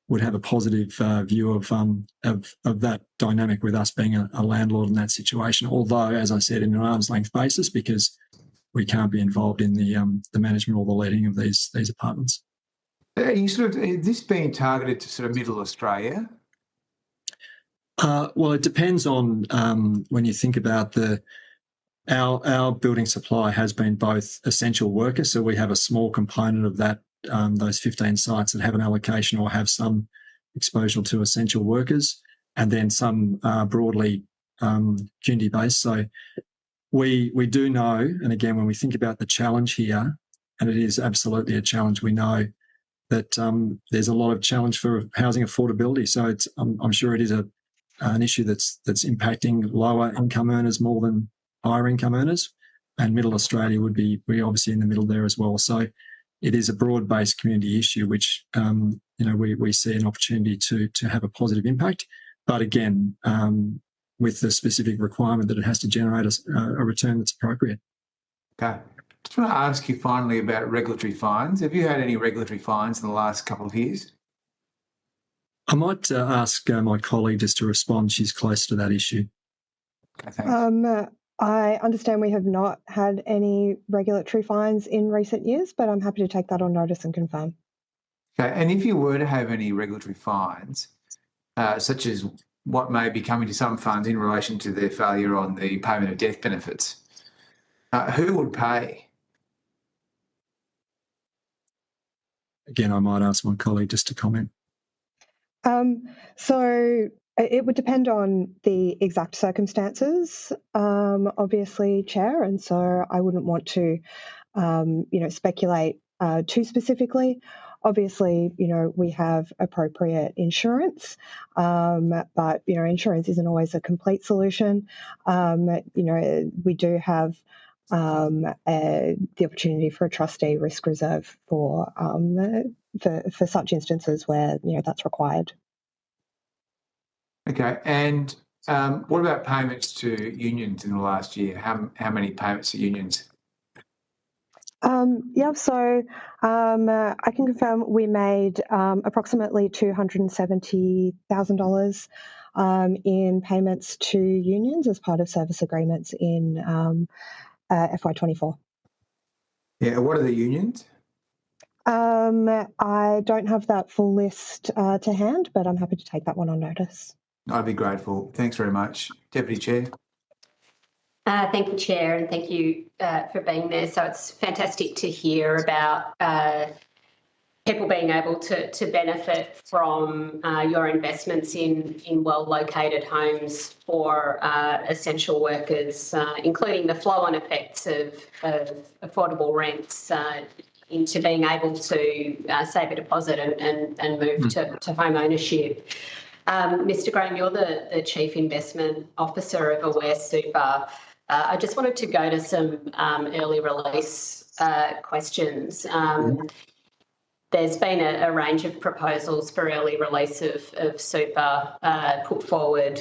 would have a positive view of that dynamic with us being a landlord in that situation. Although, as I said, in an arm's length basis, because we can't be involved in the management or the letting of these apartments. Are you is this being targeted to sort of middle Australia? Well, it depends on when you think about our building supply has been both essential workers, so we have a small component of that, those 15 sites that have an allocation or have some exposure to essential workers, and then some broadly community-based. So we do know, and again, when we think about the challenge here, and it is absolutely a challenge, we know that there's a lot of challenge for housing affordability. So I'm sure it is an issue that's impacting lower income earners more than higher income earners, and Middle Australia would be obviously in the middle there as well. So it is a broad-based community issue, which we see an opportunity to have a positive impact. But again, with the specific requirement that it has to generate a return that's appropriate. Okay. Just want to ask you finally about regulatory fines. Have you had any regulatory fines in the last couple of years? I might ask my colleague just to respond. She's close to that issue. Okay, thanks. I understand we have not had any regulatory fines in recent years, but I'm happy to take that on notice and confirm. Okay, and if you were to have any regulatory fines, such as what may be coming to some funds in relation to their failure on the payment of death benefits, who would pay? Again, I might ask my colleague just to comment. So it would depend on the exact circumstances, obviously, Chair, and so I wouldn't want to, speculate too specifically. Obviously, we have appropriate insurance, but, insurance isn't always a complete solution. We do have the opportunity for a trustee risk reserve for such instances where, that's required. Okay, and what about payments to unions in the last year? How many payments to unions? So I can confirm we made approximately $270,000 in payments to unions as part of service agreements in FY24. Yeah, what are the unions? I don't have that full list to hand, but I'm happy to take that one on notice. I'd be grateful. Thanks very much. Deputy Chair. Thank you, Chair, and thank you for being there. So it's fantastic to hear about people being able to benefit from your investments in well-located homes for essential workers, including the flow-on effects of affordable rents into being able to save a deposit and move to home ownership. Mr. Graham, you're the Chief Investment Officer of Aware Super. I just wanted to go to some early release questions. There's been a range of proposals for early release of super put forward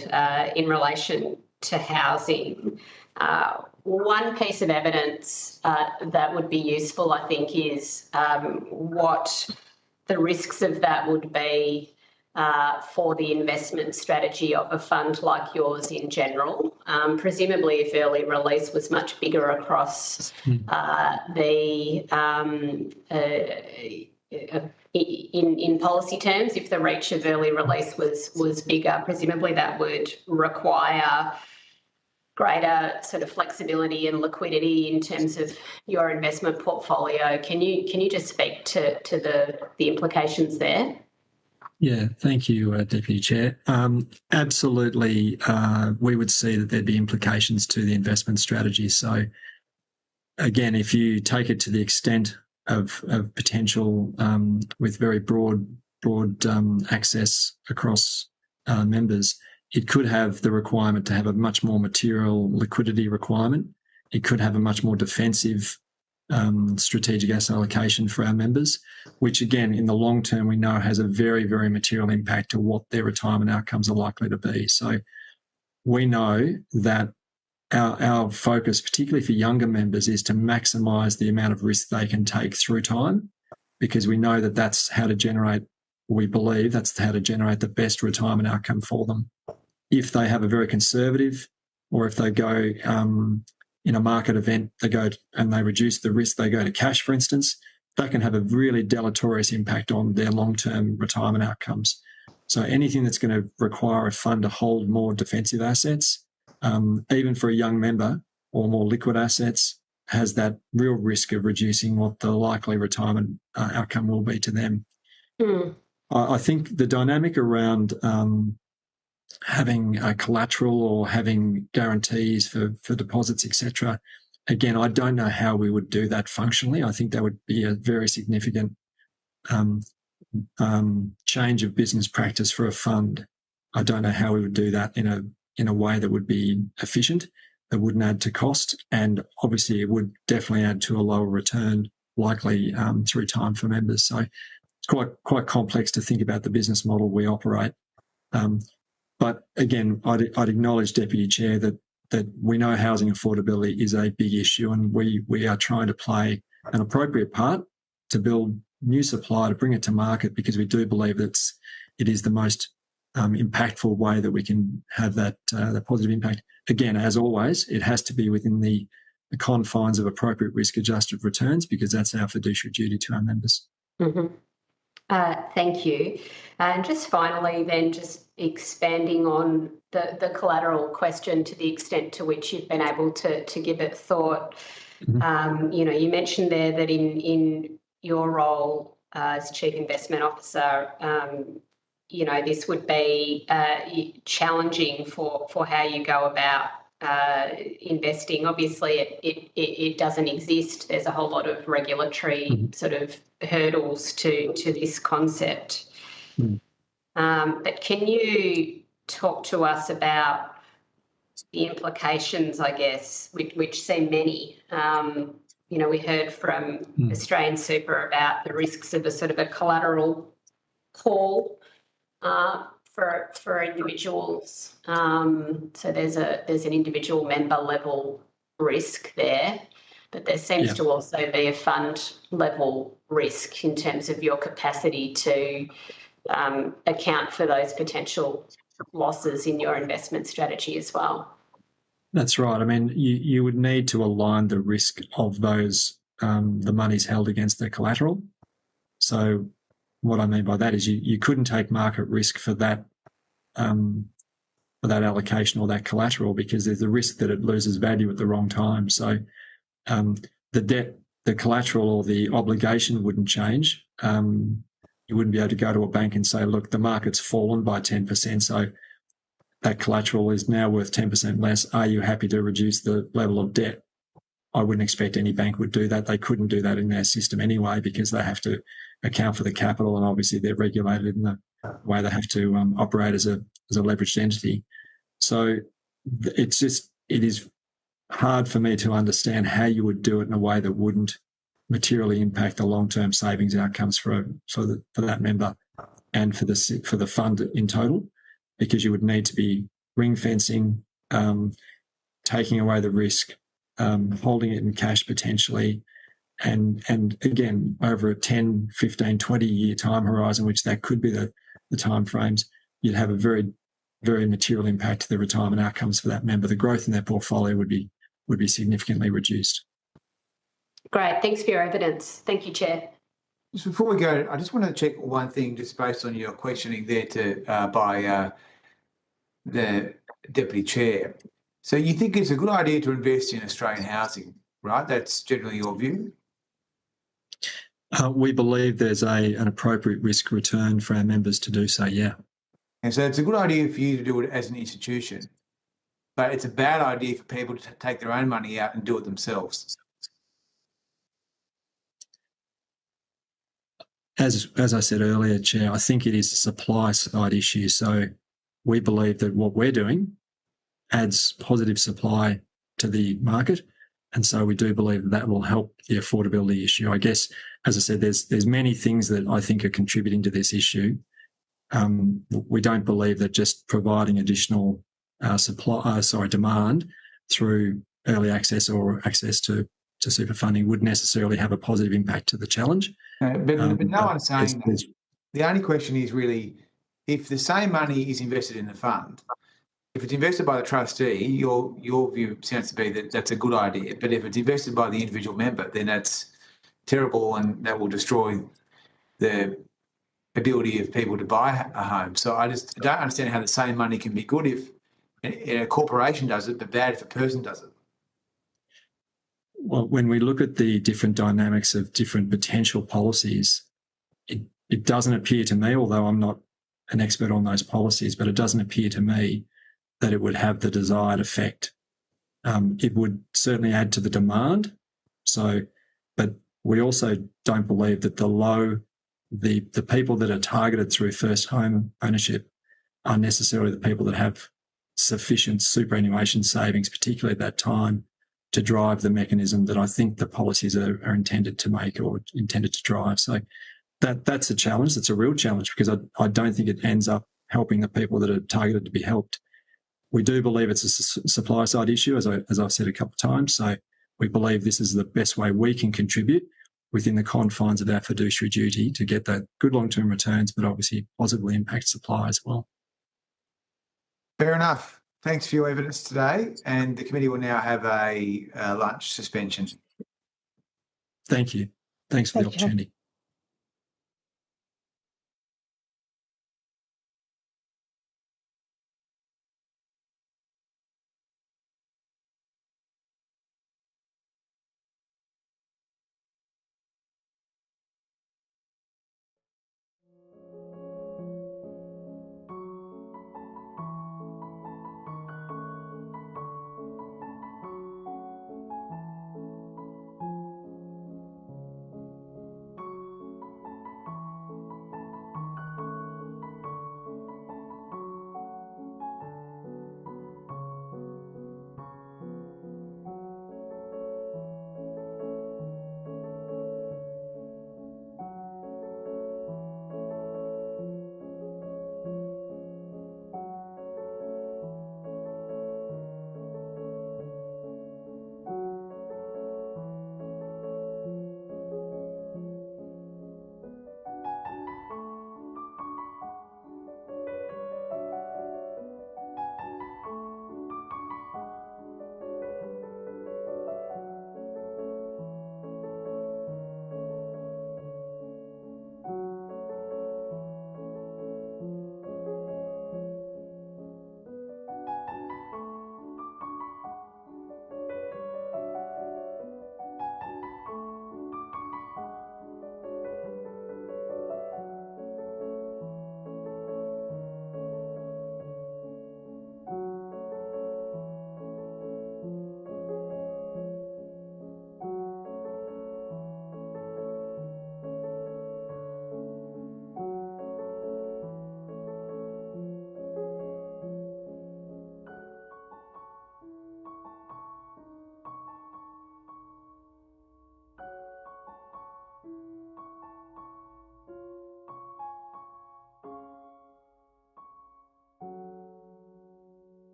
in relation to housing. One piece of evidence that would be useful, I think, is what the risks of that would be for the investment strategy of a fund like yours in general. Presumably, if early release was much bigger across in policy terms, if the reach of early release was bigger, presumably that would require greater sort of flexibility and liquidity in terms of your investment portfolio. Can you just speak to the implications there? Yeah, thank you, Deputy Chair. Absolutely, we would see that there'd be implications to the investment strategy. So, again, if you take it to the extent of potential with very broad access across members, it could have the requirement to have a much more material liquidity requirement. It could have a much more defensive strategic asset allocation for our members, which again, in the long term, we know has a very, very material impact to what their retirement outcomes are likely to be. So we know that our focus, particularly for younger members, is to maximise the amount of risk they can take through time, because we know that that's how to generate, we believe that's how to generate the best retirement outcome for them. If they have a very conservative, or if they go in a market event, they go and they reduce the risk, they go to cash, for instance, that can have a really deleterious impact on their long-term retirement outcomes. So anything that's going to require a fund to hold more defensive assets, even for a young member, or more liquid assets, has that real risk of reducing what the likely retirement outcome will be to them. I think the dynamic around having collateral or having guarantees for deposits, etc. Again, I don't know how we would do that functionally. I think that would be a very significant change of business practice for a fund. I don't know how we would do that in a way that would be efficient, that wouldn't add to cost, and obviously it would definitely add to a lower return, likely through time for members. So it's quite complex to think about the business model we operate. But again, I'd acknowledge, Deputy Chair, that we know housing affordability is a big issue, and we are trying to play an appropriate part to build new supply, to bring it to market, because we do believe that it is the most impactful way that we can have that positive impact. Again, as always, it has to be within the confines of appropriate risk-adjusted returns, because that's our fiduciary duty to our members. Mm-hmm. Thank you. And just finally then, just expanding on the collateral question to the extent to which you've been able to give it thought. You mentioned there that in your role as Chief Investment Officer, this would be challenging for how you go about investing. Obviously, it doesn't exist. There's a whole lot of regulatory sort of hurdles to this concept. But can you talk to us about the implications, I guess, which seem many? We heard from Australian Super about the risks of a sort of a collateral call for individuals. So there's an individual member level risk there, but there seems to also be a fund level risk in terms of your capacity to account for those potential losses in your investment strategy as well. That's right. I mean, you would need to align the risk of those, the monies held against the collateral. So what I mean by that is you couldn't take market risk for that allocation or that collateral, because there's a risk that it loses value at the wrong time. So the debt, the collateral or the obligation wouldn't change. You wouldn't be able to go to a bank and say, look, the market's fallen by 10%, so that collateral is now worth 10% less. Are you happy to reduce the level of debt? I wouldn't expect any bank would do that. They couldn't do that in their system anyway, because they have to account for the capital, and obviously they're regulated in the way they have to operate as a leveraged entity. So it is hard for me to understand how you would do it in a way that wouldn't materially impact the long-term savings outcomes for that member and for the fund in total, because you would need to be ring fencing, taking away the risk, holding it in cash potentially, and again, over a 10, 15, 20-year time horizon, which that could be the time frames, you'd have a very, very material impact to the retirement outcomes for that member. The growth in their portfolio would be significantly reduced. Great. Thanks for your evidence. Thank you, Chair. Just before we go, I just want to check one thing, just based on your questioning there by the Deputy Chair. So you think it's a good idea to invest in Australian housing, right? That's generally your view? We believe there's an appropriate risk return for our members to do so, yeah. And so it's a good idea for you to do it as an institution, but it's a bad idea for people to take their own money out and do it themselves. As I said earlier, Chair, I think it is a supply side issue. So we believe that what we're doing adds positive supply to the market. And so we do believe that will help the affordability issue. I guess, as I said, there's many things that I think are contributing to this issue. We don't believe that just providing additional demand through early access or access to super funding would necessarily have a positive impact to the challenge. But no one's saying that. The only question is really, if the same money is invested in the fund, if it's invested by the trustee, your view sounds to be that that's a good idea. But if it's invested by the individual member, then that's terrible, and that will destroy the ability of people to buy a home. So I don't understand how the same money can be good if a corporation does it, but bad if a person does it. Well, when we look at the different dynamics of different potential policies, it doesn't appear to me, although I'm not an expert on those policies, but it doesn't appear to me that it would have the desired effect. It would certainly add to the demand. But we also don't believe that the people that are targeted through first home ownership are necessarily the people that have sufficient superannuation savings, particularly at that time, to drive the mechanism that I think the policies are intended to make or intended to drive. So that's a challenge. It's a real challenge, because I don't think it ends up helping the people that are targeted to be helped. We do believe it's a supply side issue, as I've said a couple of times. So we believe this is the best way we can contribute within the confines of our fiduciary duty to get that good long-term returns, but obviously positively impact supply as well. Fair enough. Thanks for your evidence today, and the committee will now have a lunch suspension. Thank you. Thanks for the opportunity.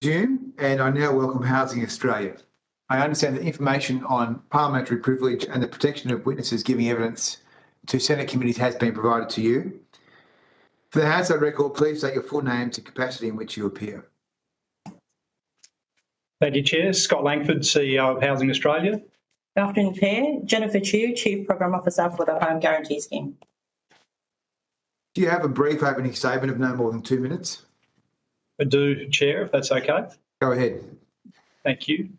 Resume, and I now welcome Housing Australia. I understand that information on parliamentary privilege and the protection of witnesses giving evidence to Senate committees has been provided to you. For the Hansard record, please state your full names and capacity in which you appear. Thank you, Chair. Scott Langford, CEO of Housing Australia. Good afternoon, Chair. Jennifer Chu, Chief Program Officer for the Home Guarantee Scheme. Do you have a brief opening statement of no more than 2 minutes? I do, Chair, if that's okay. Go ahead. Thank you.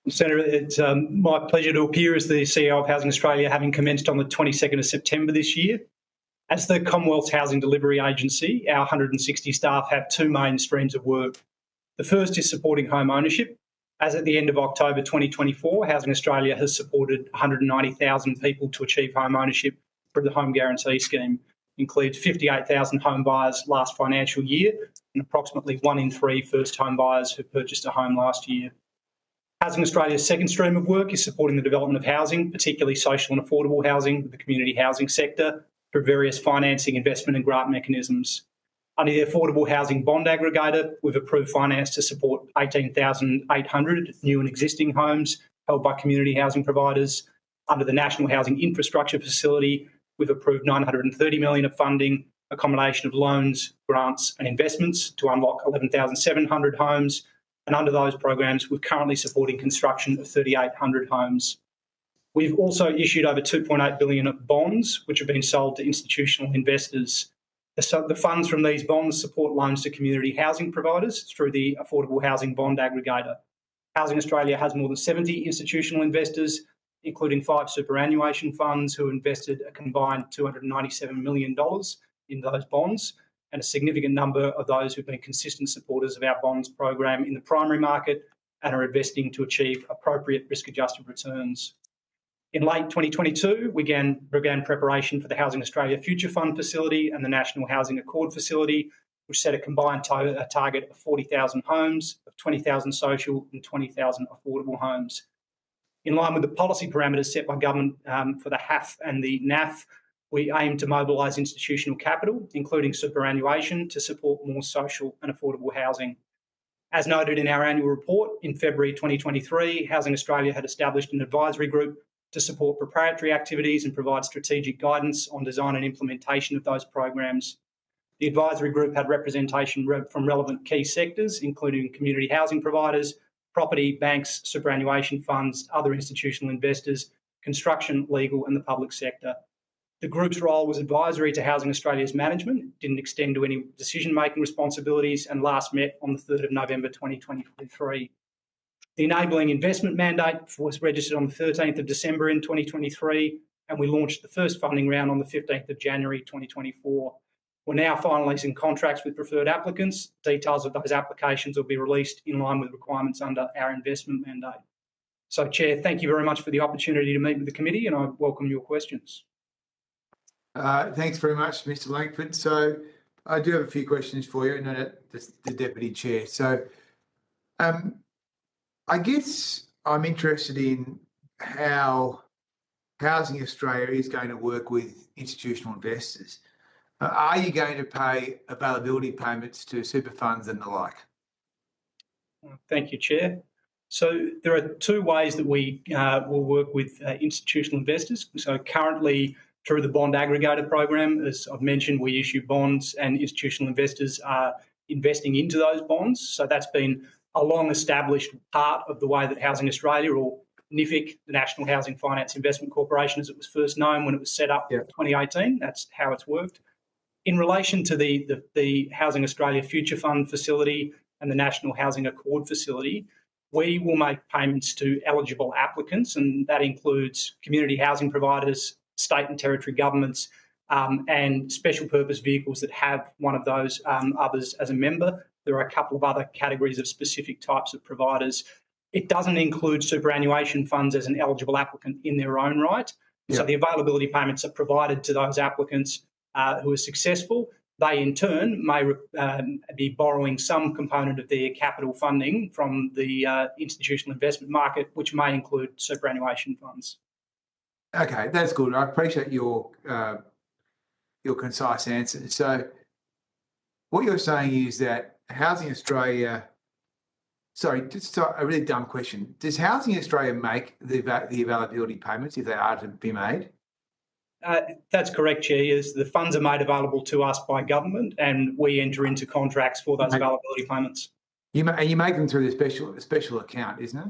Senator, it's my pleasure to appear as the CEO of Housing Australia, having commenced on the 22nd of September this year. As the Commonwealth Housing Delivery Agency, our 160 staff have two main streams of work. The first is supporting home ownership. As at the end of October 2024, Housing Australia has supported 190,000 people to achieve home ownership through the Home Guarantee Scheme. Includes 58,000 home buyers last financial year and approximately 1 in 3 first home buyers who purchased a home last year. Housing Australia's second stream of work is supporting the development of housing, particularly social and affordable housing with the community housing sector through various financing, investment and grant mechanisms. Under the Affordable Housing Bond Aggregator, we've approved finance to support 18,800 new and existing homes held by community housing providers. Under the National Housing Infrastructure Facility, we've approved $930 million of funding, a combination of loans, grants and investments to unlock 11,700 homes. And under those programs, we're currently supporting construction of 3,800 homes. We've also issued over $2.8 billion of bonds, which have been sold to institutional investors. The funds from these bonds support loans to community housing providers through the Affordable Housing Bond Aggregator. Housing Australia has more than 70 institutional investors, including 5 superannuation funds who invested a combined $297 million in those bonds, and a significant number of those who've been consistent supporters of our bonds program in the primary market and are investing to achieve appropriate risk-adjusted returns. In late 2022, we began preparation for the Housing Australia Future Fund facility and the National Housing Accord facility, which set a combined target of 40,000 homes, of 20,000 social and 20,000 affordable homes. In line with the policy parameters set by government for the HAF and the NAF, we aim to mobilise institutional capital, including superannuation, to support more social and affordable housing. As noted in our annual report, in February 2023, Housing Australia had established an advisory group to support proprietary activities and provide strategic guidance on design and implementation of those programs. The advisory group had representation from relevant key sectors, including community housing providers, property, banks, superannuation funds, other institutional investors, construction, legal and the public sector. The group's role was advisory to Housing Australia's management, didn't extend to any decision-making responsibilities, and last met on the 3rd of November 2023. The enabling investment mandate was registered on the 13th of December in 2023, and we launched the first funding round on the 15th of January 2024. We're now finalising contracts with preferred applicants. Details of those applications will be released in line with requirements under our investment mandate. So, Chair, thank you very much for the opportunity to meet with the committee, and I welcome your questions. Thanks very much, Mr. Langford. So I do have a few questions for you, and then the Deputy Chair. So I guess I'm interested in how Housing Australia is going to work with institutional investors. Are you going to pay availability payments to super funds and the like? Thank you, Chair. So there are 2 ways that we will work with institutional investors. So currently, through the bond aggregator program, as I've mentioned, we issue bonds and institutional investors are investing into those bonds. So that's been a long-established part of the way that Housing Australia, or NIFIC, the National Housing Finance Investment Corporation, as it was first known when it was set up in 2018, that's how it's worked. In relation to the Housing Australia Future Fund facility and the National Housing Accord facility, we will make payments to eligible applicants, and that includes community housing providers, state and territory governments, and special purpose vehicles that have one of those others as a member. There are a couple of other categories of specific types of providers. It doesn't include superannuation funds as an eligible applicant in their own right. Yeah. So the availability payments are provided to those applicants who are successful. They, in turn, may be borrowing some component of their capital funding from the institutional investment market, which may include superannuation funds. Okay, that's good. I appreciate your concise answer. So what you're saying is that Housing Australia Sorry, just a really dumb question. Does Housing Australia make the availability payments if they are to be made? That's correct, Chair. Yes, the funds are made available to us by government, and we enter into contracts for those availability payments. You make them through the special account, isn't it?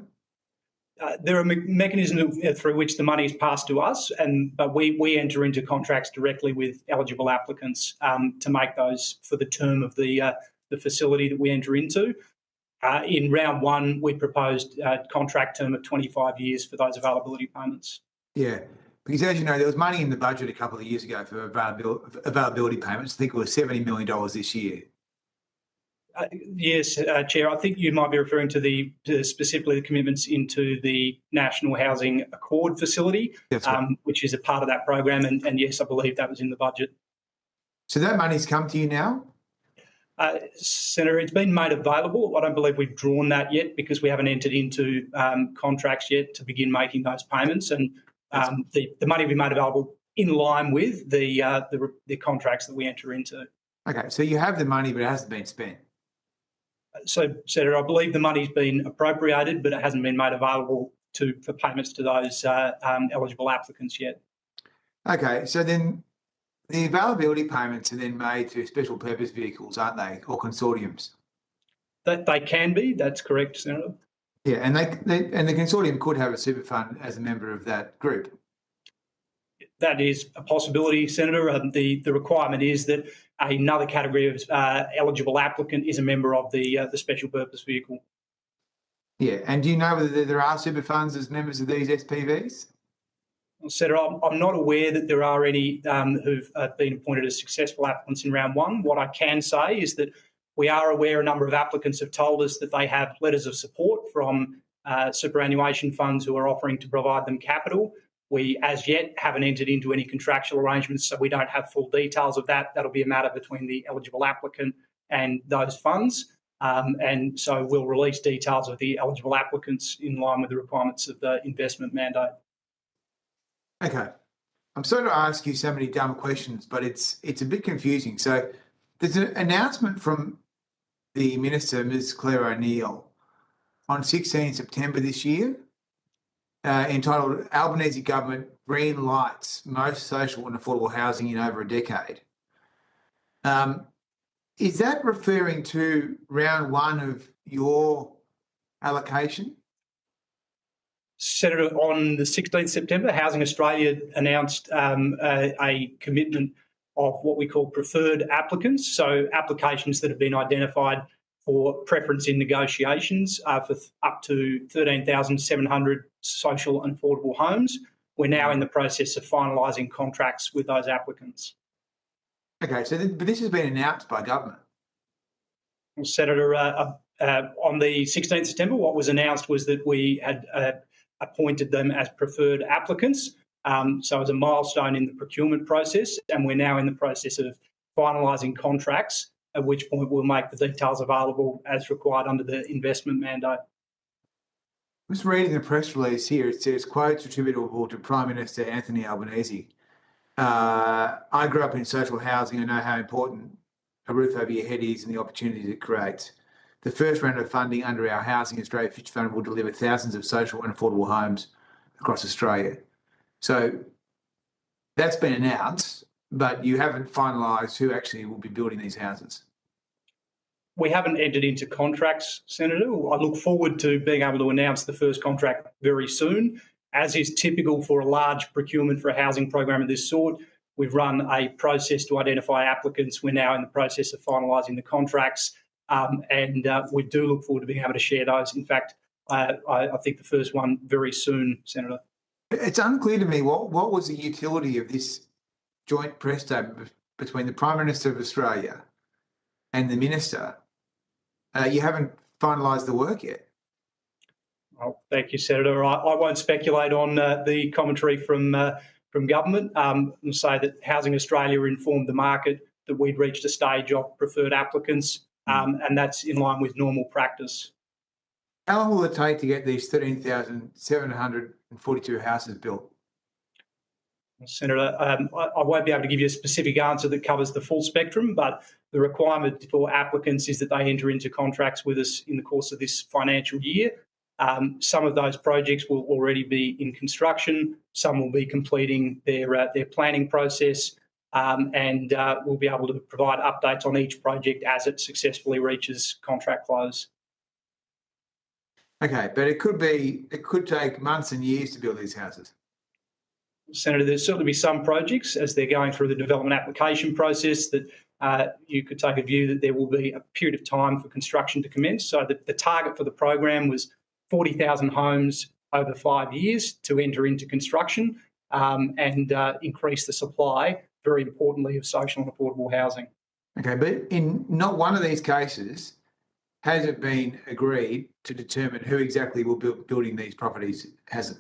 There are mechanisms through which the money is passed to us, but we enter into contracts directly with eligible applicants to make those for the term of the facility that we enter into. In round one, we proposed a contract term of 25 years for those availability payments. Yeah, because as you know, there was money in the budget a couple of years ago for availability payments. I think it was $70 million this year. Yes, Chair. I think you might be referring to specifically the commitments into the National Housing Accord facility, which is a part of that program. And yes, I believe that was in the budget. So that money's come to you now? Senator, it's been made available. I don't believe we've drawn that yet because we haven't entered into contracts yet to begin making those payments. And the money will be made available in line with the contracts that we enter into. Okay, so you have the money, but it hasn't been spent. So, Senator, I believe the money's been appropriated, but it hasn't been made available for payments to those eligible applicants yet. Okay, so then the availability payments are then made to special purpose vehicles, aren't they, or consortiums? They can be. That's correct, Senator. Yeah, and the consortium could have a super fund as a member of that group. That is a possibility, Senator. The requirement is that another category of eligible applicant is a member of the special purpose vehicle. Yeah, and do you know whether there are super funds as members of these SPVs? Well, Senator, I'm not aware that there are any who've been appointed as successful applicants in round one. What I can say is that we are aware a number of applicants have told us that they have letters of support from superannuation funds who are offering to provide them capital. We, as yet, haven't entered into any contractual arrangements, so we don't have full details of that. That'll be a matter between the eligible applicant and those funds. And so we'll release details of the eligible applicants in line with the requirements of the investment mandate. Okay. I'm sorry to ask you so many dumb questions, but it's a bit confusing. So there's an announcement from the Minister, Ms Claire O'Neill, on 16 September this year, entitled Albanese Government Green Lights Most Social and Affordable Housing in Over a Decade. Is that referring to round one of your allocation? Senator, on the 16th September, Housing Australia announced a commitment of what we call preferred applicants, so applications that have been identified for preference in negotiations for up to 13,700 social and affordable homes. We're now in the process of finalising contracts with those applicants. Okay, so but this has been announced by government. Well, Senator, on the 16th September, what was announced was that we had appointed them as preferred applicants. So as a milestone in the procurement process, and we're now in the process of finalising contracts, at which point we'll make the details available as required under the investment mandate. I'm just reading the press release here. It says, quotes attributable to Prime Minister Anthony Albanese. I grew up in social housing. I know how important a roof over your head is and the opportunities it creates. The first round of funding under our Housing Australia Future Fund will deliver thousands of social and affordable homes across Australia. So that's been announced, but you haven't finalised who actually will be building these houses. We haven't entered into contracts, Senator. I look forward to being able to announce the first contract very soon. As is typical for a large procurement for a housing program of this sort, we've run a process to identify applicants. We're now in the process of finalising the contracts, and we do look forward to being able to share those. In fact, I think the first one very soon, Senator. It's unclear to me what was the utility of this joint press statement between the Prime Minister of Australia and the Minister. You haven't finalised the work yet. Well, thank you, Senator. I won't speculate on the commentary from government and say that Housing Australia informed the market that we'd reached a stage of preferred applicants, and that's in line with normal practice. How long will it take to get these 13,742 houses built? Senator, I won't be able to give you a specific answer that covers the full spectrum, but the requirement for applicants is that they enter into contracts with us in the course of this financial year. Some of those projects will already be in construction. Some will be completing their planning process, and we'll be able to provide updates on each project as it successfully reaches contract close. Okay, but it could take months and years to build these houses. Senator, there'll certainly be some projects as they're going through the development application process that you could take a view that there will be a period of time for construction to commence. So the target for the program was 40,000 homes over 5 years to enter into construction and increase the supply, very importantly, of social and affordable housing. Okay, but in not one of these cases has it been agreed to determine who exactly will be building these properties, has it?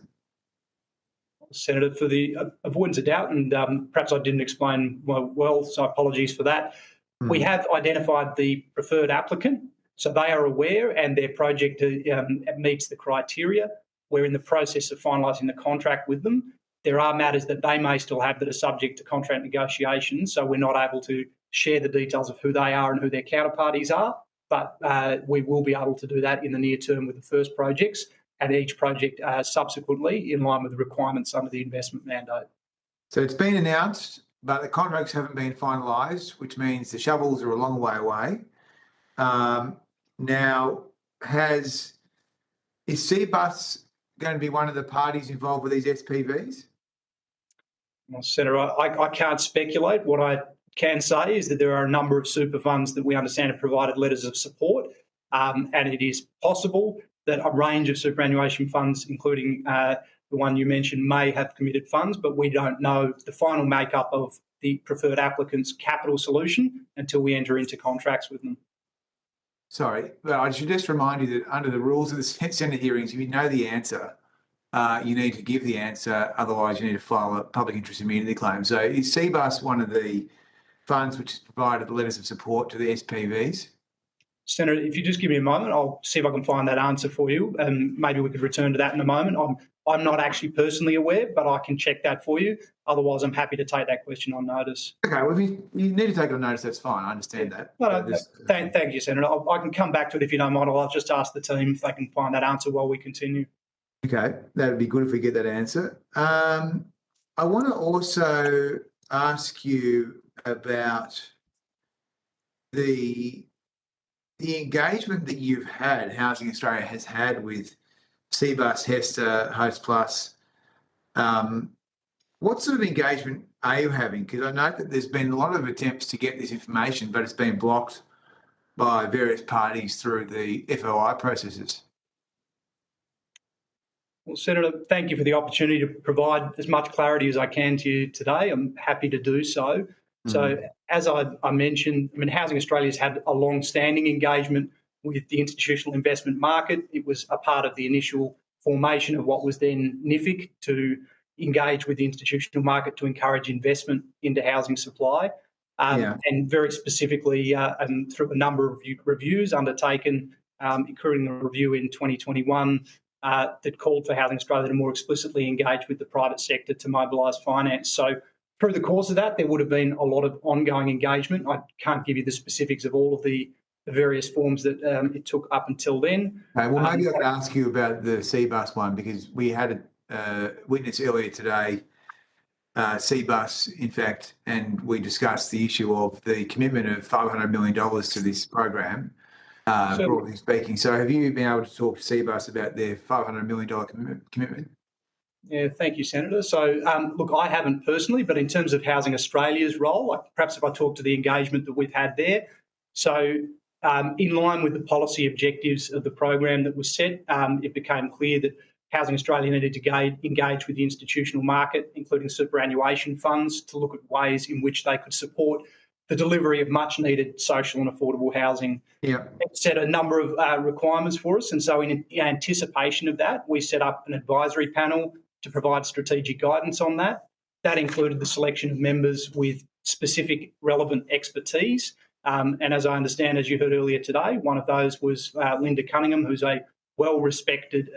Senator, for the avoidance of doubt, and perhaps I didn't explain well, so apologies for that. We have identified the preferred applicant, so they are aware and their project meets the criteria. We're in the process of finalising the contract with them. There are matters that they may still have that are subject to contract negotiations, so we're not able to share the details of who they are and who their counterparties are, but we will be able to do that in the near term with the first projects, and each project subsequently in line with the requirements under the investment mandate. So it's been announced, but the contracts haven't been finalised, which means the shovels are a long way away. Now, is Cbus going to be one of the parties involved with these SPVs? Well, Senator, I can't speculate. What I can say is that there are a number of super funds that we understand have provided letters of support, and it is possible that a range of superannuation funds, including the one you mentioned, may have committed funds, but we don't know the final makeup of the preferred applicant's capital solution until we enter into contracts with them. Sorry, but I should just remind you that under the rules of the Senate hearings, if you know the answer, you need to give the answer, otherwise you need to file a public interest immunity claim. So is Cbus one of the funds which has provided the letters of support to the SPVs? Senator, if you just give me a moment, I'll see if I can find that answer for you, and maybe we could return to that in a moment. I'm not actually personally aware, but I can check that for you. Otherwise, I'm happy to take that question on notice. Okay, well, if you need to take it on notice, that's fine. I understand that. No, thank you, Senator. I can come back to it if you don't mind. I'll just ask the team if they can find that answer while we continue. Okay, that would be good if we get that answer. I want to also ask you about the engagement that you've had, Housing Australia has had with Cbus, Hesta, Host Plus. What sort of engagement are you having? Because I know that there's been a lot of attempts to get this information, but it's been blocked by various parties through the FOI processes. Well, Senator, thank you for the opportunity to provide as much clarity as I can to you today. I'm happy to do so. So, as I mentioned, Housing Australia's had a long-standing engagement with the institutional investment market. It was a part of the initial formation of what was then NIFIC to engage with the institutional market to encourage investment into housing supply. And very specifically, and through a number of reviews undertaken, including a review in 2021 that called for Housing Australia to more explicitly engage with the private sector to mobilise finance. So through the course of that, there would have been a lot of ongoing engagement. I can't give you the specifics of all of the various forms that it took up until then. Okay, well, maybe I could ask you about the Cbus one, because we had a witness earlier today, Cbus, in fact, and we discussed the issue of the commitment of $500 million to this program, broadly speaking. So have you been able to talk to Cbus about their $500 million commitment? Yeah, thank you, Senator. So, look, I haven't personally, but in terms of Housing Australia's role, perhaps if I talk to the engagement that we've had there. So, in line with the policy objectives of the program that was set, it became clear that Housing Australia needed to engage with the institutional market, including superannuation funds, to look at ways in which they could support the delivery of much-needed social and affordable housing. Yeah. It set a number of requirements for us, and so in anticipation of that, we set up an advisory panel to provide strategic guidance on that. That included the selection of members with specific relevant expertise. And as I understand, as you heard earlier today, one of those was Linda Cunningham, who's a well-respected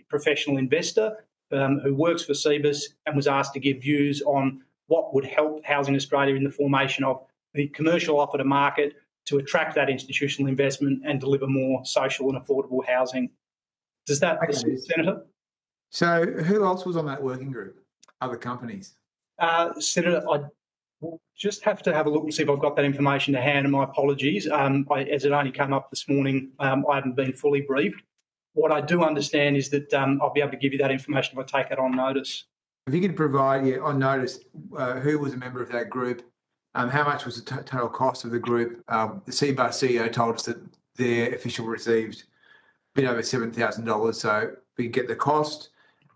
professional investor who works for Cbus and was asked to give views on what would help Housing Australia in the formation of the commercial offer to market to attract that institutional investment and deliver more social and affordable housing. Does that assist, Senator? So who else was on that working group? Other companies? Senator, I will just have to have a look and see if I've got that information to hand, and my apologies. As it only came up this morning, I haven't been fully briefed. What I do understand is that I'll be able to give you that information if I take it on notice. If you could provide on notice who was a member of that group, how much was the total cost of the group? The Cbus CEO told us that their official received a bit over $7,000. So if we get the cost,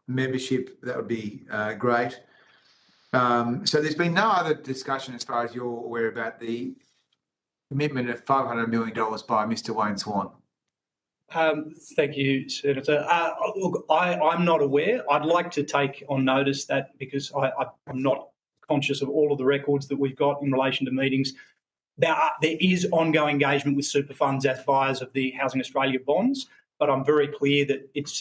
membership, that would be great. So there's been no other discussion, as far as you're aware, about the commitment of $500 million by Mr. Wayne Swan. Thank you, Senator. Look, I'm not aware. I'd like to take on notice that, because I'm not conscious of all of the records that we've got in relation to meetings. There is ongoing engagement with super funds as buyers of the Housing Australia bonds, but I'm very clear that it's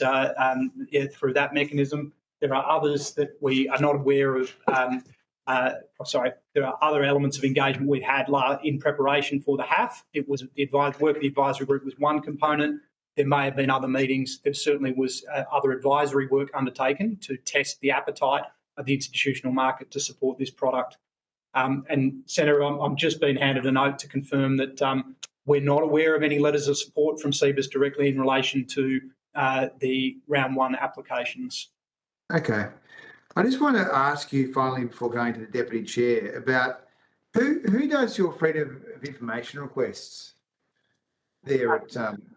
through that mechanism. There are others that we are not aware of. There are other elements of engagement we've had in preparation for the HAF. It was the work of the advisory group was one component. There may have been other meetings. There certainly was other advisory work undertaken to test the appetite of the institutional market to support this product. And Senator, I'm just being handed a note to confirm that we're not aware of any letters of support from Cbus directly in relation to the round one applications. Okay. I just want to ask you finally, before going to the Deputy Chair, about who does your freedom of information requests there at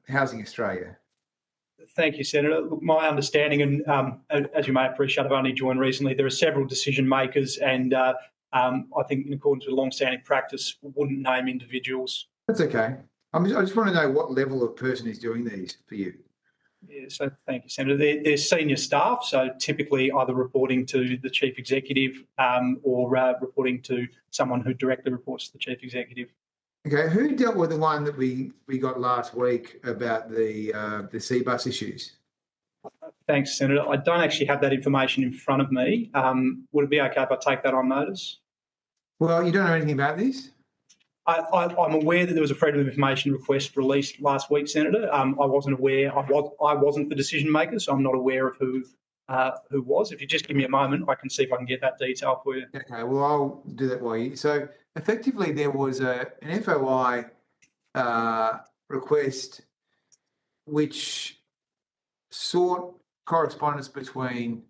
Housing Australia? Thank you, Senator. Look, my understanding, and as you may appreciate, I've only joined recently, there are several decision makers, and I think in accordance with long-standing practice, we wouldn't name individuals. That's okay. I just want to know what level of person is doing these for you. Yeah, so thank you, Senator. They're senior staff, so typically either reporting to the Chief Executive or reporting to someone who directly reports to the Chief Executive. Okay, who dealt with the one that we got last week about the Cbus issues? Thanks, Senator. I don't actually have that information in front of me. Would it be okay if I take that on notice? Well, you don't know anything about this? I'm aware that there was a freedom of information request released last week, Senator. I wasn't aware. I wasn't the decision maker, so I'm not aware of who was. If you just give me a moment, I can see if I can get that detail for you. Okay, well, I'll do that while you... So effectively there was an FOI request which sought correspondence between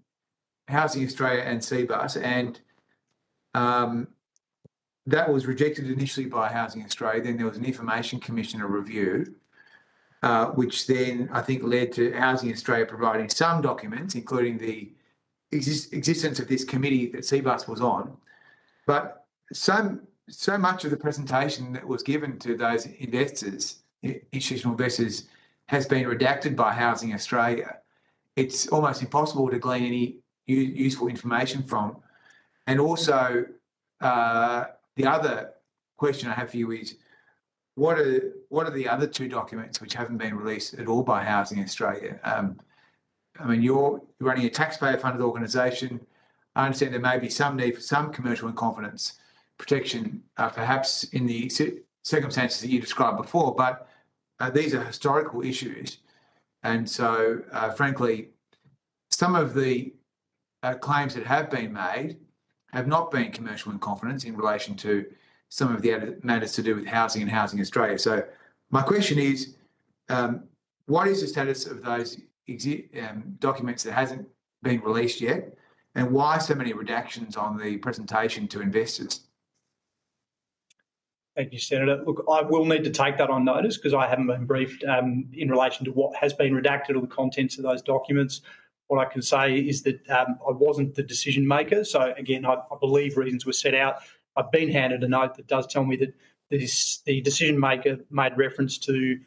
Housing Australia and Cbus, and that was rejected initially by Housing Australia. Then there was an Information Commissioner review, which then I think led to Housing Australia providing some documents, including the existence of this committee that Cbus was on. But so much of the presentation that was given to those investors, institutional investors, has been redacted by Housing Australia. It's almost impossible to glean any useful information from. And also, the other question I have for you is, what are the other two documents which haven't been released at all by Housing Australia? I mean, you're running a taxpayer-funded organisation. I understand there may be some need for some commercial in confidence protection, perhaps in the circumstances that you described before, but these are historical issues. And so, frankly, some of the claims that have been made have not been commercial in confidence in relation to some of the matters to do with housing and Housing Australia. So my question is, what is the status of those documents that hasn't been released yet, and why so many redactions on the presentation to investors? Thank you, Senator. Look, I will need to take that on notice because I haven't been briefed in relation to what has been redacted or the contents of those documents. What I can say is that I wasn't the decision maker. So, again, I believe reasons were set out. I've been handed a note that does tell me that the decision maker made reference to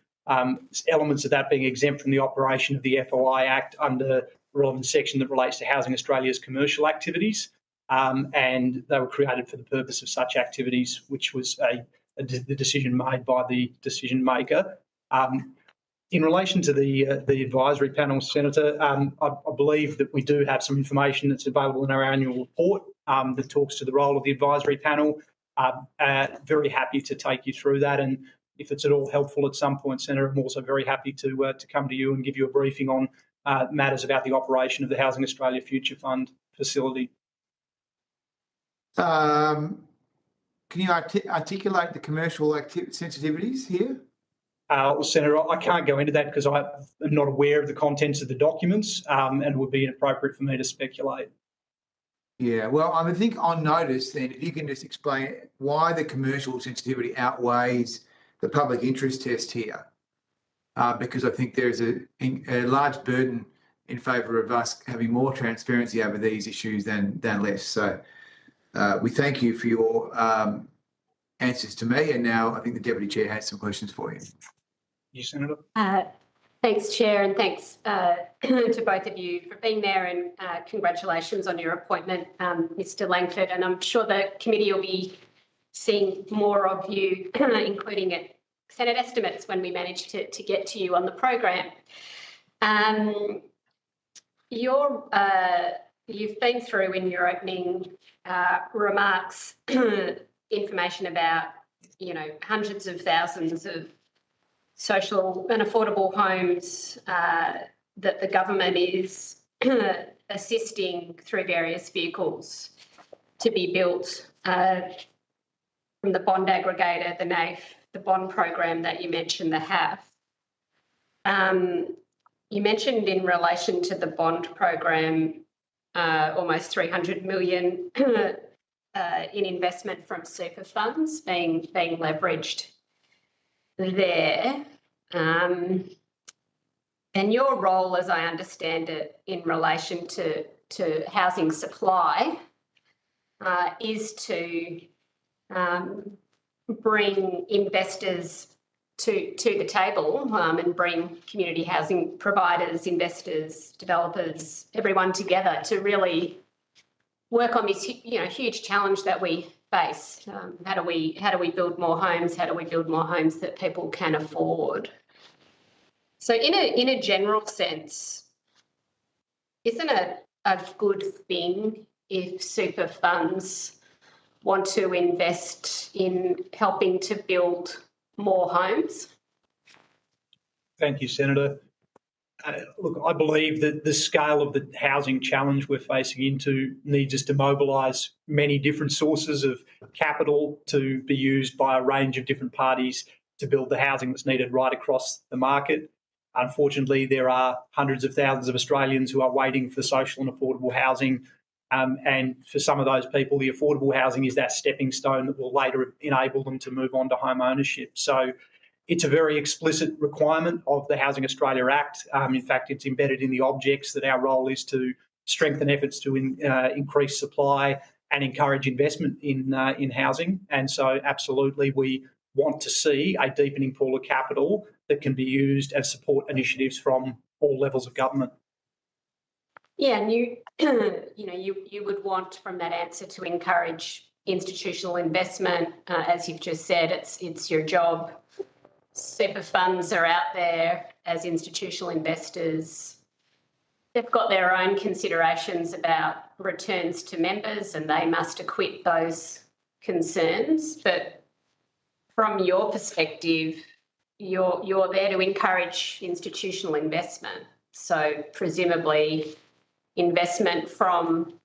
elements of that being exempt from the operation of the FOI Act under the relevant section that relates to Housing Australia's commercial activities. And they were created for the purpose of such activities, which was the decision made by the decision maker. In relation to the advisory panel, Senator, I believe that we do have some information that's available in our annual report that talks to the role of the advisory panel. Very happy to take you through that, and if it's at all helpful at some point, Senator, I'm also very happy to come to you and give you a briefing on matters about the operation of the Housing Australia Future Fund facility. Can you articulate the commercial sensitivities here? Well, Senator, I can't go into that because I am not aware of the contents of the documents, and it would be inappropriate for me to speculate. Yeah, well, I think on notice then, if you can just explain why the commercial sensitivity outweighs the public interest test here, because I think there's a large burden in favour of us having more transparency over these issues than less. So we thank you for your answers to me, and now I think the Deputy Chair has some questions for you. You, Senator. Thanks, Chair, and thanks to both of you for being there, and congratulations on your appointment, Mr. Langford. And I'm sure the committee will be seeing more of you, including at Senate estimates when we manage to get to you on the program. You've been through in your opening remarks information about, hundreds of thousands of social and affordable homes that the government is assisting through various vehicles to be built, from the bond aggregator, the NAIF, the bond program that you mentioned, the HAF. You mentioned in relation to the bond program almost $300 million in investment from super funds being leveraged there. And your role, as I understand it, in relation to housing supply is to bring investors to the table and bring community housing providers, investors, developers, everyone together to really work on this huge challenge that we face. How do we build more homes? How do we build more homes that people can afford? So in a general sense, isn't it a good thing if super funds want to invest in helping to build more homes? Thank you, Senator. Look, I believe that the scale of the housing challenge we're facing into needs us to mobilise many different sources of capital to be used by a range of different parties to build the housing that's needed right across the market. Unfortunately, there are hundreds of thousands of Australians who are waiting for social and affordable housing. And for some of those people, the affordable housing is that stepping stone that will later enable them to move on to home ownership. So it's a very explicit requirement of the Housing Australia Act. In fact, it's embedded in the objects that our role is to strengthen efforts to increase supply and encourage investment in housing. And so absolutely we want to see a deepening pool of capital that can be used and support initiatives from all levels of government. Yeah, and you would want from that answer to encourage institutional investment. As you've just said, it's your job. Super funds are out there as institutional investors. They've got their own considerations about returns to members, and they must acquit those concerns. But from your perspective, you're there to encourage institutional investment. So presumably investment from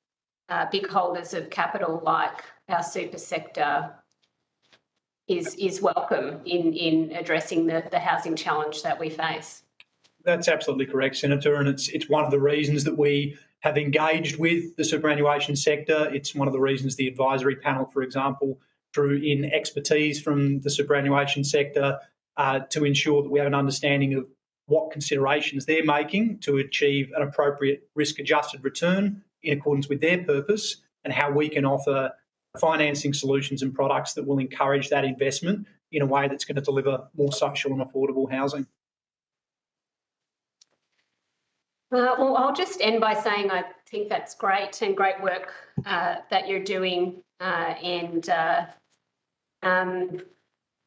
big holders of capital like our super sector is welcome in addressing the housing challenge that we face. That's absolutely correct, Senator, and it's one of the reasons that we have engaged with the superannuation sector. It's one of the reasons the advisory panel, for example, drew in expertise from the superannuation sector to ensure that we have an understanding of what considerations they're making to achieve an appropriate risk-adjusted return in accordance with their purpose, and how we can offer financing solutions and products that will encourage that investment in a way that's going to deliver more social and affordable housing. Well, I'll just end by saying I think that's great and great work that you're doing, and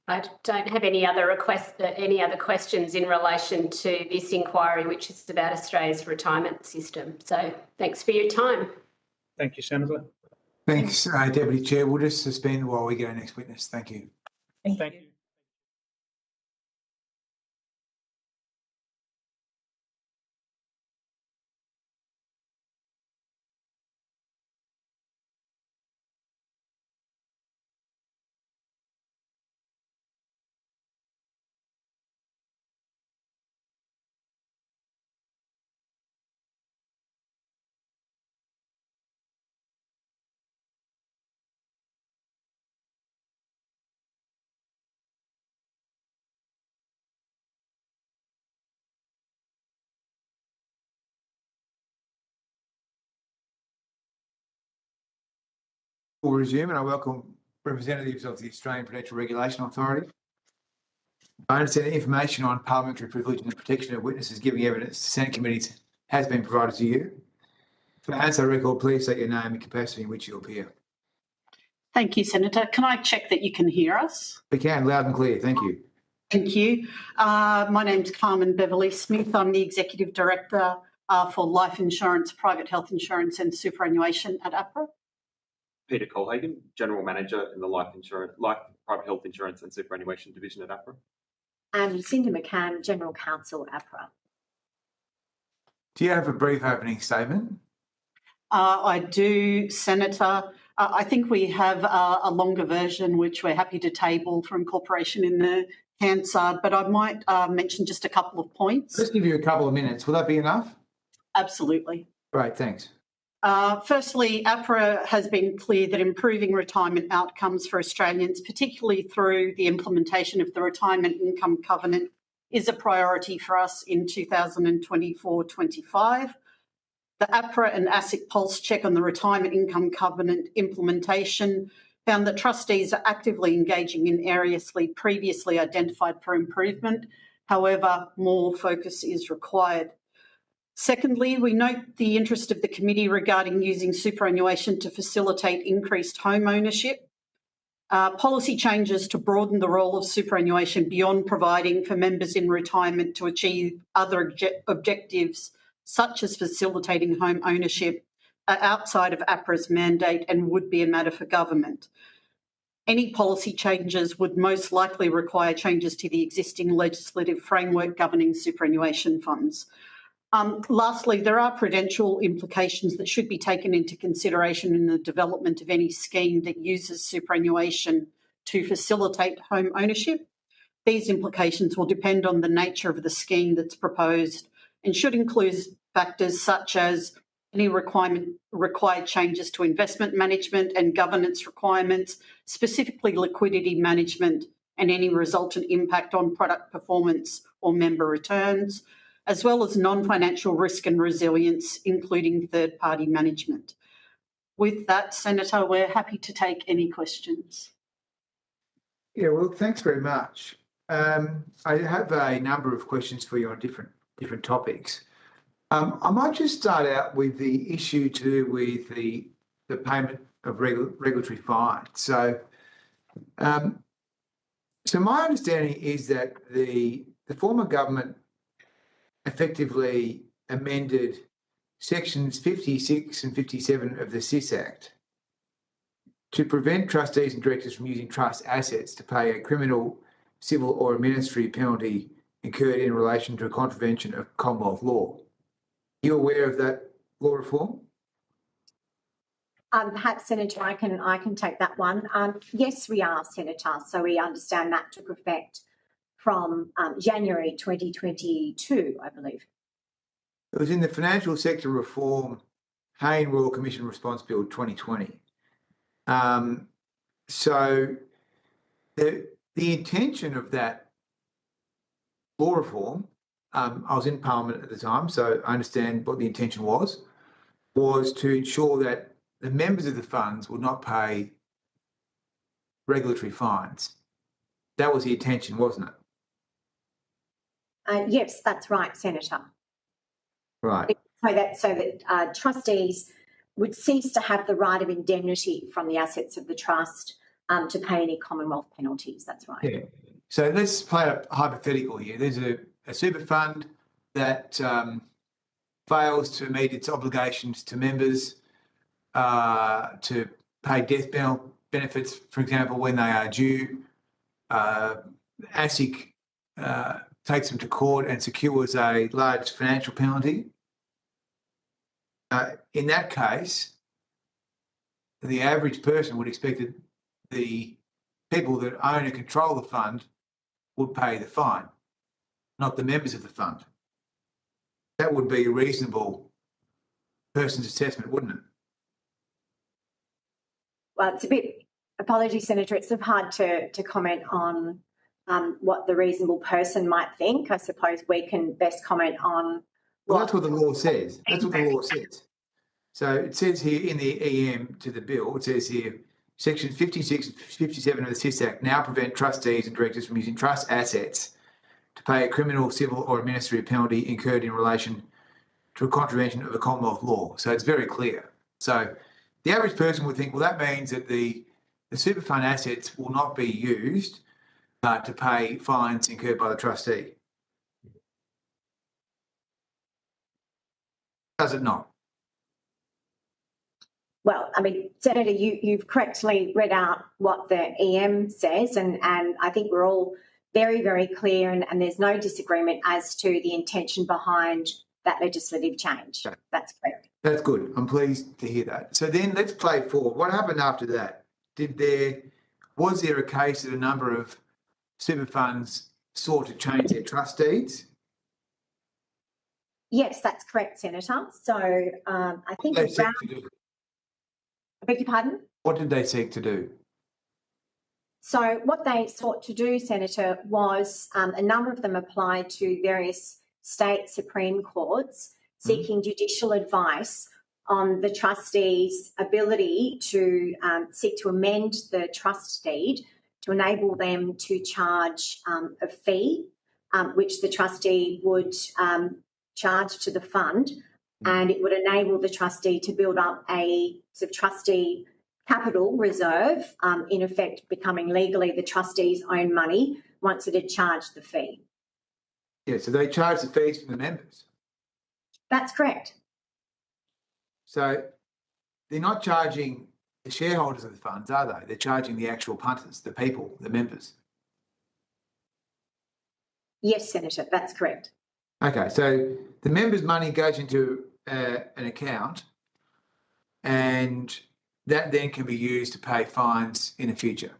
I don't have any other questions in relation to this inquiry, which is about Australia's retirement system. So thanks for your time. Thank you, Senator. Thanks, Deputy Chair. We'll just suspend while we get our next witness. Thank you. Thank you. We'll resume, and I welcome representatives of the Australian Prudential Regulation Authority. I understand that information on parliamentary privilege and the protection of witnesses giving evidence to Senate committees has been provided to you. For answer record, please state your name and capacity in which you appear. Thank you, Senator. Can I check that you can hear us? We can, loud and clear. Thank you. Thank you. My name's Carmen Beverly Smith. I'm the Executive Director for Life Insurance, Private Health Insurance and Superannuation at APRA. Peter Colhagen, General Manager in the Life Private Health Insurance and Superannuation Division at APRA. And Lucinda McCann, General Counsel, APRA. Do you have a brief opening statement? I do, Senator. I think we have a longer version which we're happy to table for incorporation in the Hansard, but I might mention just a couple of points. Let's give you a couple of minutes. Will that be enough? Absolutely. Great, thanks. Firstly, APRA has been clear that improving retirement outcomes for Australians, particularly through the implementation of the Retirement Income Covenant, is a priority for us in 2024-25. The APRA and ASIC Pulse check on the Retirement Income Covenant implementation found that trustees are actively engaging in areas previously identified for improvement. However, more focus is required. Secondly, we note the interest of the committee regarding using superannuation to facilitate increased home ownership. Policy changes to broaden the role of superannuation beyond providing for members in retirement to achieve other objectives, such as facilitating home ownership, are outside of APRA's mandate and would be a matter for government. Any policy changes would most likely require changes to the existing legislative framework governing superannuation funds. Lastly, there are prudential implications that should be taken into consideration in the development of any scheme that uses superannuation to facilitate home ownership. These implications will depend on the nature of the scheme that's proposed and should include factors such as any required changes to investment management and governance requirements, specifically liquidity management, and any resultant impact on product performance or member returns, as well as non-financial risk and resilience, including third-party management. With that, Senator, we're happy to take any questions. Yeah, well, thanks very much. I have a number of questions for you on different topics. I might just start out with the issue to do with the payment of regulatory fines. So my understanding is that the former government effectively amended sections 56 and 57 of the CIS Act to prevent trustees and directors from using trust assets to pay a criminal, civil or administrative penalty incurred in relation to a contravention of Commonwealth law. Are you aware of that law reform? Perhaps, Senator, I can take that one. Yes, we are, Senator. So we understand that took effect from January 2022, I believe. It was in the Financial Sector Reform Hayne Royal Commission Response Bill 2020. So the intention of that law reform, I was in Parliament at the time, so I understand what the intention was to ensure that the members of the funds would not pay regulatory fines. That was the intention, wasn't it? Yes, that's right, Senator. Right. So that trustees would cease to have the right of indemnity from the assets of the trust to pay any Commonwealth penalties. That's right. Yeah. So let's play a hypothetical here. There's a super fund that fails to meet its obligations to members to pay death benefits, for example, when they are due. ASIC takes them to court and secures a large financial penalty. In that case, the average person would expect that the people that own and control the fund would pay the fine, not the members of the fund. That would be a reasonable person's assessment, wouldn't it? Well, it's a bit, apologies, Senator, it's hard to comment on what the reasonable person might think. I suppose we can best comment on Well, that's what the law says. That's what the law says. So it says here in the EM to the bill, it says here, Section 56 and 57 of the SIS Act now prevent trustees and directors from using trust assets to pay a criminal, civil or administrative penalty incurred in relation to a contravention of a Commonwealth law. So it's very clear. So the average person would think, well, that means that the super fund assets will not be used to pay fines incurred by the trustee. Does it not? Well, I mean, Senator, you've correctly read out what the EM says, and I think we're all very, very clear, and there's no disagreement as to the intention behind that legislative change. Okay. That's clear. That's good. I'm pleased to hear that. So then let's play forward. What happened after that? Was there a case that a number of super funds sought to change their trust deeds? Yes, that's correct, Senator. So I think I beg your pardon? What did they seek to do? So what they sought to do, Senator, was a number of them applied to various state Supreme Courts seeking judicial advice on the trustee's ability to seek to amend the trust deed to enable them to charge a fee, which the trustee would charge to the fund, and it would enable the trustee to build up a sort of trustee capital reserve, in effect becoming legally the trustee's own money once it had charged the fee. Yeah, so they charge the fees from the members. That's correct. So they're not charging the shareholders of the funds, are they? They're charging the actual punters, the people, the members. Yes, Senator, that's correct. Okay, so the members' money goes into an account, and that then can be used to pay fines in the future.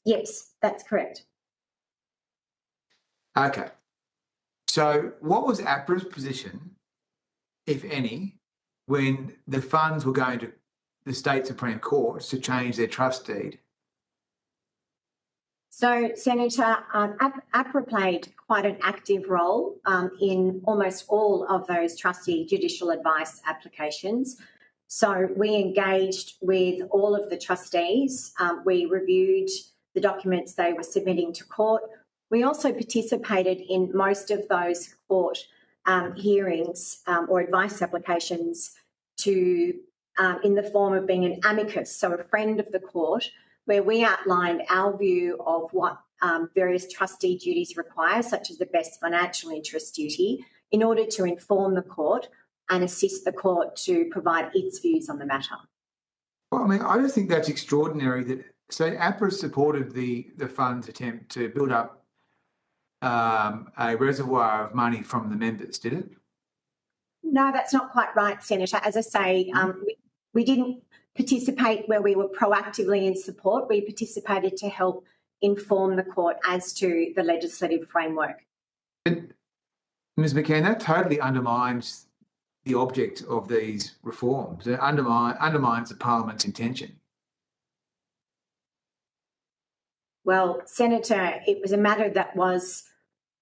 Yes, that's correct. Okay. So what was APRA's position, if any, when the funds were going to the state Supreme Courts to change their trust deed? So, Senator, APRA played quite an active role in almost all of those trustee judicial advice applications. So we engaged with all of the trustees. We reviewed the documents they were submitting to court. We also participated in most of those court hearings or advice applications in the form of being an amicus, so a friend of the court, where we outlined our view of what various trustee duties require, such as the best financial interest duty, in order to inform the court and assist the court to provide its views on the matter. Well, I mean, I just think that's extraordinary that, so APRA supported the fund's attempt to build up a reservoir of money from the members, did it? No, that's not quite right, Senator. As I say, we didn't participate where we were proactively in support. We participated to help inform the court as to the legislative framework. But, Ms McCann, that totally undermines the object of these reforms. It undermines the Parliament's intention. Well, Senator, it was a matter that was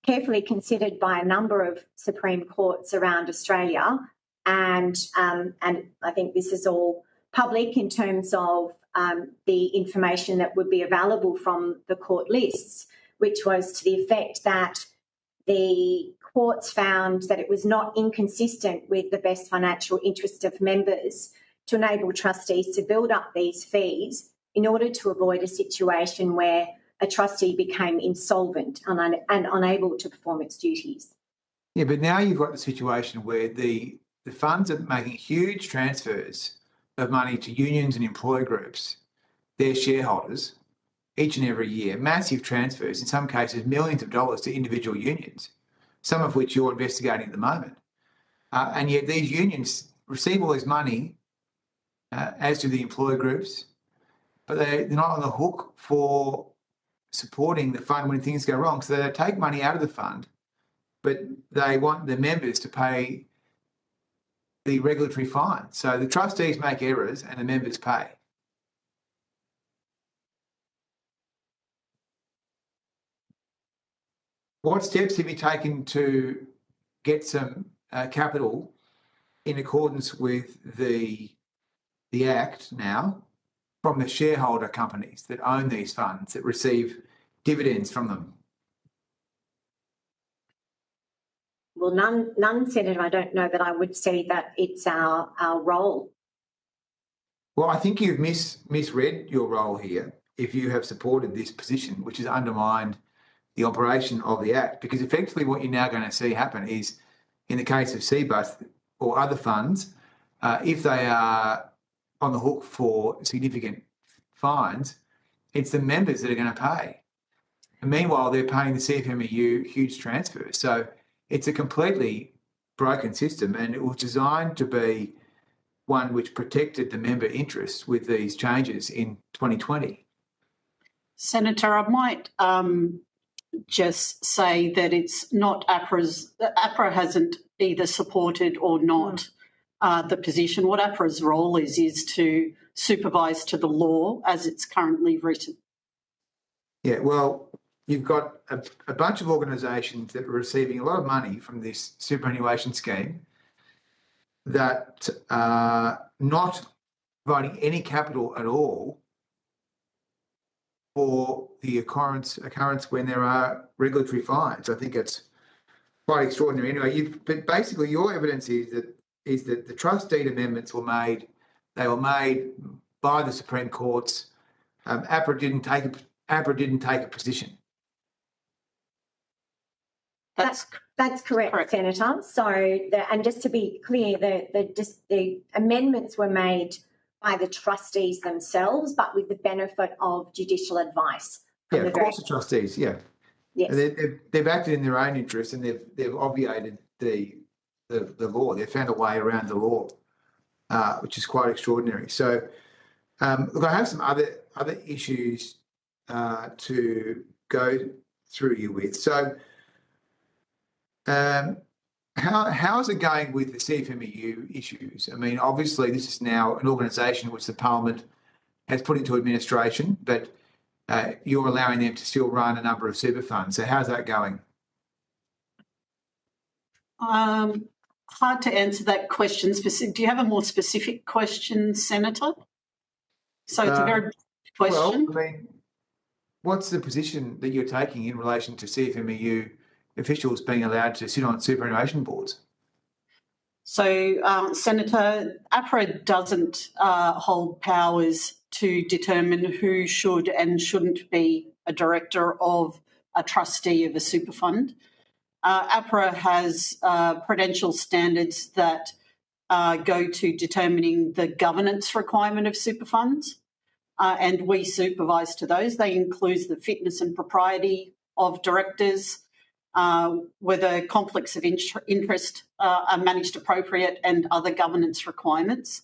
carefully considered by a number of Supreme Courts around Australia, and I think this is all public in terms of the information that would be available from the court lists, which was to the effect that the courts found that it was not inconsistent with the best financial interest of members to enable trustees to build up these fees in order to avoid a situation where a trustee became insolvent and unable to perform its duties. Yeah, but now you've got the situation where the funds are making huge transfers of money to unions and employer groups, their shareholders, each and every year, massive transfers, in some cases millions of dollars to individual unions, some of which you're investigating at the moment. And yet these unions receive all this money, as do the employer groups, but they're not on the hook for supporting the fund when things go wrong. So they take money out of the fund, but they want the members to pay the regulatory fine. So the trustees make errors and the members pay. What steps have you taken to get some capital in accordance with the Act now from the shareholder companies that own these funds, that receive dividends from them? Well, none, Senator. I don't know that I would say that it's our role. Well, I think you've misread your role here if you have supported this position, which has undermined the operation of the Act, because effectively what you're now going to see happen is, in the case of Cbus or other funds, if they are on the hook for significant fines, it's the members that are going to pay. And meanwhile, they're paying the CFMEU huge transfers. So it's a completely broken system, and it was designed to be one which protected the member interests with these changes in 2020. Senator, I might just say that it's not APRA hasn't either supported or not the position. What APRA's role is to supervise to the law as it's currently written. Yeah, well, you've got a bunch of organisations that are receiving a lot of money from this superannuation scheme that are not providing any capital at all for the occurrence when there are regulatory fines. I think it's quite extraordinary. Anyway, but basically your evidence is that the trust deed amendments were made. They were made by the Supreme Courts. APRA didn't take a position. That's correct, Senator. So, and just to be clear, the amendments were made by the trustees themselves, but with the benefit of judicial advice. Yeah, of course, the trustees. Yeah, yes, they've acted in their own interest, and they've obviated the law. They've found a way around the law, which is quite extraordinary. So, look, I have some other issues to go through you with. So, how is it going with the CFMEU issues? I mean, obviously, this is now an organisation which the Parliament has put into administration, but you're allowing them to still run a number of super funds. So how's that going? Hard to answer that question. Do you have a more specific question, Senator? So it's a very big question. Well, I mean, what's the position that you're taking in relation to CFMEU officials being allowed to sit on superannuation boards? So, Senator, APRA doesn't hold powers to determine who should and shouldn't be a director of a trustee of a super fund. APRA has prudential standards that go to determining the governance requirement of super funds, and we supervise to those. They include the fitness and propriety of directors, whether conflicts of interest are managed appropriate, and other governance requirements.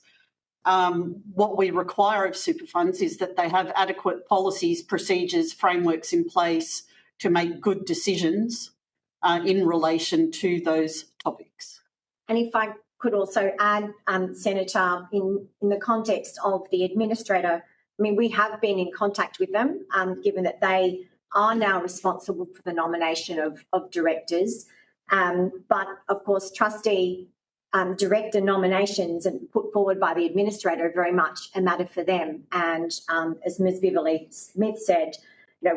What we require of super funds is that they have adequate policies, procedures, frameworks in place to make good decisions in relation to those topics. And if I could also add, Senator, in the context of the administrator, I mean, we have been in contact with them, given that they are now responsible for the nomination of directors. But, of course, trustee director nominations and put forward by the administrator are very much a matter for them. And as Ms Beverly Smith said,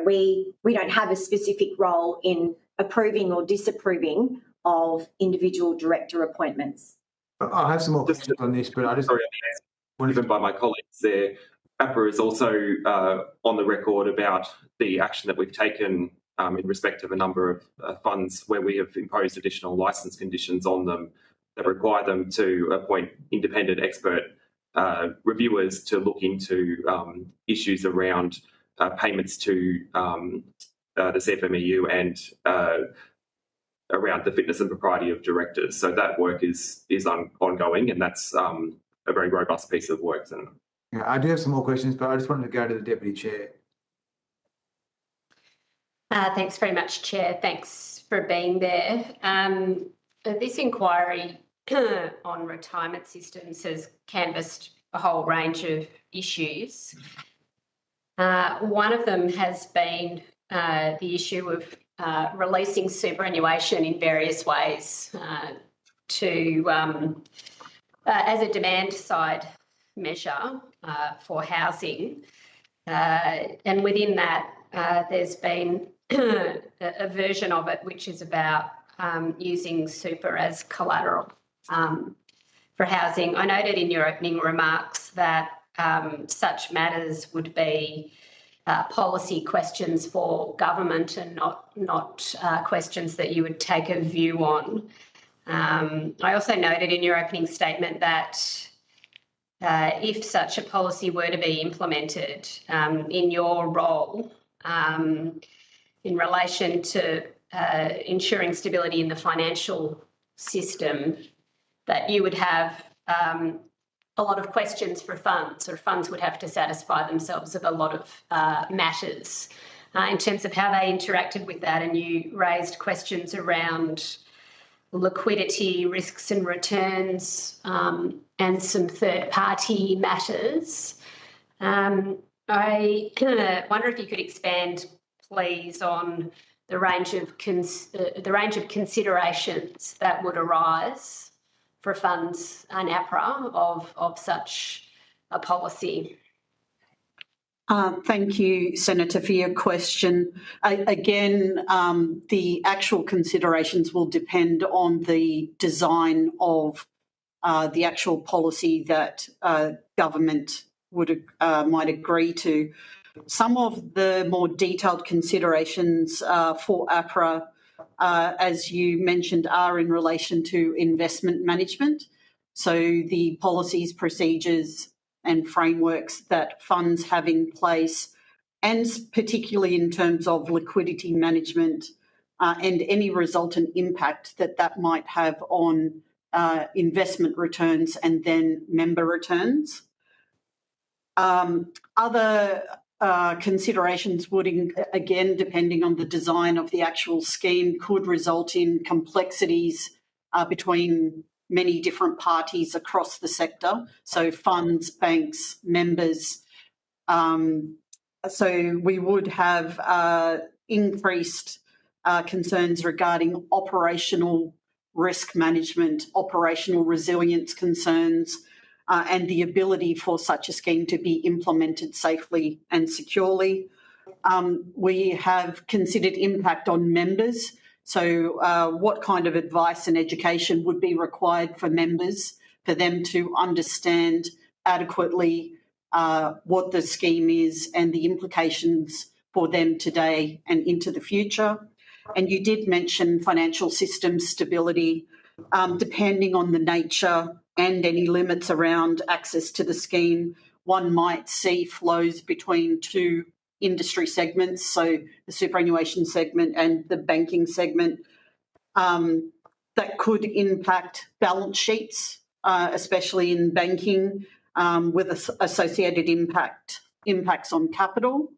we don't have a specific role in approving or disapproving of individual director appointments. I'll have some more questions on this, but I just... Sorry, given by my colleagues there, APRA is also on the record about the action that we've taken in respect of a number of funds where we have imposed additional licence conditions on them that require them to appoint independent expert reviewers to look into issues around payments to the CFMEU and around the fitness and propriety of directors. So that work is ongoing, and that's a very robust piece of work, Senator. Yeah, I do have some more questions, but I just wanted to go to the Deputy Chair. Thanks very much, Chair. Thanks for being there. This inquiry on retirement systems has canvassed a whole range of issues. One of them has been the issue of releasing superannuation in various ways as a demand side measure for housing. And within that, there's been a version of it which is about using super as collateral for housing. I noted in your opening remarks that such matters would be policy questions for government and not questions that you would take a view on. I also noted in your opening statement that if such a policy were to be implemented in your role in relation to ensuring stability in the financial system, that you would have a lot of questions for funds, or funds would have to satisfy themselves of a lot of matters in terms of how they interacted with that. And you raised questions around liquidity, risks and returns, and some third-party matters. I wonder if you could expand, please, on the range of considerations that would arise for funds and APRA of such a policy. Thank you, Senator, for your question. Again, the actual considerations will depend on the design of the actual policy that government might agree to. Some of the more detailed considerations for APRA, as you mentioned, are in relation to investment management. So the policies, procedures and frameworks that funds have in place, and particularly in terms of liquidity management and any resultant impact that might have on investment returns and then member returns. Other considerations would, again, depending on the design of the actual scheme, could result in complexities between many different parties across the sector, so funds, banks, members. So we would have increased concerns regarding operational risk management, operational resilience concerns, and the ability for such a scheme to be implemented safely and securely. We have considered impact on members. So what kind of advice and education would be required for members for them to understand adequately what the scheme is and the implications for them today and into the future. And you did mention financial system stability. Depending on the nature and any limits around access to the scheme, one might see flows between two industry segments, so the superannuation segment and the banking segment, that could impact balance sheets, especially in banking, with associated impacts on capital.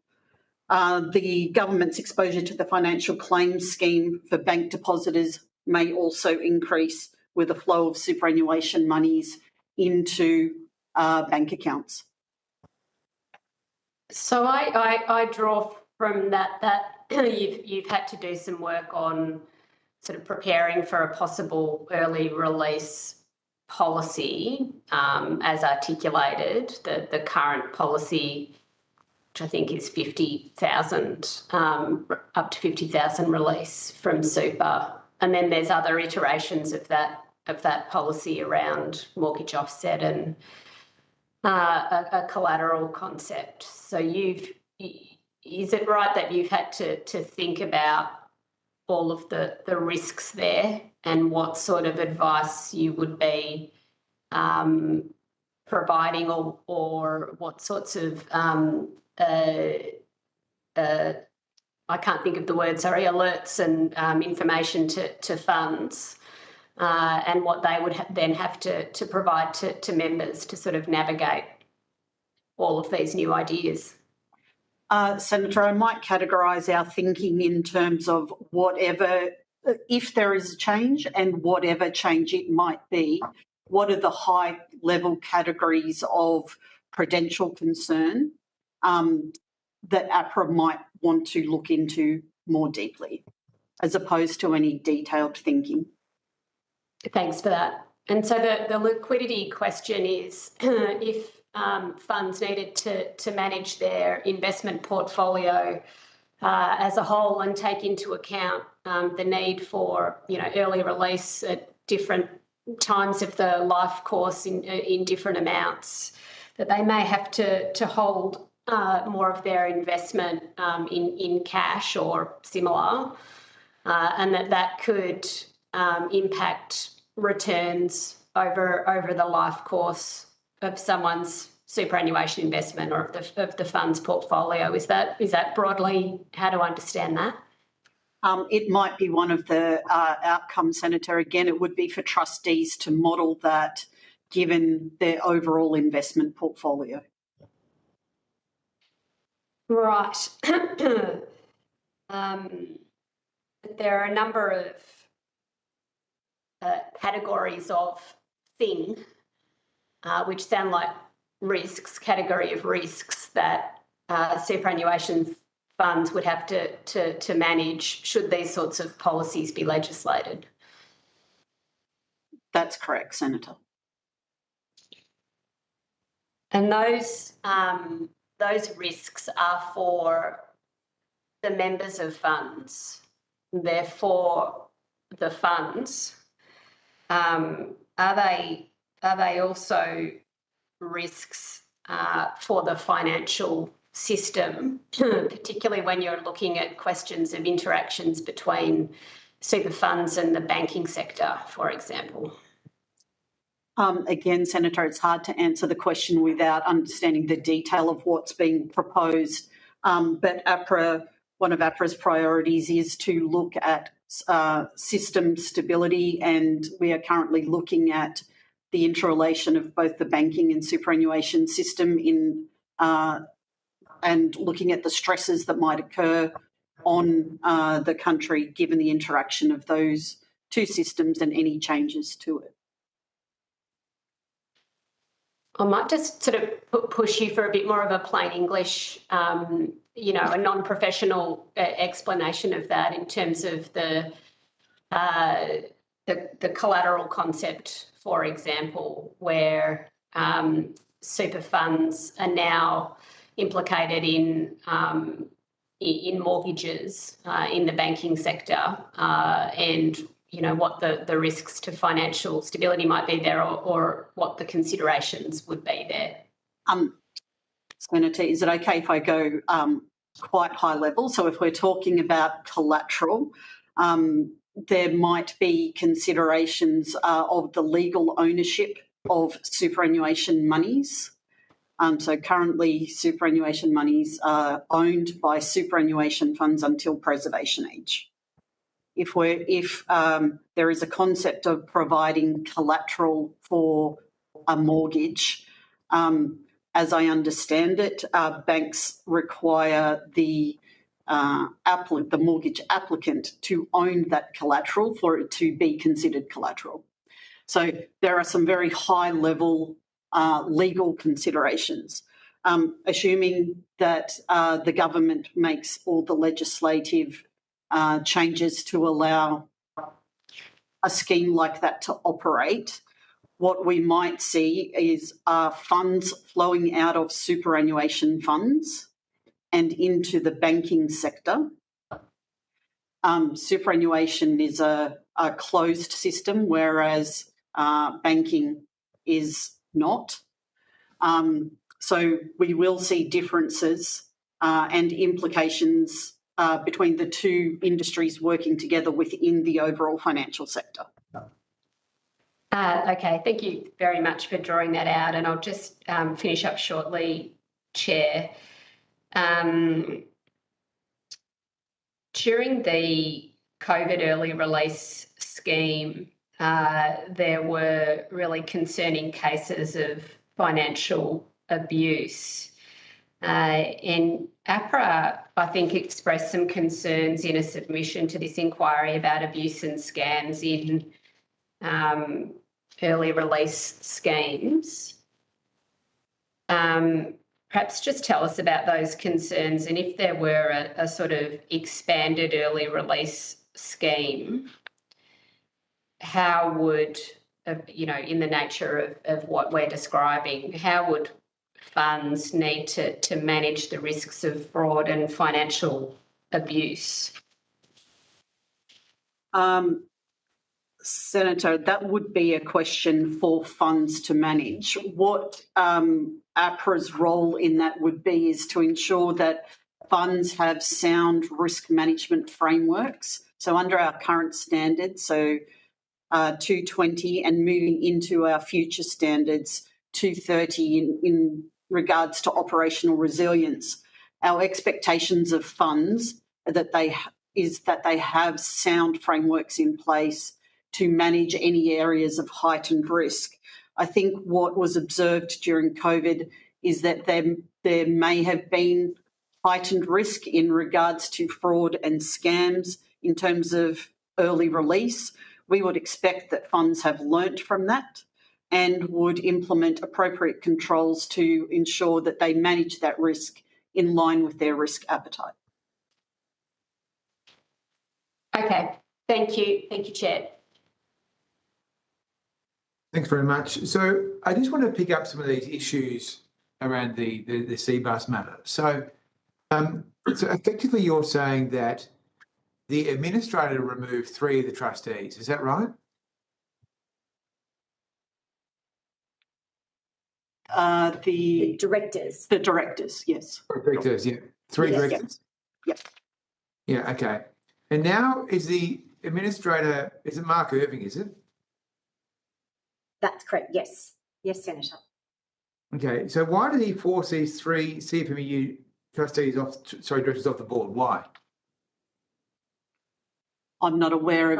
The government's exposure to the financial claims scheme for bank depositors may also increase with the flow of superannuation monies into bank accounts. So I draw from that you've had to do some work on sort of preparing for a possible early release policy, as articulated. The current policy, which I think is 50,000, up to 50,000 release from super, and then there's other iterations of that policy around mortgage offset and a collateral concept. So is it right that you've had to think about all of the risks there and what sort of advice you would be providing or what sorts of I can't think of the word, sorry, alerts and information to funds and what they would then have to provide to members to sort of navigate all of these new ideas? Senator, I might categorise our thinking in terms of whatever, if there is a change and whatever change it might be, what are the high-level categories of prudential concern that APRA might want to look into more deeply, as opposed to any detailed thinking. Thanks for that. And so the liquidity question is if funds needed to manage their investment portfolio as a whole and take into account the need for early release at different times of the life course in different amounts, that they may have to hold more of their investment in cash or similar, and that could impact returns over the life course of someone's superannuation investment or of the fund's portfolio. Is that broadly how to understand that? It might be one of the outcomes, Senator. Again, it would be for trustees to model that given their overall investment portfolio. Right. There are a number of categories of thing, which sound like category of risks that superannuation funds would have to manage should these sorts of policies be legislated. That's correct, Senator. And those risks are for the members of funds. Therefore, the funds, are they also risks for the financial system, particularly when you're looking at questions of interactions between super funds and the banking sector, for example? Again, Senator, it's hard to answer the question without understanding the detail of what's being proposed. But APRA, one of APRA's priorities is to look at system stability, and we are currently looking at the interrelation of both the banking and superannuation system and looking at the stresses that might occur on the country given the interaction of those two systems and any changes to it. I might just sort of push you for a bit more of a plain English, a non-professional explanation of that in terms of the collateral concept, for example, where super funds are now implicated in mortgages in the banking sector, and what the risks to financial stability might be there, or what the considerations would be there. Senator, is it okay if I go quite high level? So if we're talking about collateral, there might be considerations of the legal ownership of superannuation monies. So currently superannuation monies are owned by superannuation funds until preservation age. If there is a concept of providing collateral for a mortgage, as I understand it, banks require the mortgage applicant to own that collateral for it to be considered collateral. So there are some very high-level legal considerations. Assuming that the government makes all the legislative changes to allow a scheme like that to operate, what we might see is funds flowing out of superannuation funds and into the banking sector. Superannuation is a closed system, whereas banking is not. So we will see differences and implications between the two industries working together within the overall financial sector. Okay, thank you very much for drawing that out, and I'll just finish up shortly, Chair. During the COVID early release scheme, there were really concerning cases of financial abuse. And APRA, I think, expressed some concerns in a submission to this inquiry about abuse and scams in early release schemes. Perhaps just tell us about those concerns, and if there were a sort of expanded early release scheme, how would, in the nature of what we're describing, how would funds need to manage the risks of fraud and financial abuse? Senator, that would be a question for funds to manage. What APRA's role in that would be is to ensure that funds have sound risk management frameworks. So under our current standards, so 220, and moving into our future standards 230 in regards to operational resilience, our expectations of funds that they have sound frameworks in place to manage any areas of heightened risk. I think what was observed during COVID is that there may have been heightened risk in regards to fraud and scams in terms of early release. We would expect that funds have learnt from that and would implement appropriate controls to ensure that they manage that risk in line with their risk appetite. Okay, thank you. Thank you, Chair. Thanks very much. So I just want to pick up some of these issues around the Cbus matter. So effectively you're saying that the administrator removed 3 of the trustees, is that right? The directors. The directors, yes. Directors, yeah. 3 yes, directors? Yep. Yeah, okay. And now is the administrator, is it Mark Irving, is it? That's correct, yes. Yes, Senator. Okay, so why did he force these 3 CFMEU directors off the board? Why? I'm not aware of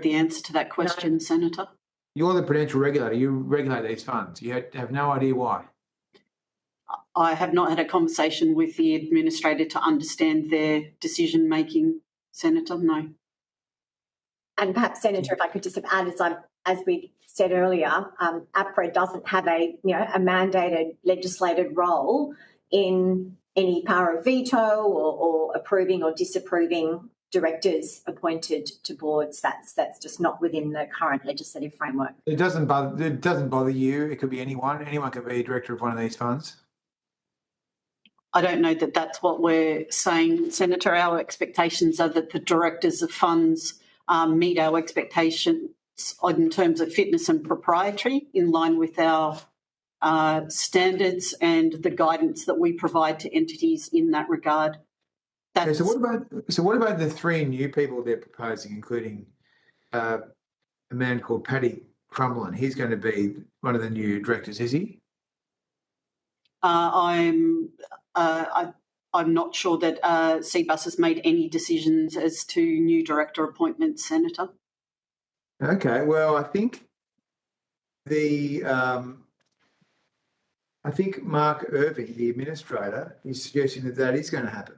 the answer to that question, no. Senator. You're the prudential regulator. You regulate these funds. You have no idea why. I have not had a conversation with the administrator to understand their decision-making, Senator, no. And perhaps, Senator, if I could just add, as we said earlier, APRA doesn't have a mandated legislated role in any power of veto or approving or disapproving directors appointed to boards. That's just not within the current legislative framework. It doesn't bother you. It could be anyone. Anyone could be a director of one of these funds. I don't know that that's what we're saying, Senator. Our expectations are that the directors of funds meet our expectations in terms of fitness and propriety in line with our standards and the guidance that we provide to entities in that regard. Okay, so what about the 3 new people they're proposing, including a man called Paddy Crumlin? He's going to be one of the new directors, is he? I'm not sure that Cbus has made any decisions as to new director appointments, Senator. Okay, well, I think Mark Irving, the administrator, is suggesting that is going to happen.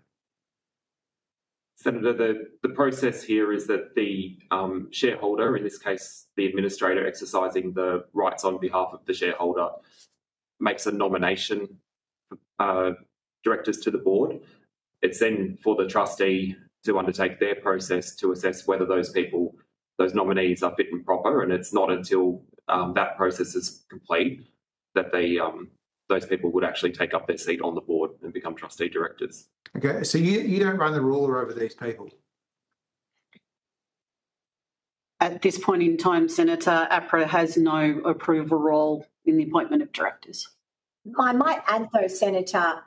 Senator, the process here is that the shareholder, in this case the administrator exercising the rights on behalf of the shareholder, makes a nomination directors to the board. It's then for the trustee to undertake their process to assess whether those nominees are fit and proper, and it's not until that process is complete that those people would actually take up their seat on the board and become trustee directors. Okay, so you don't run the ruler over these people? At this point in time, Senator, APRA has no approval role in the appointment of directors. I might add, though, Senator,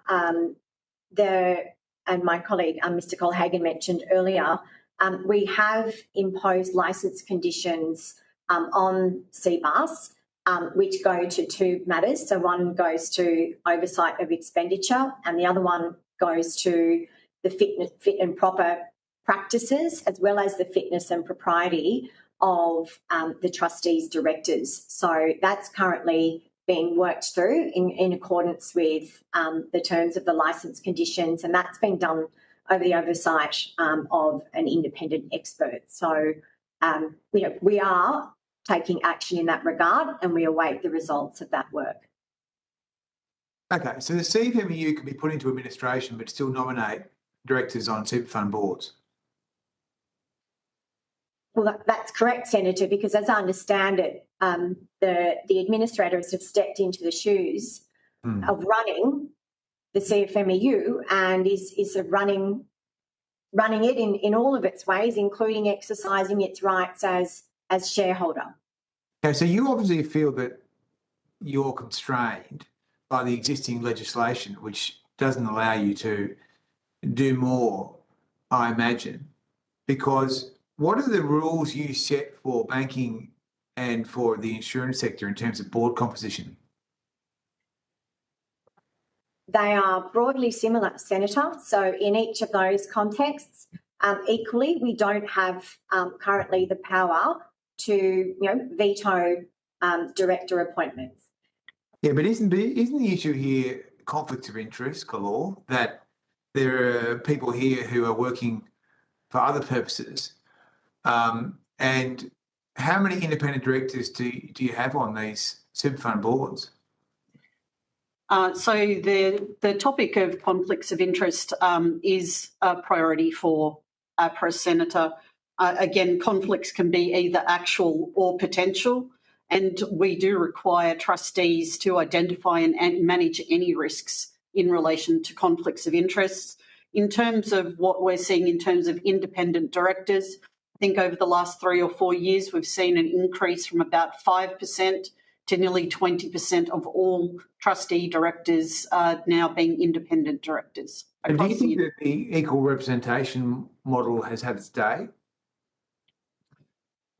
and my colleague, Mr. Colhagen, mentioned earlier, we have imposed licence conditions on Cbus, which go to two matters. So one goes to oversight of expenditure, and the other one goes to the fit and proper practices, as well as the fitness and propriety of the trustees' directors. So that's currently being worked through in accordance with the terms of the licence conditions, and that's been done over the oversight of an independent expert. So, we are taking action in that regard, and we await the results of that work. Okay, so the CFMEU can be put into administration but still nominate directors on super fund boards. Well, that's correct, Senator, because as I understand it, the administrators have stepped into the shoes of running the CFMEU and is running it in all of its ways, including exercising its rights as shareholder. Okay, so you obviously feel that you're constrained by the existing legislation, which doesn't allow you to do more, I imagine, because what are the rules you set for banking and for the insurance sector in terms of board composition? They are broadly similar, Senator. So in each of those contexts, equally, we don't have currently the power to veto director appointments. Yeah, but isn't the issue here conflicts of interest galore, that there are people here who are working for other purposes? And how many independent directors do you have on these super fund boards? So the topic of conflicts of interest is a priority for APRA, Senator. Again, conflicts can be either actual or potential, and we do require trustees to identify and manage any risks in relation to conflicts of interest. In terms of what we're seeing in terms of independent directors, I think over the last 3 or 4 years, we've seen an increase from about 5% to nearly 20% of all trustee directors now being independent directors. And do you think that the equal representation model has had its day?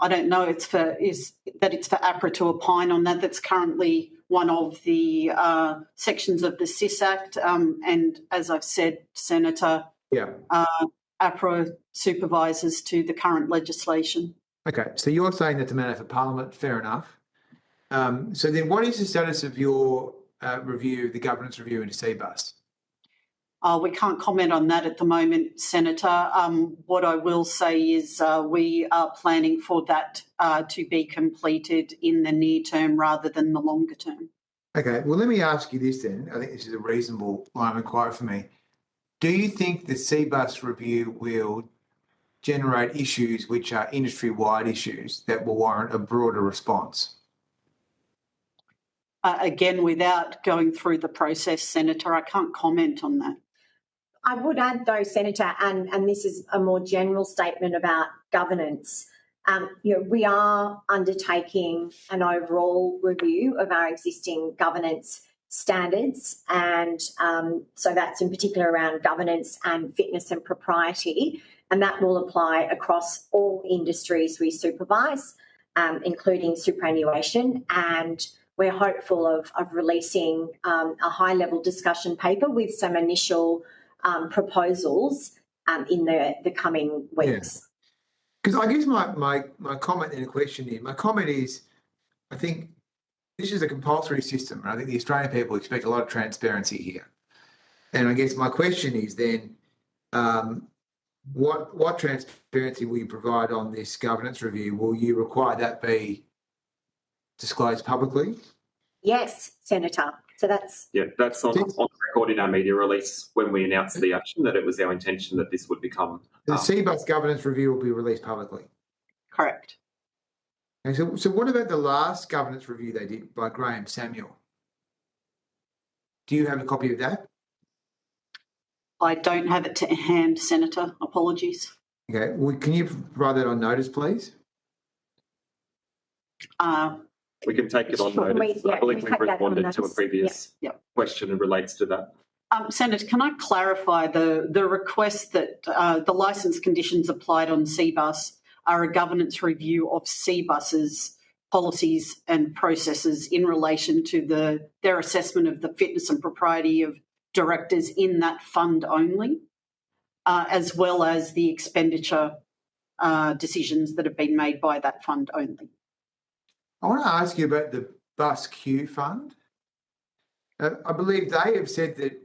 I don't know. It's for APRA to opine on that. That's currently one of the sections of the CIS Act. And as I've said, Senator, APRA supervises to the current legislation. Okay, so you're saying that's a matter for Parliament, fair enough. So then what is the status of your review, the governance review into Cbus? We can't comment on that at the moment, Senator. What I will say is we are planning for that to be completed in the near term rather than the longer term. Okay, well, let me ask you this then. I think this is a reasonable line of inquiry for me. Do you think the Cbus review will generate issues which are industry-wide issues that will warrant a broader response? Again, without going through the process, Senator, I can't comment on that. I would add, though, Senator, and this is a more general statement about governance, we are undertaking an overall review of our existing governance standards, and so that's in particular around governance and fitness and propriety, and that will apply across all industries we supervise, including superannuation, and we're hopeful of releasing a high-level discussion paper with some initial proposals in the coming weeks. Because I guess my comment and question here, my comment is, I think this is a compulsory system, and I think the Australian people expect a lot of transparency here. And I guess my question is then, what transparency will you provide on this governance review? Will you require that be disclosed publicly? Yes, Senator. So that's on the record in our media release when we announced the action that it was our intention that this would become. The Cbus governance review will be released publicly. Correct. Okay, so what about the last governance review they did by Graham Samuel? Do you have a copy of that? I don't have it to hand, Senator. Apologies. Okay. Well, can you provide that on notice, please? We can take it on notice. I believe we've responded to a previous question and relates to that. Senator, can I clarify the request that the licence conditions applied on Cbus are a governance review of Cbus's policies and processes in relation to their assessment of the fitness and propriety of directors in that fund only, as well as the expenditure decisions that have been made by that fund only. I want to ask you about the BusQ fund. I believe they have said that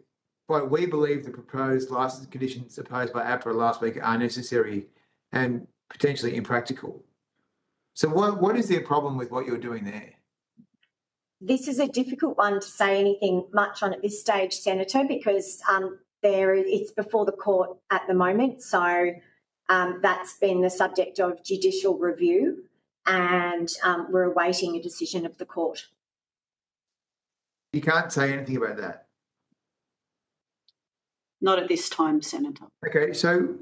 we believe the proposed licence conditions imposed by APRA last week are necessary and potentially impractical. So what is their problem with what you're doing there? This is a difficult one to say anything much on at this stage, Senator, because it's before the court at the moment. So that's been the subject of judicial review, and we're awaiting a decision of the court. You can't say anything about that? Not at this time, Senator. Okay, so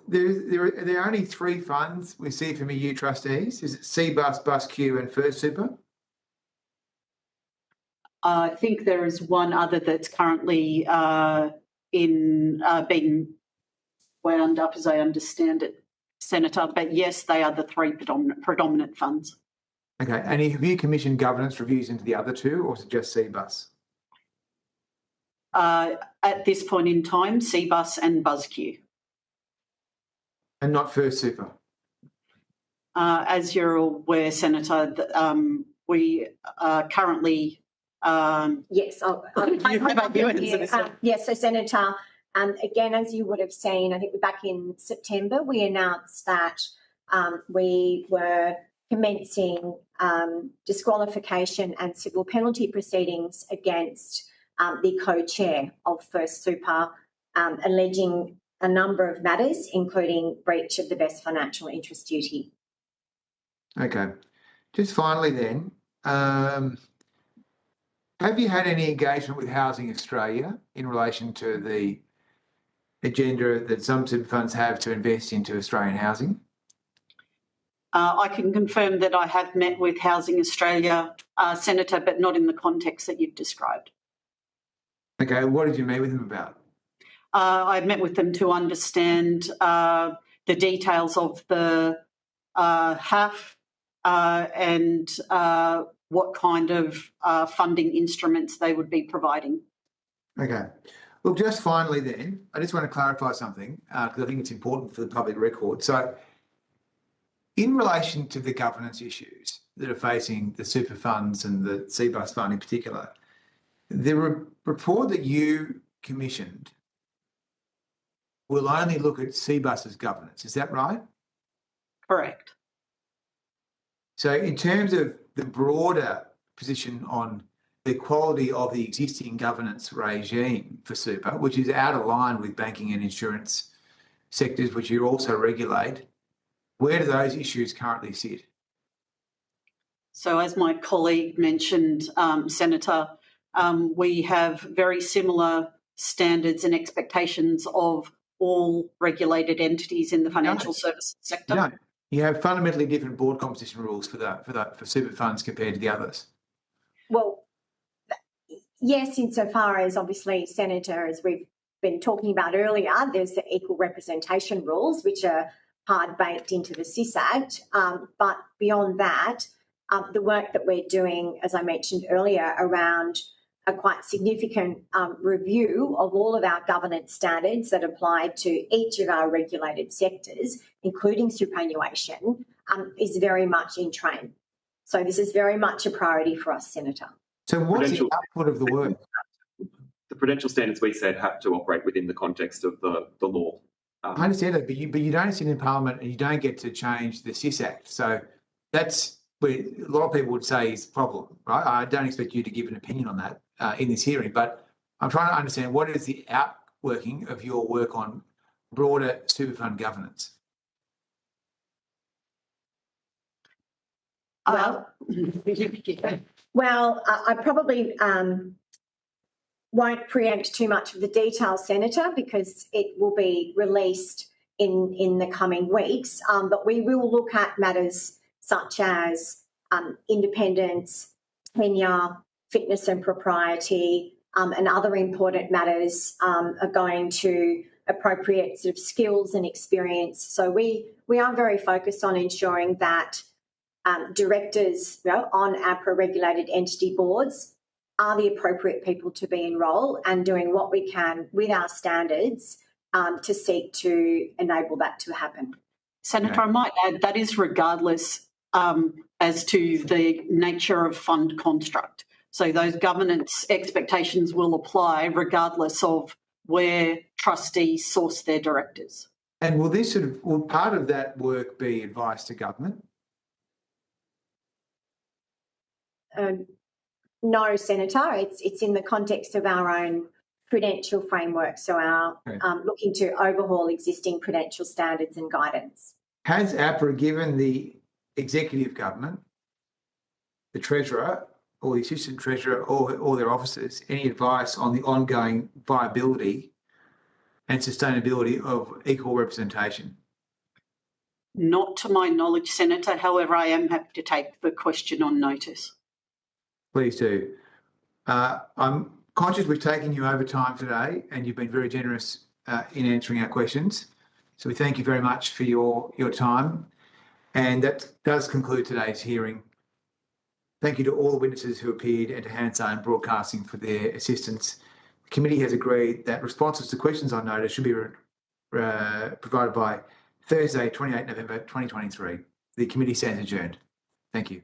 there are only 3 funds we see from EU trustees. Is it Cbus, BusQ and First Super? I think there is one other that's currently being wound up, as I understand it, Senator. But yes, they are the 3 predominant funds. Okay, and have you commissioned governance reviews into the other 2, or is it just Cbus? At this point in time, Cbus and BusQ. And not First Super? As you're aware, Senator, we are currently... yes, yes, so Senator, again, as you would have seen, I think back in September, we announced that we were commencing disqualification and civil penalty proceedings against the co-chair of First Super, alleging a number of matters, including breach of the best financial interest duty. Okay. Just finally then, have you had any engagement with Housing Australia in relation to the agenda that some super funds have to invest into Australian housing? I can confirm that I have met with Housing Australia, Senator, but not in the context that you've described. Okay, what did you meet with them about? I met with them to understand the details of the HAF and what kind of funding instruments they would be providing. Okay. Well, just finally then, I just want to clarify something because I think it's important for the public record. So in relation to the governance issues that are facing the super funds and the Cbus fund in particular, the report that you commissioned will only look at Cbus's governance. Is that right? Correct. So in terms of the broader position on the quality of the existing governance regime for super, which is out of line with banking and insurance sectors, which you also regulate, where do those issues currently sit? So as my colleague mentioned, Senator, we have very similar standards and expectations of all regulated entities in the financial services sector. No, you have fundamentally different board composition rules for super funds compared to the others. Well, yes, insofar as obviously, Senator, as we've been talking about earlier, there's the equal representation rules, which are hard baked into the SIS Act. But beyond that, the work that we're doing, as I mentioned earlier, around a quite significant review of all of our governance standards that apply to each of our regulated sectors, including superannuation, is very much in train. So this is very much a priority for us, Senator. So what's the output of the work? The prudential standards we said have to operate within the context of the law. I understand that, but you don't sit in Parliament and you don't get to change the SIS Act. So that's where a lot of people would say is the problem, right? I don't expect you to give an opinion on that in this hearing, but I'm trying to understand what is the outworking of your work on broader super fund governance? Well, I probably won't preempt too much of the detail, Senator, because it will be released in the coming weeks. But we will look at matters such as independence, tenure, fitness and propriety, and other important matters are going to appropriate sort of skills and experience. So we are very focused on ensuring that directors on APRA-regulated entity boards are the appropriate people to be in role, and doing what we can with our standards to seek to enable that to happen. Senator, I might add that is regardless as to the nature of fund construct. So those governance expectations will apply regardless of where trustees source their directors. And will part of that work be advice to government? No, Senator. It's in the context of our own prudential framework. So our looking to overhaul existing prudential standards and guidance. Has APRA given the executive government, the treasurer, or the assistant treasurer, or their officers any advice on the ongoing viability and sustainability of equal representation? Not to my knowledge, Senator. However, I am happy to take the question on notice. Please do. I'm conscious we've taken you over time today, and you've been very generous in answering our questions. So we thank you very much for your time. And that does conclude today's hearing. Thank you to all the witnesses who appeared and to Hansard Broadcasting for their assistance. The committee has agreed that responses to questions on notice should be provided by Thursday, 28 November 2023. The committee stands adjourned. Thank you.